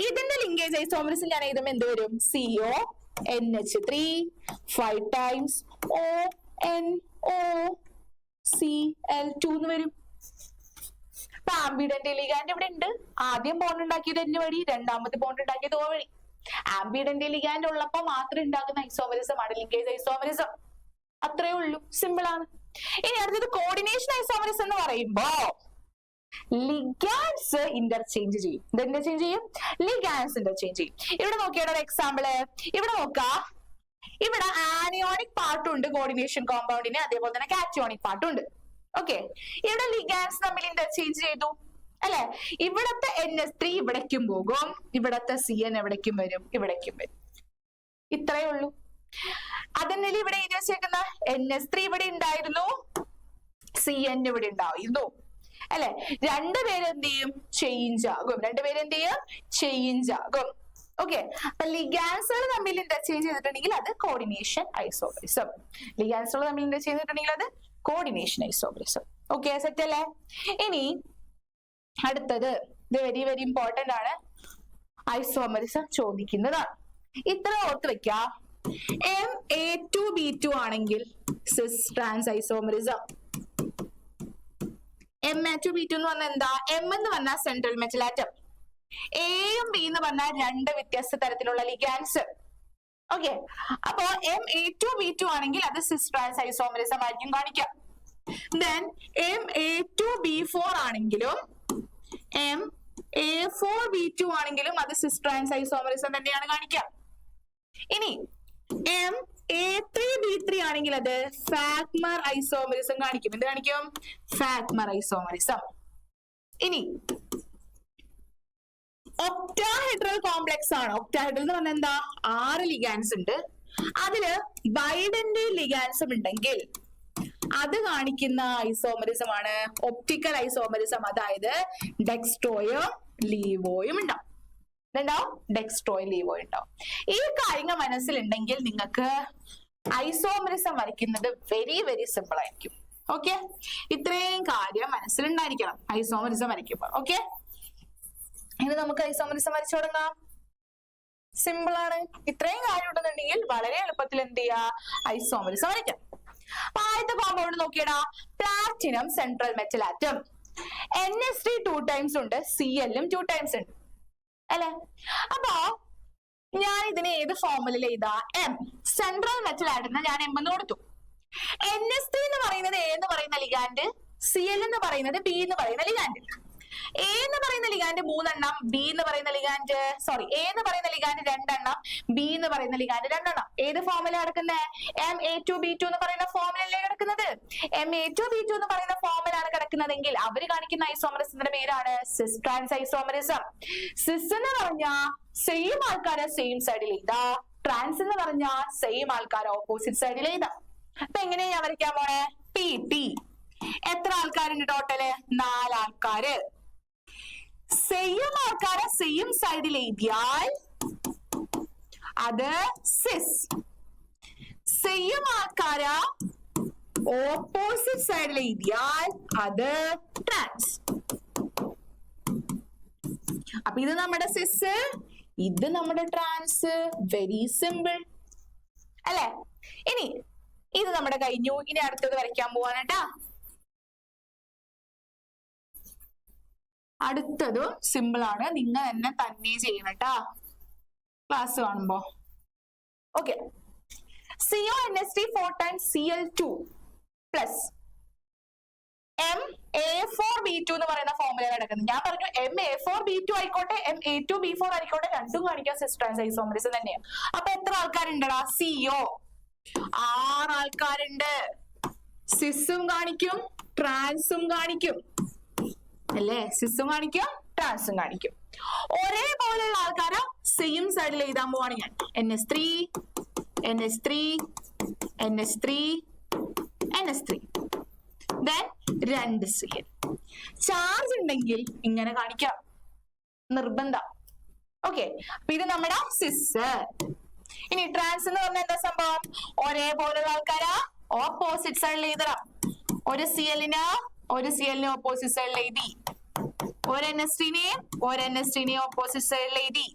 ഇതിന്റെ ലിങ്കേജ് ഐസോമറിസം ഞാൻ എഴുതുമ്പോൾ എന്ത് വരും? CONH3 5 times ONO-CL2 എന്ന് വരും. അപ്പൊ ആംബിഡന്റ് ലിഗാൻഡ് ഇവിടെ ഉണ്ട്. ആദ്യം ബോണ്ട് ഉണ്ടാക്കിയത് N വഴി, രണ്ടാമത്തെ ബോണ്ട് ഉണ്ടാക്കിയത് O വഴി. ആംബിഡന്റ് ലിഗാൻഡ് ഉള്ളപ്പോ മാത്രം ഉണ്ടാക്കുന്ന ഐസോമറിസം ആണ് ലിങ്കേജ് ഐസോമറിസം. അത്രേ ഉള്ളൂ, സിമ്പിൾ ആണ്. ഇനി അടുത്തത് കോർഡിനേഷൻ ഐസോമറിസം എന്ന് പറയുമ്പോ ലിഗാൻഡ്സ് ഇന്റർചേഞ്ച് ചെയ്യും. ഇത് ഇന്റർചേഞ്ച് ചെയ്യും, ലിഗാൻഡ്സ് ഇന്റർചേഞ്ച് ചെയ്യും. ഇവിടെ നോക്കിയാണ് ഒരു എക്സാമ്പിള്. ഇവിടെ നോക്കാം, ഇവിടെ ആനിയോണിക് പാർട്ടും ഉണ്ട് കോർഡിനേഷൻ കോമ്പൗണ്ടിന്, അതേപോലെ തന്നെ കാറ്റിയോണിക് പാർട്ടും ഉണ്ട്. ഓക്കെ, ഇവിടെ ലിഗാൻഡ്സ് തമ്മിൽ ഇന്റർചേഞ്ച് ചെയ്തു അല്ലെ. ഇവിടത്തെ NS3 ഇവിടേക്കും പോകും, ഇവിടത്തെ CN എവിടേക്കും വരും? ഇവിടേക്കും വരും. ഇത്രയേ ഉള്ളൂ. അതിനല്ലേ ഇവിടെ എഴുതി വെച്ചേക്കുന്ന NS3 ഇവിടെ ഉണ്ടായിരുന്നു, CN ഇവിടെ ഉണ്ടായിരുന്നു അല്ലെ. രണ്ടുപേരും എന്ത് ചെയ്യും? ചേഞ്ച് ആകും. രണ്ടുപേരും എന്ത് ചെയ്യും? ചേഞ്ച് ആകും. ഓക്കെ, അപ്പൊ ലിഗാൻസുകൾ തമ്മിൽ ഇന്റർചേഞ്ച് ചെയ്തിട്ടുണ്ടെങ്കിൽ അത് കോർഡിനേഷൻ ഐസോമറിസം. ലിഗാൻസുകൾ തമ്മിൽ ഇന്റർചേഞ്ച് ചെയ്തിട്ടുണ്ടെങ്കിൽ അത് കോർഡിനേഷൻ ഐസോമറിസം. ഓക്കെ, സെറ്റ് അല്ലേ? ഇനി അടുത്തത്, ഇത് വെരി വെരി ഇമ്പോർട്ടന്റ് ആണ്, ഐസോമറിസം ചോദിക്കുന്നതാണ്. ഇത്ര ഓർത്ത് വെക്ക. MA2B2 ആണെങ്കിൽ സിസ് ട്രാൻസ് ഐസോമറിസം. MA2B2 എന്ന് പറഞ്ഞാൽ എന്താ? M എന്ന് പറഞ്ഞാൽ സെൻട്രൽ മെറ്റൽ ആറ്റം, Aയും B എന്ന് പറഞ്ഞാൽ രണ്ട് വ്യത്യസ്ത തരത്തിലുള്ള ലിഗാൻഡ്സ്. ഓക്കെ, അപ്പോ MA2B2 ആണെങ്കിൽ അത് സിസ് ട്രാൻസ് ഐസോമറിസം ആയിരിക്കും കാണിക്കുക. Then MA2B4 ആണെങ്കിലും MA4B2 ആണെങ്കിലും അത് സിസ് ട്രാൻസ് ഐസോമറിസം തന്നെയാണ് കാണിക്കുക. ഇനി MA3B3 ആണെങ്കിൽ അത് ഫാക്മർ ഐസോമറിസം കാണിക്കും. എന്ത് കാണിക്കും? ഫാക്മർ ഐസോമറിസം. ഇനി ഒക്ടാഹെഡ്രൽ കോംപ്ലക്സ് ആണ്. ഒക്ടാഹെഡ്രൽ എന്ന് പറഞ്ഞാൽ എന്താ? 6 ലിഗാൻഡ്സ് ഉണ്ട്. അതില് ബൈഡന്റ് ലിഗാൻസും ഉണ്ടെങ്കിൽ അത് കാണിക്കുന്ന ഐസോമറിസം ആണ് ഒപ്റ്റിക്കൽ ഐസോമറിസം. അതായത് ഡെക്സ്ട്രോയും ലീവോയും ഉണ്ടാവും. ഇതുണ്ടാവും, ഡെക്സ്ട്രോയും ലീവോയും ഉണ്ടാവും. ഈ കാര്യങ്ങൾ മനസ്സിലുണ്ടെങ്കിൽ നിങ്ങൾക്ക് ഐസോമറിസം വരയ്ക്കുന്നത് വെരി വെരി സിമ്പിൾ ആയിരിക്കും. ഓക്കെ, ഇത്രയും കാര്യം മനസ്സിലുണ്ടായിരിക്കണം ഐസോമറിസം വരയ്ക്കുമ്പോൾ. ഓക്കെ, ഇനി നമുക്ക് ഐസോമറിസം വരച്ചു തുടങ്ങാം. സിമ്പിൾ ആണ്. ഇത്രയും കാര്യം ഉണ്ടെന്നുണ്ടെങ്കിൽ വളരെ എളുപ്പത്തിൽ എന്ത് ചെയ്യാ? ഐസോമറിസം വരയ്ക്കാം. അപ്പൊ ആദ്യത്തെ കോമ്പൗണ്ട് നോക്കിയടാ, platinum central metal atom. NS3 2 times ഉണ്ട്, CLും 2 times ഉണ്ട് അല്ലെ. അപ്പൊ ഞാൻ ഇതിനെ ഏത് ഫോർമുലയിൽ എഴുതാ? M സെൻട്രൽ മെറ്റൽ ആറ്റത്തിന് ഞാൻ M എന്ന് കൊടുത്തു. NS3 എന്ന് പറയുന്നത് A എന്ന് പറയുന്ന ലിഗാൻഡ്, CL എന്ന് പറയുന്നത് B എന്ന് പറയുന്ന ലിഗാൻഡ്. A എന്ന് പറയുന്ന ലിഗാൻഡ് 3 എണ്ണം, B എന്ന് പറയുന്ന ലിഗാൻഡ് A എന്ന് പറയുന്ന ലിഗാൻഡ് 2 എണ്ണം, B എന്ന് പറയുന്ന ലിഗാൻഡ് 2 എണ്ണം. ഏത് ഫോർമുല കിടക്കുന്നത്? MA2B2 എന്ന് പറയുന്ന ഫോർമുലയിലേ കിടക്കുന്നത്. MA2B2 എന്ന് പറയുന്ന ഫോർമുലാണ് കിടക്കുന്നതെങ്കിൽ അവർ കാണിക്കുന്ന ഐസോമറിസത്തിന്റെ പേരാണ് സിസ് ട്രാൻസ് ഐസോമറിസം. സിസ് എന്ന് പറഞ്ഞാ സെയിം ആൾക്കാരെ സെയിം സൈഡിൽ എഴുതാ, ട്രാൻസ് എന്ന് പറഞ്ഞാ സെയിം ആൾക്കാരെ ഓപ്പോസിറ്റ് സൈഡിൽ എഴുതാം. അപ്പൊ എങ്ങനെയാ ഞാൻ വരയ്ക്കാൻ പോണേ? PT. എത്ര ആൾക്കാരുണ്ട് ടോട്ടല്? 4 ആൾക്കാര്. സെയിം ആൾക്കാരെ സെയിം സൈഡിൽ എഴുതിയാൽ അത് സിസ്. സെയിം ആൾക്കാരെ ഓപ്പോസിറ്റ് സൈഡിൽ എഴുതിയാൽ അത് ട്രാൻസ്. അപ്പൊ ഇത് നമ്മുടെ സിസ്, ഇത് നമ്മുടെ ട്രാൻസ്. വെരി സിമ്പിൾ അല്ലെ. ഇനി ഇത് നമ്മുടെ കഴിഞ്ഞു. ഇനി അടുത്തത് വരയ്ക്കാൻ പോവാണ് കേട്ടാ. അടുത്തതും സിമ്പിൾ ആണ്, നിങ്ങൾ തന്നെ ചെയ്യണം കേട്ടാ ക്ലാസ് കാണുമ്പോ. Okay, CONS3 4 times CL2 plus MA4B2 എന്ന് പറയുന്ന ഫോർമുലയാണ് കിടക്കുന്നത്. ഞാൻ പറഞ്ഞു MA4B2 ആയിക്കോട്ടെ MA2B4 ആയിക്കോട്ടെ, രണ്ടും കാണിക്കാൻ സിസ് ട്രാൻസ് ഐസോമറിസം തന്നെയാണ്. അപ്പൊ എത്ര ആൾക്കാരുണ്ടടാ? CO 6 ആൾക്കാരുണ്ട്. സിസും കാണിക്കും ട്രാൻസും കാണിക്കും അല്ലേ? സിസും കാണിക്കും ട്രാൻസും കാണിക്കും. ഒരേപോലെയുള്ള ആൾക്കാരെ സെയിം സൈഡിൽ എഴുതാൻ പോവാണ് ഞാൻ. NH3 NH3 NH3 NH3 then 2 Cl. Charge ഉണ്ടെങ്കിൽ ഇങ്ങനെ കാണിക്കാം, നിർബന്ധം. ഓക്കെ, അപ്പൊ ഇത് നമ്മുടെ സിസ്. ഇനി ട്രാൻസ് എന്ന് പറഞ്ഞാൽ എന്താ സംഭവം? ഒരേപോലെയുള്ള ആൾക്കാരാ ഓപ്പോസിറ്റ് സൈഡിൽ എഴുതണം. ഒരു സിഎല്ലിന് ഓപ്പോസിറ്റ് സൈഡിൽ എഴുതി, ഒരു NH3 ഓപ്പോസിറ്റ് സൈഡിൽ എഴുതി.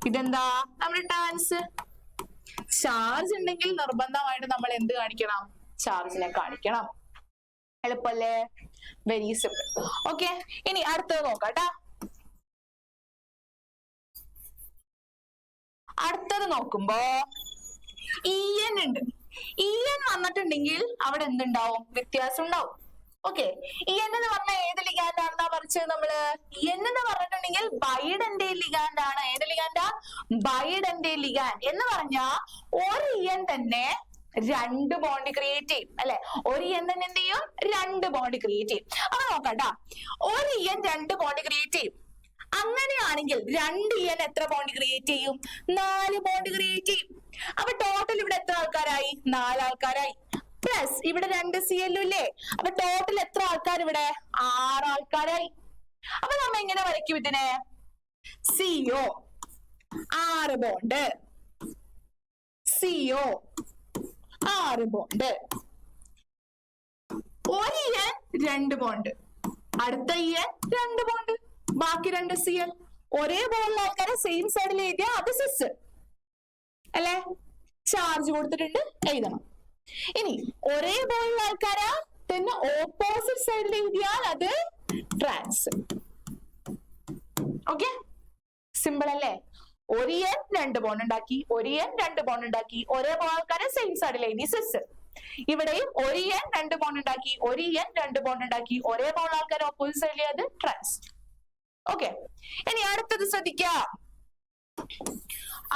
ഇതെന്താ? നമ്മുടെ ട്രാൻസ്. ചാർജ് ഉണ്ടെങ്കിൽ നിർബന്ധമായിട്ട് നമ്മൾ എന്ത് കാണിക്കണം? ചാർജിനെ കാണിക്കണം. എളുപ്പല്ലേ? Very simple. ഓക്കെ, ഇനി അടുത്തത് നോക്കാട്ടാ. അടുത്തത് നോക്കുമ്പോ EN ഉണ്ട്. EN വന്നിട്ടുണ്ടെങ്കിൽ അവിടെ എന്തുണ്ടാവും? വ്യത്യാസം ഉണ്ടാവും. ഓക്കെ, EN എന്ന് പറഞ്ഞാൽ ഏത് ലിഗാൻഡ് ആണെന്നാ പറിച്ചത് നമ്മള്? EN എന്ന് പറഞ്ഞിട്ടുണ്ടെങ്കിൽ ബൈഡന്റൈൽ ലിഗാൻഡ് ആണ്. ഏത് ലിഗാൻഡാ? ബൈഡന്റൈൽ ലിഗാൻഡ് എന്ന് പറഞ്ഞാ ഒരു EN തന്നെ 2 ബോണ്ട് ക്രിയേറ്റ് ചെയ്യും അല്ലെ? ഒരു EN തന്നെ എന്ത് ചെയ്യും? 2 ബോണ്ട് ക്രിയേറ്റ് ചെയ്യും. അപ്പൊ നോക്കട്ടാ, ഒരു EN 2 ബോണ്ട് ക്രിയേറ്റ് ചെയ്യും. അങ്ങനെയാണെങ്കിൽ 2 EN എത്ര ബോണ്ട് ക്രിയേറ്റ് ചെയ്യും? 4 ബോണ്ട് ക്രിയേറ്റ് ചെയ്യും. അപ്പൊ ടോട്ടൽ ഇവിടെ എത്ര ആൾക്കാരായി? 4 ആൾക്കാരായി. പ്ലസ് ഇവിടെ 2 CL ഇല്ലേ? അപ്പൊ ടോട്ടൽ എത്ര ആൾക്കാർ ഇവിടെ? 6 ആൾക്കാരായി. അപ്പൊ നമ്മ എങ്ങനെ വരയ്ക്കും ഇതിനെ? CO 6 ബോണ്ട്, CO 6 ബോണ്ട്, ഒരു EN 2 ബോണ്ട്, അടുത്ത EN 2 ബോണ്ട്, ബാക്കി 2 CL. ഒരേപോലുള്ള ആൾക്കാരെ സെയിം സൈഡിൽ എഴുതിയാ അത് സിസ് അല്ലെ? ചാർജ് കൊടുത്തിട്ടുണ്ട്, എഴുതണം. ഇനി ഒരേപോലുള്ള ആൾക്കാരാ തന്നെ ഓപ്പോസിറ്റ് സൈഡിൽ എഴുതിയാൽ അത് ട്രാൻസ്. ഓക്കെ, സിമ്പിൾ അല്ലേ? ഒരു EN 2 ബോണ്ട് ഉണ്ടാക്കി, ഒരു EN 2 ബോണ്ട് ഉണ്ടാക്കി, ഒരേപോലെ ആൾക്കാരെ സെയിം സൈഡിൽ എഴുതി സിസ്. ഇവിടെയും ഒരു EN 2 ബോണ്ട് ഉണ്ടാക്കി, ഒരു EN 2 ബോണ്ട് ഉണ്ടാക്കി, ഒരേപോലെ ആൾക്കാരെ ഓപ്പോസിറ്റ് സൈഡിൽ അത് ട്രാൻസ്. ഓക്കെ, ഇനി അടുത്തത് ശ്രദ്ധിക്കാം.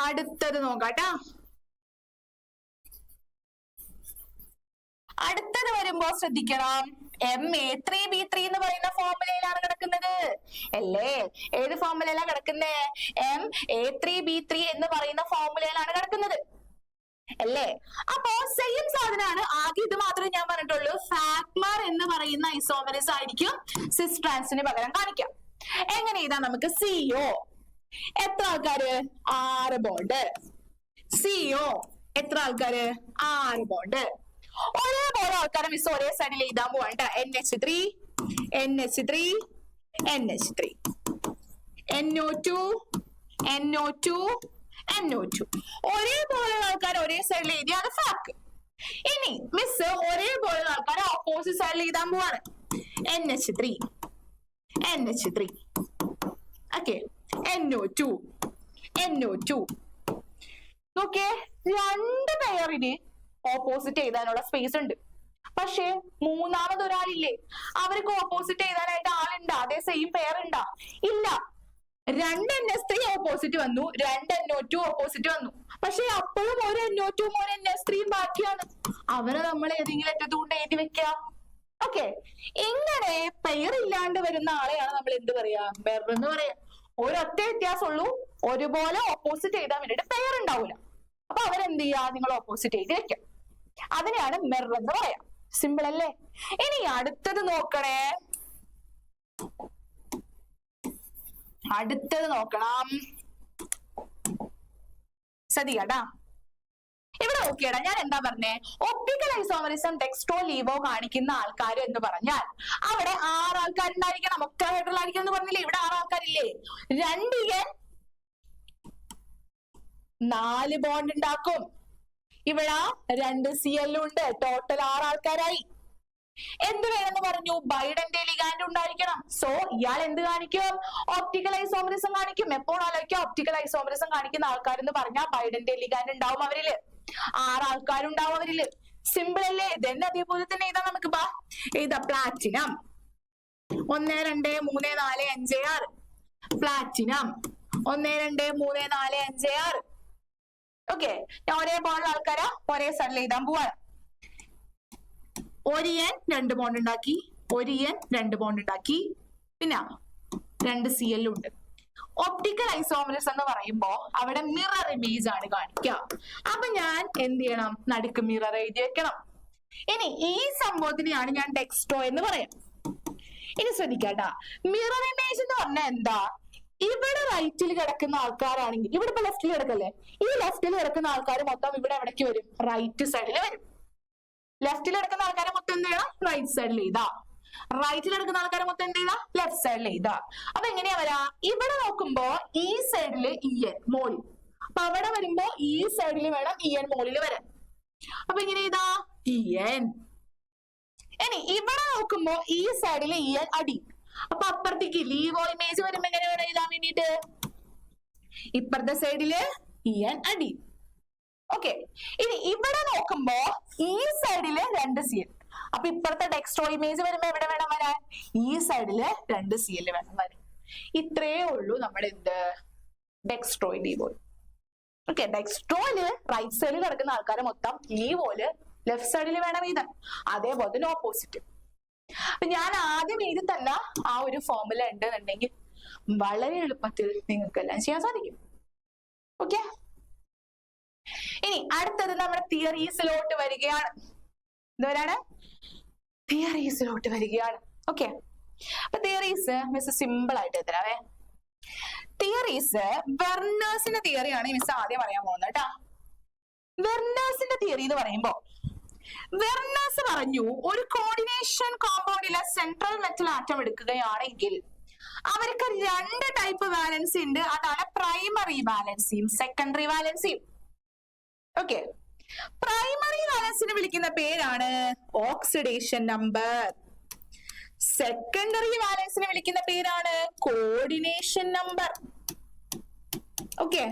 അടുത്തത് നോക്കാട്ടാ. അടുത്തത് വരുമ്പോ ശ്രദ്ധിക്കണം, MA3B3 എന്ന് പറയുന്ന ഫോർമുലയിലാണ് കിടക്കുന്നത് അല്ലേ? ഏത് ഫോർമുലയിലാണ് കിടക്കുന്നത്? MA3B3 എന്ന് പറയുന്ന ഫോർമുലയിലാണ് കിടക്കുന്നത് അല്ലേ? അപ്പോ സെയിം സാധനമാണ്, ആകെ ഇത് മാത്രമേ ഞാൻ പറഞ്ഞിട്ടുള്ളൂ. ഫാക്മർ എന്ന് പറയുന്ന ഐസോമറിസം ആയിരിക്കും സിസ് ട്രാൻസിന് പകരം കാണിക്കാം. എങ്ങനെ ചെയ്താൽ നമുക്ക്? CO എത്ര ആൾക്കാര്? 6 ബോണ്ട്. CO എത്ര ആൾക്കാര്? 6 ബോണ്ട്. ഒരേപോലെ ആൾക്കാരെ മിസ് ഒരേ സൈഡിൽ എഴുതാൻ പോവാണ്ട. NH3 NH3 NH3 NO2 NO2 NO2. ഒരേപോലെ ആൾക്കാർ ഒരേ സൈഡിൽ എഴുതി, അത് ഫാക്ക്. ഇനി മിസ് ഒരേപോലെ ആൾക്കാരെ ഓപ്പോസിറ്റ് സൈഡിൽ എഴുതാൻ പോവാണ്. NH3 NH3 okay, NO2 NO2. നോക്കിയേ, 2 പെയറിന് ഓപ്പോസിറ്റ് എഴുതാനുള്ള സ്പേസ് ഉണ്ട്. പക്ഷെ മൂന്നാമത് ഒരാളില്ലേ? അവർക്ക് ഓപ്പോസിറ്റ് എഴുതാനായിട്ട് ആളുണ്ടാ? അതേ സെയിം പെയർ ഉണ്ടാ? ഇല്ല. 2 NH3 ഓപ്പോസിറ്റ് വന്നു, 2 NO2 ഓപ്പോസിറ്റ് വന്നു. പക്ഷെ അപ്പോഴും ഒരു NO2 ഒരു NH3 ബാക്കിയാണ്. അവരെ നമ്മൾ ഏതെങ്കിലും അറ്റത്തുകൊണ്ട് എഴുതി വെക്കാം. ഓക്കെ, ഇങ്ങനെ പെയർ ഇല്ലാണ്ട് വരുന്ന ആളെയാണ് നമ്മൾ എന്ത് പറയാ? മെർ എന്ന് പറയാ. ഒരൊറ്റ വ്യത്യാസമുള്ളൂ, ഒരുപോലെ ഓപ്പോസിറ്റ് എഴുതാൻ വേണ്ടിട്ട് പെയർ ഉണ്ടാവില്ല. അപ്പൊ അവരെന്ത് ചെയ്യാ? നിങ്ങൾ ഓപ്പോസിറ്റ് എഴുതി വെക്കാം. അതിനെയാണ് മെർ എന്ന് പറയാം. സിമ്പിൾ അല്ലേ? ഇനി അടുത്തത് നോക്കണേ. അടുത്തത് നോക്കണം, ശ്രദ്ധിക്കട്ടാ. ഇവിടെ നോക്കിയടാ, ഞാൻ എന്താ പറഞ്ഞേ? ഒപ്റ്റിക്കൽ ഐസോമറിസം ഡെക്സ്ട്രോ ലീവോ കാണിക്കുന്ന ആൾക്കാർ എന്ന് പറഞ്ഞാൽ അവിടെ 6 ആൾക്കാരുണ്ടായിരിക്കണം. ഒക്ടാഹെഡ്രലായിരിക്കും എന്ന് പറഞ്ഞില്ലേ? ഇവിടെ 6 ആൾക്കാരില്ലേ? 2 EN 4 ബോണ്ട് ഉണ്ടാക്കും. ഇവിടെ 2 CL ഉണ്ട്. ടോട്ടൽ 6 ആൾക്കാരായി. എന്ത് വേണമെന്ന് പറഞ്ഞു? ബൈഡന്റൈൽ ലിഗാൻഡ് ഉണ്ടായിരിക്കണം. സോ ഇയാൾ എന്ത് കാണിക്കും? ഒപ്റ്റിക്കൽ ഐസോമറിസം കാണിക്കും. എപ്പോൾ ആലോചിക്കാം? ഒപ്റ്റിക്കൽ ഐസോമറിസം കാണിക്കുന്ന ആൾക്കാരെന്ന് പറഞ്ഞാൽ ബൈഡന്റൈൽ ലിഗാൻഡ് ഉണ്ടാവും അവരില്. 6 ആൾക്കാരുണ്ടാവും അവരില്. സിമ്പിൾ അല്ലേ? ഇതന്നെ അതേപോലെ തന്നെ എഴുതാം നമുക്ക്. എഴുതാ പ്ലാറ്റിനം 1 2 3 4 5 6. പ്ലാറ്റിനം 1 2 3 4 5 6. ഓക്കെ, ഞാൻ ഒരേപോലുള്ള ആൾക്കാരാ ഒരേ സൈഡിൽ എഴുതാൻ പോവാണ്. ഒരു എൻ 2 ബോണ്ട് ഉണ്ടാക്കി, ഒരു എൻ 2 ബോണ്ട് ഉണ്ടാക്കി, പിന്നെ 2 CL ഉണ്ട്. ഒപ്റ്റിക്കൽ ഐസോമറസ് എന്ന് പറയുമ്പോ അവിടെ മിറർ ഇമേജ് ആണ് കാണിക്കുക. അപ്പൊ ഞാൻ എന്ത് ചെയ്യണം? നടുക്ക് മിറർ എഴുതി വെക്കണം. ഇനി ഈ സംഭവത്തിനെയാണ് ഞാൻ ഡെക്സ്ട്രോ എന്ന് പറയാം. ഇനി ശ്രദ്ധിക്കാട്ടാ, മിറർ ഇമേജ് എന്ന് പറഞ്ഞാൽ എന്താ? ഇവിടെ റൈറ്റിൽ കിടക്കുന്ന ആൾക്കാരാണെങ്കിൽ, ഇവിടെ ഇപ്പൊ ലെഫ്റ്റിൽ കിടക്കല്ലേ, ഈ ലെഫ്റ്റിൽ കിടക്കുന്ന ആൾക്കാർ മൊത്തം ഇവിടെ എവിടേക്ക് വരും? റൈറ്റ് സൈഡിൽ വരും. ലെഫ്റ്റിൽ കിടക്കുന്ന ആൾക്കാരെ മൊത്തം എന്ത് ചെയ്യണം? റൈറ്റ് സൈഡിൽ എഴുതാ. റൈറ്റിൽ എടുക്കുന്ന ആൾക്കാരെ മൊത്തം എന്ത് ചെയ്താ? ലെഫ്റ്റ് സൈഡിൽ എഴുതാ. അപ്പൊ എങ്ങനെയാ വരാ? ഇവിടെ നോക്കുമ്പോ ഈ സൈഡില് EN മോളിൽ, അപ്പൊ അവിടെ വരുമ്പോ ഈ സൈഡിൽ വേണം EN മോളിൽ വരാൻ. അപ്പൊ എങ്ങനെ എഴുതാ? EN. ഇനി ഇവിടെ നോക്കുമ്പോ ഈ സൈഡില് EN അടി, അപ്പൊ അപ്പുറത്തേക്ക് ലീവോ ഇമേജ് വരുമ്പോ എങ്ങനെ വേണം എഴുതാൻ വേണ്ടിട്ട്? ഇപ്പുറത്തെ സൈഡില് EN അടി. ഓക്കെ, ഇനി ഇവിടെ നോക്കുമ്പോ ഈ സൈഡില് 2 CL, അപ്പൊ ഇപ്പുറത്തെ ഡെക്സ്ട്രോ ഇമേജ് വരുമ്പോ എവിടെ വേണം വരാൻ? ഈ സൈഡില് 2 CL വേണം വരാൻ. ഇത്രയേ ഉള്ളൂ നമ്മുടെ എന്ത്? ഡെക്സ്ട്രോ ലീവോൾ. ഓക്കെ, ഡെക്സ്ട്രോയില് റൈറ്റ് സൈഡിൽ കിടക്കുന്ന ആൾക്കാരെ മൊത്തം ലീവോല് ലെഫ്റ്റ് സൈഡിൽ വേണം എഴുതാൻ. അതേപോലെ തന്നെ ഓപ്പോസിറ്റ്. അപ്പൊ ഞാൻ ആദ്യം എഴുതി തന്നെ ആ ഒരു ഫോർമുല ഉണ്ടെന്നുണ്ടെങ്കിൽ വളരെ എളുപ്പത്തിൽ നിങ്ങൾക്ക് എല്ലാം ചെയ്യാൻ സാധിക്കും. ഓക്കെ, ഇനി അടുത്തത് നമ്മുടെ തിയറീസിലോട്ട് വരികയാണ്. എന്തോരാണ്? തിയറീസിലോട്ട് വരികയാണ്. ഓക്കെ, അപ്പൊ തിയറീസ് മിസ് സിമ്പിൾ ആയിട്ട് തരാവേ. തിയറീസ് വെർണേഴ്സിന്റെ തിയറിയാണ് മിസ് ആദ്യം പറയാൻ പോകുന്നത് കേട്ടാ. വെർണേഴ്സിന്റെ തിയറി എന്ന് പറയുമ്പോ വെർണേഴ്സ് പറഞ്ഞു, ഒരു കോർഡിനേഷൻ കോമ്പൗണ്ടിലെ സെൻട്രൽ മെറ്റൽ ആറ്റം എടുക്കുകയാണെങ്കിൽ അവർക്ക് 2 ടൈപ്പ് വാലൻസി ഉണ്ട്. അതാണ് പ്രൈമറി വാലൻസിയും സെക്കൻഡറി വാലൻസിയും. ഓക്കെ, പ്രൈമറി വാലൻസിനെ വിളിക്കുന്ന പേരാണ് ഓക്സിഡേഷൻ നമ്പർ. സെക്കൻഡറി വാലൻസിനെ വിളിക്കുന്ന പേരാണ് കോർഡിനേഷൻ നമ്പർ. ഓക്കെ,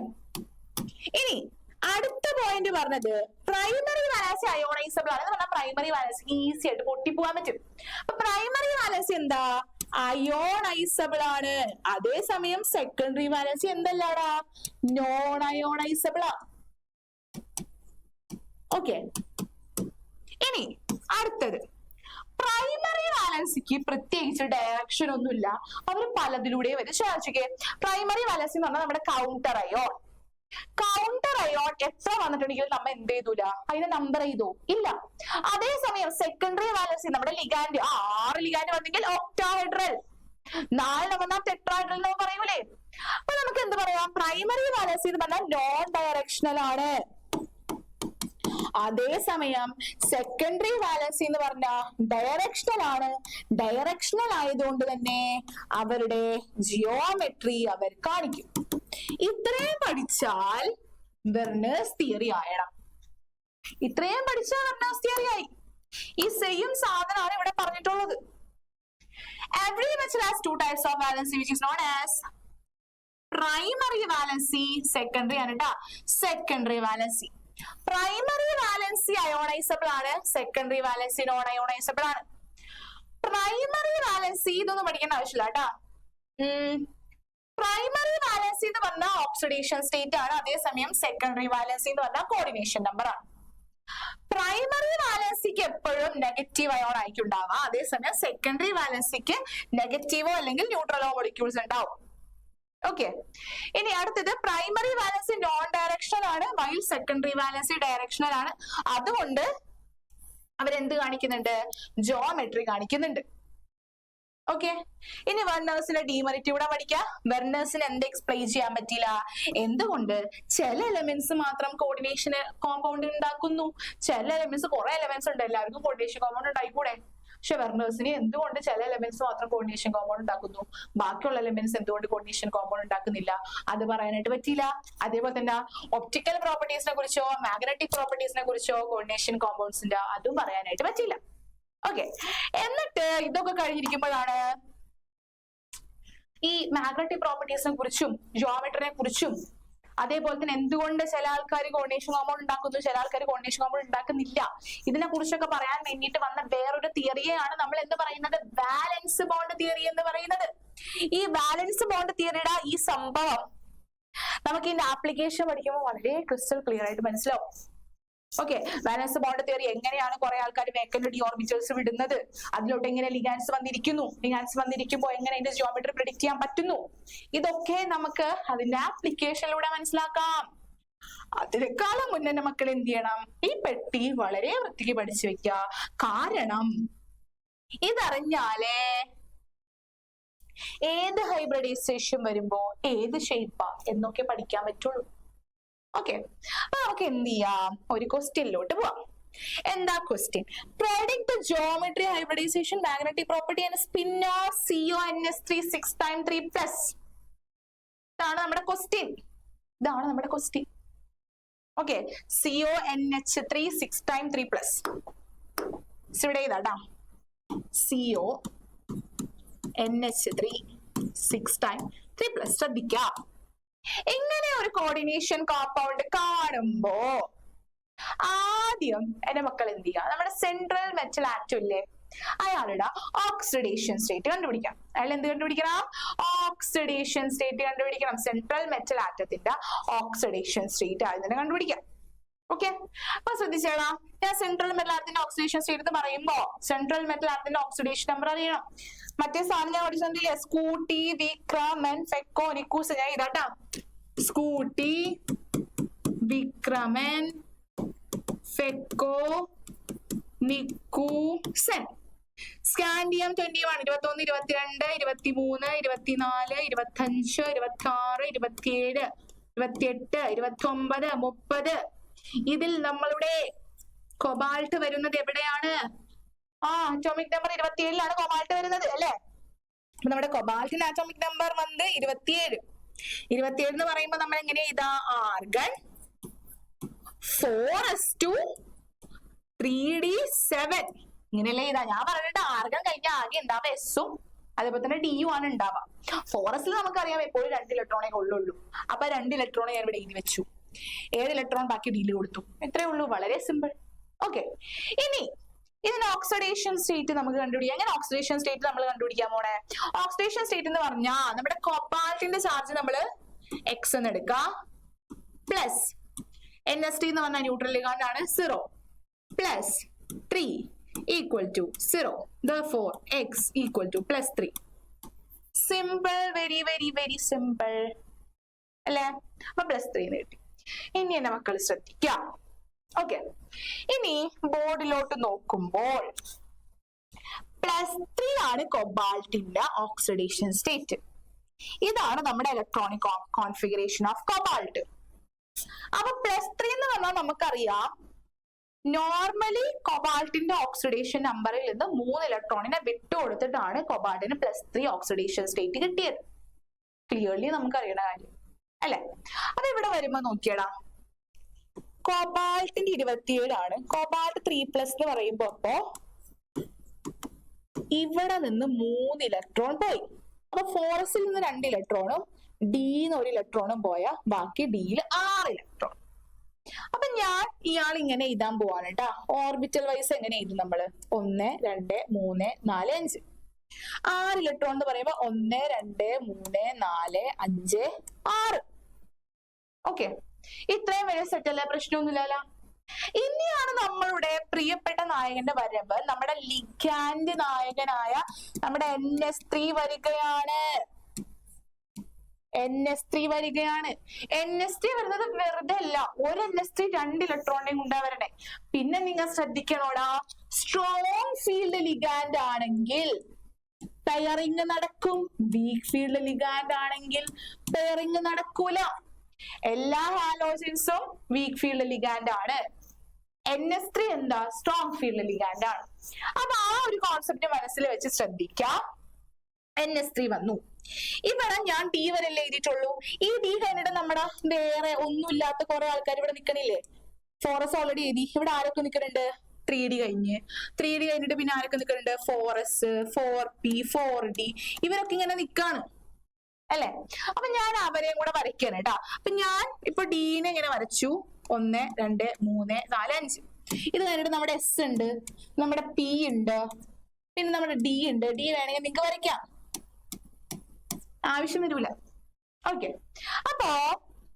ഇനി അടുത്ത പോയിന്റ് പറഞ്ഞത് പ്രൈമറി വാലൻസി അയോണൈസബിൾ ആണ്. പറഞ്ഞാൽ പ്രൈമറി വാലൻസി ഈസി ആയിട്ട് പൊട്ടിപ്പോവാൻ പറ്റും. അപ്പൊ പ്രൈമറി വാലൻസി എന്താ? അയോണൈസബിൾ ആണ്. അതേസമയം സെക്കൻഡറി വാലൻസി എന്തല്ലാടാ? നോൺ അയോണൈസബിൾ ആ. ഓക്കെ, ഇനി അടുത്തത് പ്രൈമറി വാലൻസിക്ക് പ്രത്യേകിച്ച് ഡയറക്ഷൻ ഒന്നുമില്ല. അവർ പലതിലൂടെ വരും. ചോദിച്ചേ, പ്രൈമറി വാലൻസി എന്ന് പറഞ്ഞാൽ നമ്മുടെ കൗണ്ടർ അയോൺ. കൗണ്ടർ അയോൺ എത്ര വന്നിട്ടുണ്ടെങ്കിലും നമ്മൾ എന്ത് ചെയ്തൂല? അതിന്റെ നമ്പർ ചെയ്തോ? ഇല്ല. അതേസമയം സെക്കൻഡറി വാലൻസി നമ്മുടെ ലിഗാൻഡ് 6 ലിഗാൻഡ് വന്നെങ്കിൽ ഒക്ടാഹെഡ്രൽ, 4 വന്നാൽ ടെട്രാഹെഡ്രൽ എന്ന് പറയൂലേ. അപ്പൊ നമുക്ക് എന്ത് പറയാം? പ്രൈമറി വാലൻസി എന്ന് പറഞ്ഞാൽ നോൺ ഡയറക്ഷണൽ ആണ്. അതേസമയം സെക്കൻഡറി വാലൻസി എന്ന് പറഞ്ഞാൽ ഡയറക്ഷണൽ ആണ്. ഡയറക്ഷണൽ ആയതുകൊണ്ട് തന്നെ അവരുടെ ജിയോമെട്രി അവർ കാണിക്കും. ഇത്രയും പഠിച്ചാൽ വെർണേഴ്സ് തിയറി ആയണം. ഇത്രയും പഠിച്ചാൽ വെർണേഴ്സ് തിയറി ആയി. ഈ സെയിം സാധനമാണ് ഇവിടെ പറഞ്ഞിട്ടുള്ളത്. Every metal has 2 types of valency which is known as primary valency, secondary ആണ് ട്ടാ. secondary valency. Primary valency ionisable ആണ്, സെക്കൻഡറി വാലൻസി നോൺ അയോണൈസബിൾ ആണ്. പ്രൈമറി വാലൻസി ഇതൊന്നും പഠിക്കേണ്ട ആവശ്യമില്ല കേട്ടാ. പ്രൈമറി വാലൻസി എന്ന് പറഞ്ഞാൽ ഓക്സിഡേഷൻ സ്റ്റേറ്റ് ആണ്. അതേസമയം സെക്കൻഡറി വാലൻസി എന്ന് പറഞ്ഞാൽ കോർഡിനേഷൻ നമ്പർ ആണ്. പ്രൈമറി വാലൻസിക്ക് എപ്പോഴും നെഗറ്റീവ് അയോൺ ആയിരിക്കും ഉണ്ടാവുക. അതേസമയം സെക്കൻഡറി വാലൻസിക്ക് നെഗറ്റീവോ അല്ലെങ്കിൽ ന്യൂട്രലോ മോളിക്യൂൾസ് ഉണ്ടാവും. ഓക്കെ, ഇനി അടുത്തത് പ്രൈമറി വാലൻസി നോൺ ഡയറക്ഷണൽ ആണ്, വൈൽ സെക്കൻഡറി വാലൻസി ഡയറക്ഷണൽ ആണ്. അതുകൊണ്ട് അവരെന്ത് കാണിക്കുന്നുണ്ട്? ജിയോമെട്രി കാണിക്കുന്നുണ്ട്. ഓക്കെ, ഇനി വെർണേഴ്സിന്റെ ഡീമെറിറ്റ് ഇവിടെ പഠിക്കാം. വെർണേഴ്സിന് എന്ത് എക്സ്പ്ലെയിൻ ചെയ്യാൻ പറ്റില്ല? എന്തുകൊണ്ട്? ചില എലമെന്റ്സ് മാത്രം കോർഡിനേഷൻ കോമ്പൗണ്ട് ഉണ്ടാക്കുന്നു. ചില എലമെന്റ്സ്, കുറെ എലമെന്റ്സ് ഉണ്ട്, എല്ലാവർക്കും കോർഡിനേഷൻ കോമ്പൗണ്ട് ഉണ്ടായിക്കൂടെ? പക്ഷെ വെർണേഴ്സിന് എന്തുകൊണ്ട് ചില എലമെന്റ്സ് മാത്രം കോർഡിനേഷൻ കോമ്പൗണ്ട് ഉണ്ടാക്കുന്നു, ബാക്കിയുള്ള എലമെന്റ്സ് എന്തുകൊണ്ട് കോർഡിനേഷൻ കോമ്പൗണ്ട് ഉണ്ടാക്കുന്നില്ല? അത് പറയാനായിട്ട് പറ്റിയില്ല. അതേപോലെ തന്നെ ഒപ്റ്റിക്കൽ പ്രോപ്പർട്ടീസിനെ കുറിച്ചോ മാഗ്നറ്റിക് പ്രോപ്പർട്ടീസിനെ കുറിച്ചോ കോർഡിനേഷൻ കോമ്പൗണ്ട്സിന്റെ അതും പറയാനായിട്ട് പറ്റിയില്ല. ഓക്കെ, എന്നിട്ട് ഇതൊക്കെ കഴിഞ്ഞിരിക്കുമ്പോഴാണ് ഈ മാഗ്നറ്റിക് പ്രോപ്പർട്ടീസിനെ കുറിച്ചും ജിയോമെട്രിനെ കുറിച്ചും അതേപോലെ തന്നെ എന്തുകൊണ്ട് ചില ആൾക്കാർ കോർഡിനേഷൻ കോമ്പൗണ്ട് ഉണ്ടാക്കുന്നു, ചില ആൾക്കാർ കോർഡിനേഷൻ കോമ്പൗണ്ട് ഉണ്ടാക്കുന്നില്ല. ഇതിനെ കുറിച്ചൊക്കെ പറയാൻ വേണ്ടിയിട്ട് വന്ന വേറൊരു തിയറിയാണ് നമ്മൾ എന്ത് പറയുന്നത്, വാലൻസ് ബോണ്ട് തിയറി എന്ന് പറയുന്നത്. ഈ വാലൻസ് ബോണ്ട് തിയറിയുടെ ഈ സംഭവം നമുക്ക് ഇതിന്റെ ആപ്ലിക്കേഷൻ പഠിക്കുമ്പോൾ വളരെ ക്രിസ്റ്റൽ ക്ലിയർ ആയിട്ട് മനസ്സിലാവും. ഓക്കെ, വാലൻസ് ബോണ്ട് തിയറി എങ്ങനെയാണ് കുറെ ആൾക്കാർ വേക്കന്റ് ഡി ഓർബിറ്റൽസ് വിടുന്നത്, അതിലോട്ട് എങ്ങനെ ലിഗാൻസ് വന്നിരിക്കുമ്പോൾ എങ്ങനെ അതിന്റെ ജിയോമെട്രി പ്രെഡിക്റ്റ് ചെയ്യാൻ പറ്റുന്നു, ഇതൊക്കെ നമുക്ക് അതിന്റെ ആപ്ലിക്കേഷനിലൂടെ മനസ്സിലാക്കാം. അതിനേക്കാളും മുന്നേ മക്കൾ എന്ത് ചെയ്യണം, ഈ പെട്ടി വളരെ വൃത്തിക്ക് പഠിച്ചു വെക്ക. കാരണം ഇതറിഞ്ഞാലേ ഏത് ഹൈബ്രിഡൈസേഷൻ വരുമ്പോ ഏത് ഷേപ്പാ എന്നൊക്കെ പഠിക്കാൻ പറ്റുള്ളൂ. ഓക്കെ, അപ്പൊ നമുക്ക് എന്ത് ചെയ്യാം, ഒരു ക്വസ്റ്റ്യനിലോട്ട് പോവാം. എന്താ question? Predict the geometry hybridisation magnetic property and spin of CONH3 6 times 3+. ഇതാണ് നമ്മുടെ ക്വസ്റ്റ്യൻ. Okay, CONH3 6 times 3+. ഇവിടെ ഇതാ CONH3 6 times 3+. ശ്രദ്ധിക്കാം, ഇങ്ങനെ ഒരു കോർഡിനേഷൻ കോമ്പൗണ്ട് കാണുമ്പോ ആദ്യം എന്റെ മക്കൾ എന്ത് ചെയ്യുക, നമ്മുടെ സെൻട്രൽ മെറ്റൽ ആറ്റം ഇല്ലേ, അയാളുടെ ഓക്സിഡേഷൻ സ്റ്റേറ്റ് കണ്ടുപിടിക്കാം. അയാൾ എന്ത് കണ്ടുപിടിക്കണം? ഓക്സിഡേഷൻ സ്റ്റേറ്റ് കണ്ടുപിടിക്കണം. സെൻട്രൽ മെറ്റൽ ആറ്റത്തിന്റെ ഓക്സിഡേഷൻ സ്റ്റേറ്റ് ആദ്യം തന്നെ കണ്ടുപിടിക്കാം. ഓക്കെ, അപ്പൊ ശ്രദ്ധിച്ചേടാ, ഞാൻ സെൻട്രൽ മെറ്റൽ ആറ്റത്തിന്റെ ഓക്സിഡേഷൻ സ്റ്റേറ്റ് എന്ന് പറയുമ്പോ സെൻട്രൽ മെറ്റൽ ആറ്റത്തിന്റെ ഓക്സിഡേഷൻ നമ്പർ അറിയണം. മറ്റേ സാധനം ഞാൻ പഠിച്ചിട്ടില്ലേ, സ്കൂട്ടി, വിക്രമൻ, ഫെക്കോ, നിക്കൂസ്. ഞാൻ ഇതാട്ടാ, സ്കൂട്ടി, വിക്രമൻ, ഫെക്കോ, നിക്കൂസൻ. സ്കാൻഡിയം 21, 21, 22, 23, 24, 25, 26, 27, 28, 29, 30. ഇതിൽ നമ്മളുടെ കൊബാൾട്ട് വരുന്നത് എവിടെയാണ്? അറ്റോമിക് നമ്പർ 27 കൊബാൾട്ട് വരുന്നത് അല്ലെ. അപ്പൊ നമ്മുടെ കൊബാൾട്ടിന്റെ ആറ്റോമിക് നമ്പർ വന്ന് 27. 27 എന്ന് പറയുമ്പോ നമ്മൾ എങ്ങനെയാ ഇതാ, ആർഗൺ 4s2 3d7 ഇങ്ങനെയല്ലേ ഇതാ. ഞാൻ പറഞ്ഞിട്ട് ആർഗൺ കഴിഞ്ഞ ആകെ ഉണ്ടാവുക എസും അതേപോലെ തന്നെ ഡിയും ആണ് ഉണ്ടാവുക. ഫോറസ്റ്റിൽ നമുക്കറിയാം എപ്പോഴും 2 ഇലക്ട്രോണേ ഉള്ളൂ. അപ്പൊ 2 ഇലക്ട്രോണെ ഞാൻ ഇവിടെ എഴുതി വെച്ചു. 7 ഇലക്ട്രോൺ ബാക്കി ഡിയിൽ കൊടുത്തു. എത്രയേ ഉള്ളൂ, വളരെ സിമ്പിൾ. ഓക്കെ, ഇനി ഇതിന്റെ ഓക്സിഡേഷൻ സ്റ്റേറ്റ് നമുക്ക് കണ്ടുപിടിക്കാം. എങ്ങനെ ഓക്സിഡേഷൻ സ്റ്റേറ്റ് നമ്മൾ കണ്ടുപിടിക്കാൻ പോണേ? ഓക്സിഡേഷൻ സ്റ്റേറ്റ് എന്ന് പറഞ്ഞാൽ നമ്മുടെ കോബാൾട്ടിന്റെ ചാർജ് നമ്മള് X എന്ന് എടുക്കാം, പ്ലസ് NST എന്ന് പറഞ്ഞാൽ ന്യൂട്രൽ ലിഗാൻഡ് ആണ്, 0 plus 3 equal to 0. Therefore X equal to +3. Simple, very very very simple അല്ലേ. അപ്പൊ +3 കിട്ടി. ഇനി എന്റെ മക്കൾ ശ്രദ്ധിക്കാം. ഓക്കെ, ഇനി ബോർഡിലോട്ട് നോക്കുമ്പോൾ +3 ആണ് കൊബാൾട്ടിന്റെ ഓക്സിഡേഷൻ സ്റ്റേറ്റ്. ഇതാണ് നമ്മുടെ ഇലക്ട്രോണിക് കോൺഫിഗറേഷൻ ഓഫ് കൊബാൾട്ട്. അപ്പൊ +3 എന്ന് പറഞ്ഞാൽ നമുക്കറിയാം നോർമലി കൊബാൾട്ടിന്റെ ഓക്സിഡേഷൻ നമ്പറിൽ നിന്ന് 3 ഇലക്ട്രോണിനെ വിട്ടുകൊടുത്തിട്ടാണ് കൊബാൾട്ടിന് +3 ഓക്സിഡേഷൻ സ്റ്റേറ്റ് കിട്ടിയത്. ക്ലിയർലി നമുക്കറിയണ കാര്യം അല്ലെ. അപ്പൊ ഇവിടെ വരുമ്പോ നോക്കിയടാ, കോബാൾട്ടിന്റെ 27 ആണ്. കോബാൾട്ട് 3+ എന്ന് പറയുമ്പോ അപ്പോ ഇവിടെ നിന്ന് 3 ഇലക്ട്രോൺ പോയി. അപ്പൊ ഫോറസിൽ നിന്ന് 2 ഇലക്ട്രോണും ഡിന്ന് 1 ഇലക്ട്രോണും പോയാ ബാക്കി ഡിയിൽ 6 ഇലക്ട്രോൺ. അപ്പൊ ഞാൻ ഇയാൾ ഇങ്ങനെ എഴുതാൻ പോവാണ് കേട്ടാ. ഓർബിറ്റൽ വൈസ് എങ്ങനെ എഴുതും നമ്മള്? 1 2 3 4 5. 6 ഇലക്ട്രോൺ എന്ന് പറയുമ്പോ 1 2 3 4 5 6. ഓക്കെ, ഇത്രയും വലിയ സെറ്റ് അല്ലേ, പ്രശ്നമൊന്നുമില്ലല്ലോ. ഇനിയാണ് നമ്മളുടെ പ്രിയപ്പെട്ട നായകന്റെ വരവ്. നമ്മുടെ ലിഗാൻഡ് നായകനായ നമ്മുടെ NS3 വരികയാണ്. NS3 വരികയാണ്. NS3 വരുന്നത് വെറുതെ അല്ല, ഒരു NS3 2 ഇലക്ട്രോണിനെയും കൊണ്ടാ വരണേ. പിന്നെ നിങ്ങൾ ശ്രദ്ധിക്കണോടാ, സ്ട്രോങ് ഫീൽഡ് ലിഗാൻഡ് ആണെങ്കിൽ പെയറിങ് നടക്കും, വീക്ക് ഫീൽഡ് ലിഗാൻഡ് ആണെങ്കിൽ പെയറിങ് നടക്കൂല. എല്ലാ ഹാലോജൻസും വീക്ക് ഫീൽഡ് ലിഗാൻഡ് ആണ്. NS3 എന്താ? സ്ട്രോങ് ഫീൽഡ് ലിഗാൻഡ് ആണ്. അപ്പൊ ആ ഒരു കോൺസെപ്റ്റ് മനസ്സിൽ വെച്ച് ശ്രദ്ധിക്കാം. NS3 വന്നു. ഇവിടെ ഞാൻ D വരെയല്ലേ എഴുതിയിട്ടുള്ളൂ. ഈ D കഴിഞ്ഞിട്ട് നമ്മുടെ വേറെ ഒന്നുമില്ലാത്ത കുറെ ആൾക്കാർ ഇവിടെ നിൽക്കണില്ലേ? ഫോറസ് ഓൾറെഡി എഴുതി. ഇവിടെ ആരൊക്കെ നിൽക്കുന്നുണ്ട്? 3D കഴിഞ്ഞ് 3D കഴിഞ്ഞിട്ട് പിന്നെ ആരൊക്കെ നിൽക്കുന്നുണ്ട്? 4S 4P 4D ഇവരൊക്കെ ഇങ്ങനെ നിൽക്കാണ്. അല്ലെ? അപ്പൊ ഞാൻ അവരെയും കൂടെ വരയ്ക്കാണ് കേട്ടോ. അപ്പൊ ഞാൻ ഇപ്പൊ ഡീനെ ഇങ്ങനെ വരച്ചു. 1 2 3 4 5. ഇത് കഴിഞ്ഞിട്ട് നമ്മുടെ എസ് ഉണ്ട്, നമ്മുടെ പി ഉണ്ട്, പിന്നെ നമ്മുടെ ഡി ഉണ്ട്. ഡി വേണമെങ്കിൽ നിങ്ങൾക്ക് വരയ്ക്കാം, ആവശ്യം വരൂല. ഓക്കെ, അപ്പോ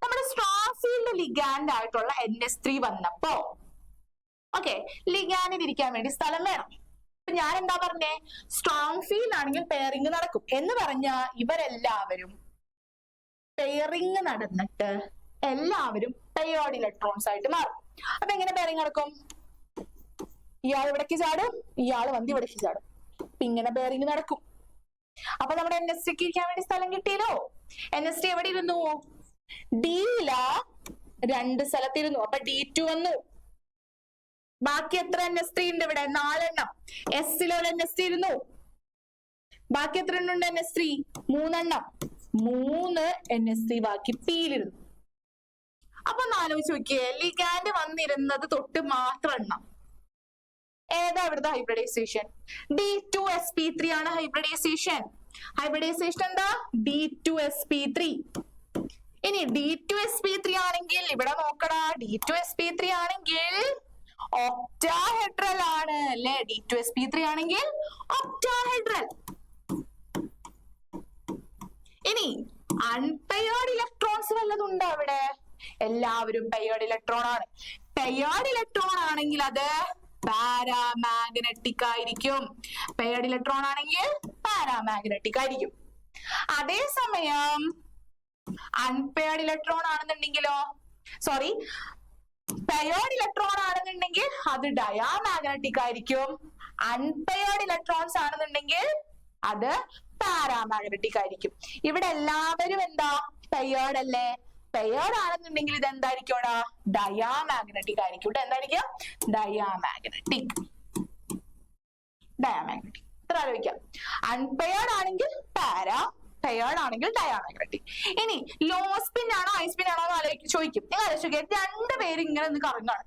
നമ്മുടെ സ്ട്രോങ് ഫീൽഡ് ലിഗാൻഡ് ആയിട്ടുള്ള NH3 വന്നപ്പോ ഓക്കെ ലിഗാൻഡിന് ഇരിക്കാൻ വേണ്ടി സ്ഥലം വേണം. അപ്പൊ ഞാൻ എന്താ പറഞ്ഞേ, സ്ട്രോങ് ഫീൽഡ് ആണെങ്കിൽ പെയറിങ് നടക്കും എന്ന് പറഞ്ഞ ഇവരെല്ലാവരും പെയറിങ് നടന്നിട്ട് എല്ലാവരും പെയർഡ് ഇലക്ട്രോൺസ് ആയിട്ട് മാറും. അപ്പൊ എങ്ങനെ പെയറിങ് നടക്കും? ഇയാൾ ഇവിടേക്ക് ചാടും, ഇയാൾ വന്ന് ഇവിടേക്ക് ചാടും, അപ്പൊ ഇങ്ങനെ പെയറിങ് നടക്കും. അപ്പൊ നമ്മുടെ NH3 ഇരിക്കാൻ വേണ്ടി സ്ഥലം കിട്ടിയല്ലോ. NH3 എവിടെ ഇരുന്നു? ഡിയില 2 സ്ഥലത്തിരുന്നു. അപ്പൊ D2 വന്നു. ബാക്കി എത്ര NH3 ഉണ്ട് ഇവിടെ? 4 എണ്ണം. എസിൽ ഒരു NH3 ഇരുന്നു. ബാക്കി എത്ര എണ്ണം ഉണ്ട് NH3? 3 എണ്ണം. 3 NH3 ബാക്കി പിയിലിരുന്നു. അപ്പൊ ഒന്ന് ആലോചിച്ച് നോക്കിയേ, ലിഗാൻഡ് വന്നിരുന്നത് തൊട്ട് മാത്രം എണ്ണം. ഏതാ ഇവിടുത്തെ ഹൈബ്രിഡൈസേഷൻ? D2sp3 ആണ് ഹൈബ്രിഡൈസേഷൻ. ഹൈബ്രിഡൈസേഷൻ എന്താ? D2sp3. ഇനി D2sp3 ആണെങ്കിൽ ഇവിടെ നോക്കടാ, D2sp3 ആണെങ്കിൽ ഒക്ടാഹെഡ്രൽ ആണ് അല്ലെ? D2sp3 ആണെങ്കിൽ ഒക്ടാഹെഡ്രൽ. ഇനി അൺപെയർഡ് ഇലക്ട്രോൺസ് വല്ലതുണ്ടോ അവിടെ? എല്ലാവരും പെയർഡ് ഇലക്ട്രോൺ ആണ്. പെയർഡ് ഇലക്ട്രോൺ ആണെങ്കിൽ അത് പാരാമാഗ്നറ്റിക് ആയിരിക്കും. പെയർഡ് ഇലക്ട്രോൺ ആണെങ്കിൽ പാരാമാഗ്നറ്റിക് ആയിരിക്കും. അതേസമയം അൺപെയർഡ് ഇലക്ട്രോൺ ആണെന്നുണ്ടെങ്കിലോ, സോറി പെയർഡ് ഇലക്ട്രോൺ ആണെന്നുണ്ടെങ്കിൽ അത് ഡയാമാഗ്നറ്റിക് ആയിരിക്കും. അൺപെയർഡ് ഇലക്ട്രോൺസ് ആണെന്നുണ്ടെങ്കിൽ അത് പാരാമാഗ്നറ്റിക് ആയിരിക്കും. ഇവിടെ എല്ലാവരും എന്താ? പെയർഡ് അല്ലേ? പെയർഡ് ആണെന്നുണ്ടെങ്കിൽ ഇത് എന്തായിരിക്കും? ഡയാമാഗ്നറ്റിക് ആയിരിക്കും. ഇവിടെ എന്തായിരിക്കും? ഡയാമാഗ്നറ്റിക്. ഡയാമാഗ്നറ്റിക് ഇത്ര ആലോചിക്കാം. അൺപെയർഡ് ആണെങ്കിൽ പാരാ, പെയർഡ് ആണെങ്കിൽ ഡയാമാഗ്നറ്റിക്. ഇനി ലോ സ്പിൻ ആണോ ഹൈ സ്പിൻ ആണോ എന്ന് ചോദിക്കും. നിങ്ങൾ ആലോചിക്കുക, 2 പേര് ഇങ്ങനെ ഒന്ന് കറങ്ങാണ്,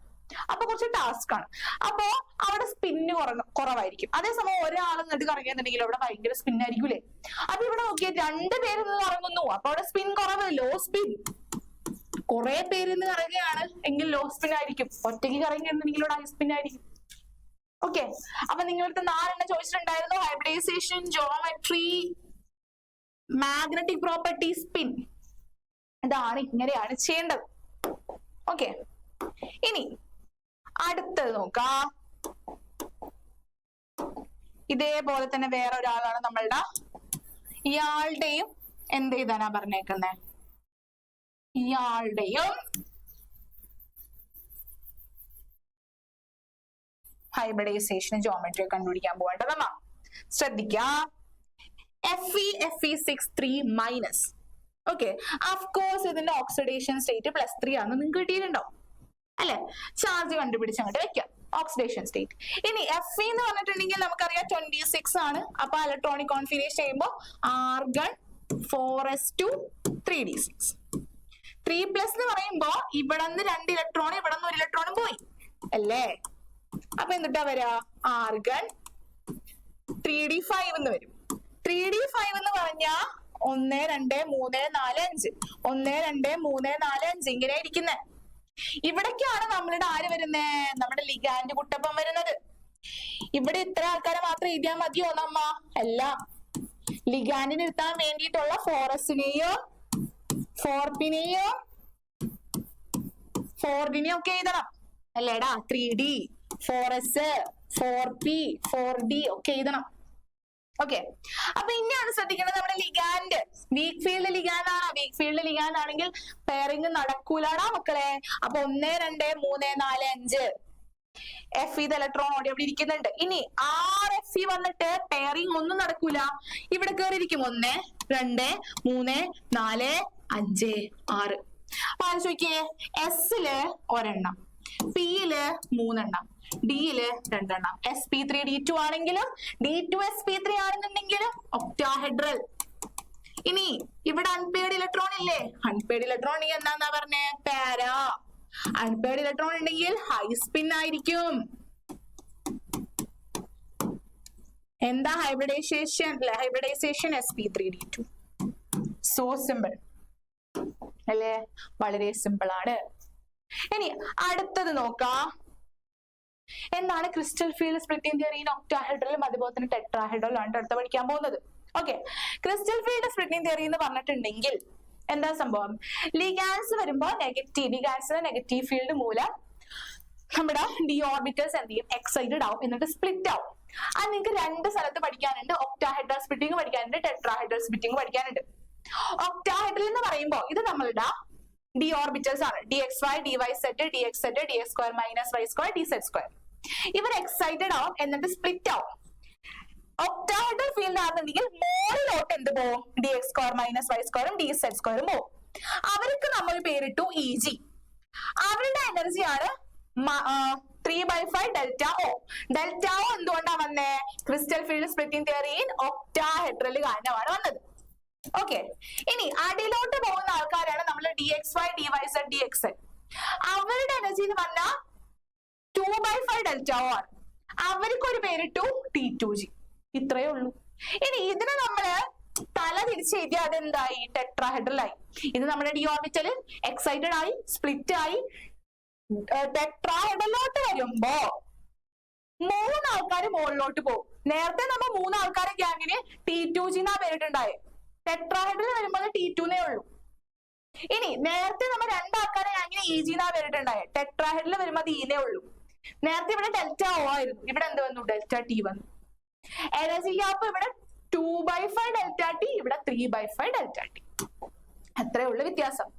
അപ്പൊ കുറച്ച് ടാസ്ക് ആണ്. അപ്പൊ അവിടെ സ്പിന്ന് കുറവായിരിക്കും. അതേസമയം ഒരാൾ എന്നിട്ട് കറങ്ങിയെന്നുണ്ടെങ്കിൽ അവിടെ ഭയങ്കര സ്പിൻ ആയിരിക്കൂലേ? അപ്പൊ ഇവിടെ നോക്കിയ 2 പേര് നിന്ന് കറങ്ങുന്നു, അപ്പൊ അവിടെ സ്പിൻ കുറവ്, ലോ സ്പിൻ. കുറെ പേര് നിന്ന് കറങ്ങുകയാണ് എങ്കിൽ ലോ സ്പിൻ ആയിരിക്കും. ഒറ്റയ്ക്ക് കറങ്ങിയെന്നുണ്ടെങ്കിൽ ഇവിടെ ഹൈ സ്പിൻ ആയിരിക്കും. ഓക്കെ, അപ്പൊ നിങ്ങളുടെ 4 എണ്ണം ചോദിച്ചിട്ടുണ്ടായിരുന്നു. Hybridisation, geometry, magnetic property, spin. ഇതാണ്, ഇങ്ങനെയാണ് ചെയ്യേണ്ടത്. ഓക്കെ, ഇനി അടുത്തത് നോക്കാം. ഇതേപോലെ തന്നെ വേറെ ഒരാളാണ് നമ്മളുടെ. ഇയാളുടെയും എന്ത് ചെയ്താനാ പറഞ്ഞേക്കുന്നത്? ഇയാളുടെയും ഹൈബ്രിഡൈസേഷൻ ജോമെട്രി കണ്ടുപിടിക്കാൻ പോകേണ്ടത് നമ്മ ശ്രദ്ധിക്കാം. Fe6 minus. ഓക്കെ, അഫ്കോഴ്സ് ഇതിന്റെ ഓക്സിഡേഷൻ സ്റ്റേറ്റ് +3 ആണെന്ന് നിങ്ങൾക്ക് കിട്ടിയിട്ടുണ്ടോ അല്ലെ? ചാർജ് കണ്ടുപിടിച്ച് അങ്ങോട്ട് വെക്കാം, ഓക്സിഡേഷൻ സ്റ്റേറ്റ്. ഇനി Fe എന്ന് പറഞ്ഞിട്ടുണ്ടെങ്കിൽ നമുക്കറിയാം 26 ആണ്. അപ്പൊ ഇലക്ട്രോണിക് കോൺഫിഗറേഷൻ ചെയ്യുമ്പോൾ ആർഗൺ 4s2 3d6. 3+ എന്ന് പറയുമ്പോ ഇവിടെ നിന്ന് 2 ഇലക്ട്രോൺ, ഇവിടെ നിന്ന് 1 ഇലക്ട്രോണും പോയി അല്ലേ? അപ്പൊ എന്നിട്ടാ വരാ? ആർഗൺ 3d5 എന്ന് വരും. 3d5 എന്ന് പറഞ്ഞാ 1 2 3 4 5 1 2 3 4 5 ഇങ്ങനെ ഇരിക്കുന്നേ. ഇവിടേക്കാണ് നമ്മളുടെ ആര് വരുന്നേ? നമ്മുടെ ലിഗാൻഡ് കുട്ടപ്പം വരുന്നത്. ഇവിടെ ഇത്ര ആൾക്കാരെ മാത്രം എഴുതിയാൽ മതിയോ നമ്മ? അല്ല, ലിഗാൻഡിന് ഇരുത്താൻ വേണ്ടിയിട്ടുള്ള 4sനെയോ 4pനെയോ 4dനെയോ ഒക്കെ എഴുതണം അല്ലേടാ? 3d 4s 4p 4d ഒക്കെ എഴുതണം. ഓക്കെ, അപ്പൊ ഇനിയാണ് ശ്രദ്ധിക്കേണ്ടത് നമ്മുടെ ലിഗാൻഡ്. വീക്ക് ഫീൽഡ് ലിഗാൻഡ് ആണ്. വീക്ക് ഫീൽഡ് ലിഗാൻഡ് ആണെങ്കിൽ പെയറിങ് നടക്കൂലാടാ മക്കളെ. അപ്പൊ 1 2 3 4 5 Fe ഇലക്ട്രോൺ ഓടി അവിടെ ഇരിക്കുന്നുണ്ട്. ഇനി Fe വന്നിട്ട് പെയറിങ് ഒന്നും നടക്കൂല. ഇവിടെ കയറിയിരിക്കും 1 2 3 4 5 6. അപ്പൊ അത് ചോദിക്കേ, എസില് ഒരെണ്ണം, പിയില് 3 എണ്ണം, ഡിയില് 2 എണ്ണം. sp3 d2 ആണെങ്കിലും D2sp3 ആണെന്നുണ്ടെങ്കിലും ഒക്ടാഹെഡ്രൽ. ഇനി ഇവിടെ അൺപെയർഡ് ഇലക്ട്രോൺ ഇല്ലേ? അൺപെയർഡ് ഇലക്ട്രോൺ ഉണ്ടെങ്കിൽ എന്താന്നാ പറഞ്ഞേ? പാരാ. അൺപെയർഡ് ഇലക്ട്രോൺ ഉണ്ടെങ്കിൽ ഹൈ സ്പിൻ ആയിരിക്കും. എന്താ hybridisation? Hybridisation sp3d2. So simple അല്ലേ? വളരെ സിമ്പിൾ ആണ്. ഇനി അടുത്തത് നോക്കാം. എന്താണ് crystal field splitting theory in ഒക്ടാഹെഡ്രലും അതുപോലെ തന്നെ ടെട്രാഹെഡ്രലും ആണ് അടുത്ത പഠിക്കാൻ പോകുന്നത്. Okay, crystal field splitting theory എന്ന് പറഞ്ഞിട്ടുണ്ടെങ്കിൽ എന്താ സംഭവം? ലിഗാൻസ് വരുമ്പോ ലിഗാൻസിന്റെ നെഗറ്റീവ് ഫീൽഡ് മൂലം നമ്മുടെ ഡി ഓർബിറ്റൽസ് എന്ത് ചെയ്യും? എക്സൈറ്റഡ് ആവും, എന്നിട്ട് സ്പ്ലിറ്റ് ആവും. അത് നിങ്ങൾക്ക് രണ്ട് സ്ഥലത്ത് പഠിക്കാനുണ്ട്. ഒക്ടാഹെഡ്രൽ സ്പ്ലിറ്റിംഗ് പഠിക്കാനുണ്ട്, ടെട്രാഹെഡ്രൽ സ്പ്ലിറ്റിംഗ് പഠിക്കാനുണ്ട്. ഒക്ടാഹെഡ്രൽ എന്ന് പറയുമ്പോൾ ഇത് നമ്മളുടെ ഡി ഓർബിറ്റൽസ് ആണ്. D x y, d y z, d x z, d x square minus y square, d z square. ഇവർ എക്സൈറ്റഡ് ആവും എന്നിട്ട് സ്പ്ലിറ്റ് ആവും. ഒക്ടാഹെഡ്രൽ ഫീൽഡ് ആണെന്നുണ്ടെങ്കിൽ മോളിലോട്ട് എന്ത് പോവും? D x square minus y സ്ക്വയറും ഡി സെറ്റ് സ്ക്വയറും പോവും. അവർക്ക് നമ്മൾ പേരിട്ടു ഇ ജി. അവരുടെ എനർജിയാണ് 3/5 ഡെൽറ്റ ഒ. ഡെൽറ്റ ഒ എന്തുകൊണ്ടാണ് വന്നേ? Crystal field splitting theory in octahedral കാരണമാണ് വന്നത്. ഓക്കെ, ഇനി അടിയിലോട്ട് പോകുന്ന ആൾക്കാരാണ് നമ്മൾ d x y, d y z, d x z. അവരുടെ എനർജി എന്ന് പറഞ്ഞാൽ 2/5 ഡെൽറ്റ ഒ ആണ്. അവർക്ക് ഒരു പേരിട്ടു T2g. ഇത്രയേ ഉള്ളൂ. ഇനി ഇതിനെ നമ്മള് തല തിരിച്ച് എഴുതിയാൽ അതെന്തായി? ടെട്രാഹെഡ്രൽ ആയി. ഇത് നമ്മുടെ ഡി ഓർബിറ്റൽ എക്സൈറ്റഡ് ആയി, സ്പ്ലിറ്റ് ആയി. ടെട്രാഹെഡ്രലോട്ട് വരുമ്പോ മൂന്ന് ആൾക്കാർ മുകളിലോട്ട് പോകും. നേരത്തെ നമ്മൾ മൂന്ന് ആൾക്കാരെ ഗ്യാങ്ങിന് T2g എന്നാ പേരിട്ടുണ്ടായി. ടെട്രാഹെഡ്രൽ വരുമ്പോൾ T2 എന്നേ ഉള്ളൂ. ഇനി നേരത്തെ നമ്മൾ രണ്ടാൾക്കാരെ ഗ്യാങ്ങിന് ഇ ജി എന്നാ പേരിട്ടുണ്ടായി. ടെട്രാഹെഡ്രൽ വരുമ്പോൾ അത് ഇനേ ഉള്ളൂ. നേരത്തെ ഇവിടെ ഡെൽറ്റ ഒ ആയിരുന്നു, ഇവിടെ എന്ത് വന്നു? ഡെൽറ്റ ടി വന്നു. എനർജി ഗ്യാപ്പ് ഇവിടെ 2/5 ഡെൽറ്റ ടി, ഇവിടെ 3/5 ഡെൽറ്റ ടി. അത്രേ ഉള്ളു വ്യത്യാസം.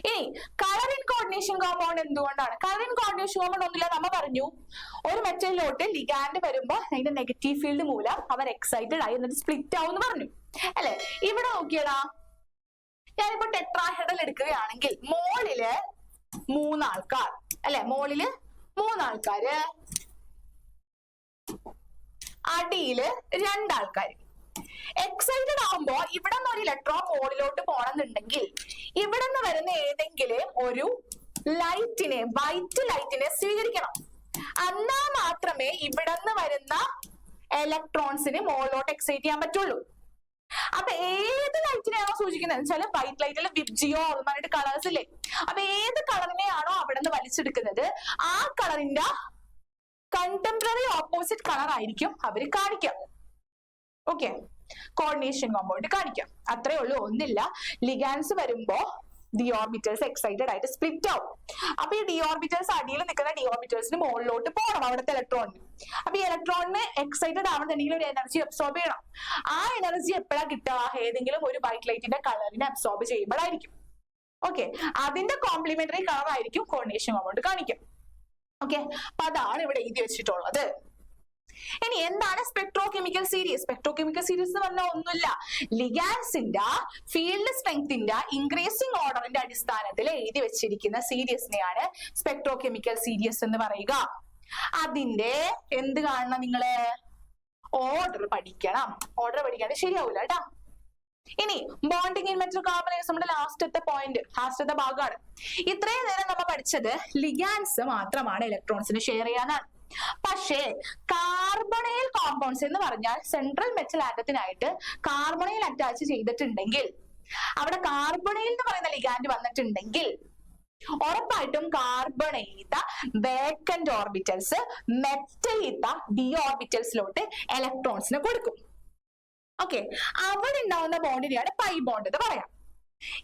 ഇനി കളർ ഇൻ കോർഡിനേഷൻ കോമ്പൗണ്ട് എന്തുകൊണ്ടാണ്? കളർ ഇൻ കോർഡിനേഷൻ കോമ്പൗണ്ട് ഒന്നുമില്ല, നമ്മ പറഞ്ഞു ഒരു മെറ്റലിലോട്ട് ലിഗാൻഡ് വരുമ്പോ അതിന്റെ നെഗറ്റീവ് ഫീൽഡ് മൂലം അവർ എക്സൈറ്റഡ് ആയി എന്നിട്ട് സ്പ്ലിറ്റ് ആവും എന്ന് പറഞ്ഞു അല്ലെ? ഇവിടെ നോക്കിയടാ, ഞാനിപ്പോ ടെട്രാഹെഡ്രൽ എടുക്കുകയാണെങ്കിൽ മോളില് മൂന്നാൾക്കാർ അല്ലെ? മോളില് മൂന്നാൾക്കാര്, അടിയില് രണ്ടാൾക്കാര്. എക്സൈറ്റഡ് ആവുമ്പോ ഇവിടെ നിന്ന് ഒരു ഇലക്ട്രോൺ മോളിലോട്ട് പോണെന്നുണ്ടെങ്കിൽ ഇവിടെ നിന്ന് വരുന്ന ഏതെങ്കിലും ഒരു ലൈറ്റിനെ, വൈറ്റ് ലൈറ്റിനെ സ്വീകരിക്കണം. എന്നാൽ മാത്രമേ ഇവിടെ നിന്ന് വരുന്ന ഇലക്ട്രോൺസിന് മോളിലോട്ട് എക്സൈറ്റ് ചെയ്യാൻ പറ്റുള്ളൂ. അപ്പൊ ഏത് ലൈറ്റിനെയാണോ സൂചിക്കുന്നത് വെച്ചാൽ വൈറ്റ് ലൈറ്റിൽ വിബ്ജിയോ പറഞ്ഞിട്ട് കളേഴ്സ് ഇല്ലേ? അപ്പൊ ഏത് കളറിനെയാണോ അവിടെ നിന്ന് വലിച്ചെടുക്കുന്നത് ആ കളറിന്റെ കണ്ടംപററി ഓപ്പോസിറ്റ് കളർ ആയിരിക്കും അവര് കാണിക്കാം. ഓക്കെ, കോർഡിനേഷൻ കോമ്പൗണ്ട് കാണിക്കാം. അത്രേ ഉള്ളൂ, ഒന്നില്ല. ലിഗാൻസ് വരുമ്പോ ഡി ഓർബിറ്റൽസ് എക്സൈറ്റഡ് ആയിട്ട് സ്പ്ലിറ്റ് ആവും. അപ്പൊ ഈ ഡി ഓർബിറ്റൽസ് അടിയിൽ നിൽക്കുന്ന ഡി ഓർബിറ്റൽസിന് മുകളിലോട്ട് പോകണം അവിടുത്തെ ഇലക്ട്രോണിന്. അപ്പൊ ഈ ഇലക്ട്രോണിന് എക്സൈറ്റഡ് ആവണമെന്നുണ്ടെങ്കിൽ ഒരു എനർജി അബ്സോർബ് ചെയ്യണം. ആ എനർജി എപ്പോഴാണ് കിട്ടുക? ഏതെങ്കിലും ഒരു വൈറ്റ് ലൈറ്റിന്റെ കളറിനെ അബ്സോർബ് ചെയ്യുമ്പോഴായിരിക്കും. ഓക്കെ, അതിന്റെ കോംപ്ലിമെന്ററി കളർ ആയിരിക്കും കോർഡിനേഷൻ കോമ്പൗണ്ട് കാണിക്കും. ഓക്കെ, അപ്പൊ അതാണ് ഇവിടെ എഴുതി വെച്ചിട്ടുള്ളത്. ഇനി എന്താണ് സ്പെക്ട്രോകെമിക്കൽ സീരീസ്? സ്പെക്ട്രോകെമിക്കൽ സീരീസ് എന്ന് പറഞ്ഞാൽ ഒന്നുമില്ല, ലിഗാൻസിന്റെ ഫീൽഡ് സ്ട്രെങ്ത്തിന്റെ ഇൻക്രീസിംഗ് ഓർഡറിന്റെ അടിസ്ഥാനത്തിൽ എഴുതി വെച്ചിരിക്കുന്ന സീരീസിനെയാണ് സ്പെക്ട്രോകെമിക്കൽ സീരീസ് എന്ന് പറയുക. അതിന്റെ എന്ത് കാണണം? നിങ്ങള് ഓർഡർ പഠിക്കണം. ഓർഡർ പഠിക്കാതെ ശരിയാവൂല കേട്ടാ. ഇനി ബോണ്ടിങ് ഇൻ മെറ്റൽ കാർബണേസ് നമ്മുടെ ലാസ്റ്റത്തെ പോയിന്റ്, ലാസ്റ്റത്തെ ഭാഗമാണ്. ഇത്രയും നേരം നമ്മൾ പഠിച്ചത് ലിഗാൻസ് മാത്രമാണ് ഇലക്ട്രോൺസിന് ഷെയർ ചെയ്യാനാണ്. പക്ഷേ കാർബണൈൽ കോമ്പൗണ്ട്സ് എന്ന് പറഞ്ഞാൽ സെൻട്രൽ മെറ്റൽ ആറ്റത്തിനായിട്ട് കാർബണൈൽ അറ്റാച്ച് ചെയ്തിട്ടുണ്ടെങ്കിൽ, അവിടെ കാർബണൈൽ എന്ന് പറയുന്ന ലിഗാൻഡ് വന്നിട്ടുണ്ടെങ്കിൽ ഉറപ്പായിട്ടും കാർബണേത്ത വേക്കന്റ് ഓർബിറ്റൽസ് മെറ്റലേത്ത ഡി ഓർബിറ്റൽസിലോട്ട് ഇലക്ട്രോൺസിന് കൊടുക്കും. ഓക്കെ, അവിടെ ഉണ്ടാവുന്ന ബോണ്ടിനെയാണ് പൈ ബോണ്ട് എന്ന് പറയാം.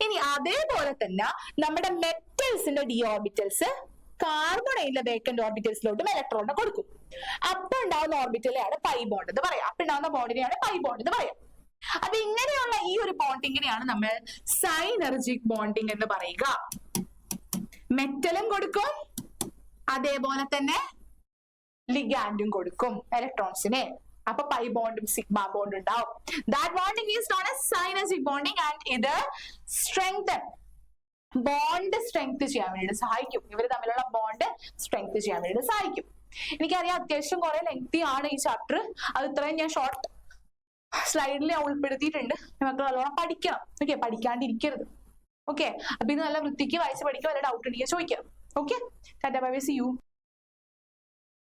ഇനി അതേപോലെ തന്നെ നമ്മുടെ മെറ്റൽസിന്റെ ഡി ഓർബിറ്റൽസ് കാർബണൈലെ വേക്കന്റ് ഓർബിറ്റൽസിലോട്ടും ഇലക്ട്രോണിനെ കൊടുക്കും. അപ്പൊ ഉണ്ടാവുന്ന ഓർബിറ്റലെയാണ് പൈ ബോണ്ട് എന്ന് പറയാം. അപ്പൊ ഉണ്ടാവുന്ന ബോണ്ടിനെയാണ് പൈ ബോണ്ട് എന്ന് പറയാം. അപ്പൊ ഇങ്ങനെയുള്ള ഈ ഒരു ബോണ്ടിങ്ങിനെയാണ് നമ്മൾ സൈനർജിക് ബോണ്ടിങ് എന്ന് പറയുക. മെറ്റലും കൊടുക്കും, അതേപോലെ തന്നെ ലിഗാൻഡും കൊടുക്കും ഇലക്ട്രോൺസിനെ. അപ്പൊ പൈ ബോണ്ടും സിഗ്മ ബോണ്ടും ഉണ്ടാവും. That bonding is known as synergic bonding and ഇത് സ്ട്രെങ്തൻ ബോണ്ട് സ്ട്രെങ്ത് ചെയ്യാൻ വേണ്ടിയിട്ട് സഹായിക്കും. ഇവർ തമ്മിലുള്ള ബോണ്ട് സ്ട്രെങ്ത് ചെയ്യാൻ വേണ്ടിയിട്ട് സഹായിക്കും. എനിക്കറിയാം അത്യാവശ്യം കുറെ ലെങ്തി ആണ് ഈ ചാപ്റ്റർ. അത് ഇത്രയും ഞാൻ ഷോർട്ട് സ്ലൈഡിൽ ഉൾപ്പെടുത്തിയിട്ടുണ്ട്. നമുക്ക് നല്ലോണം പഠിക്കണം. ഓക്കെ, പഠിക്കാണ്ടിരിക്കരുത്. ഓക്കെ, അപ്പൊ ഇത് നല്ല വൃത്തിക്ക് വായിച്ച് പഠിക്കുക. വല്ല ഡൗട്ട് ഉണ്ടെങ്കിൽ ചോദിക്കാം. Okay, tata bye bye, see U.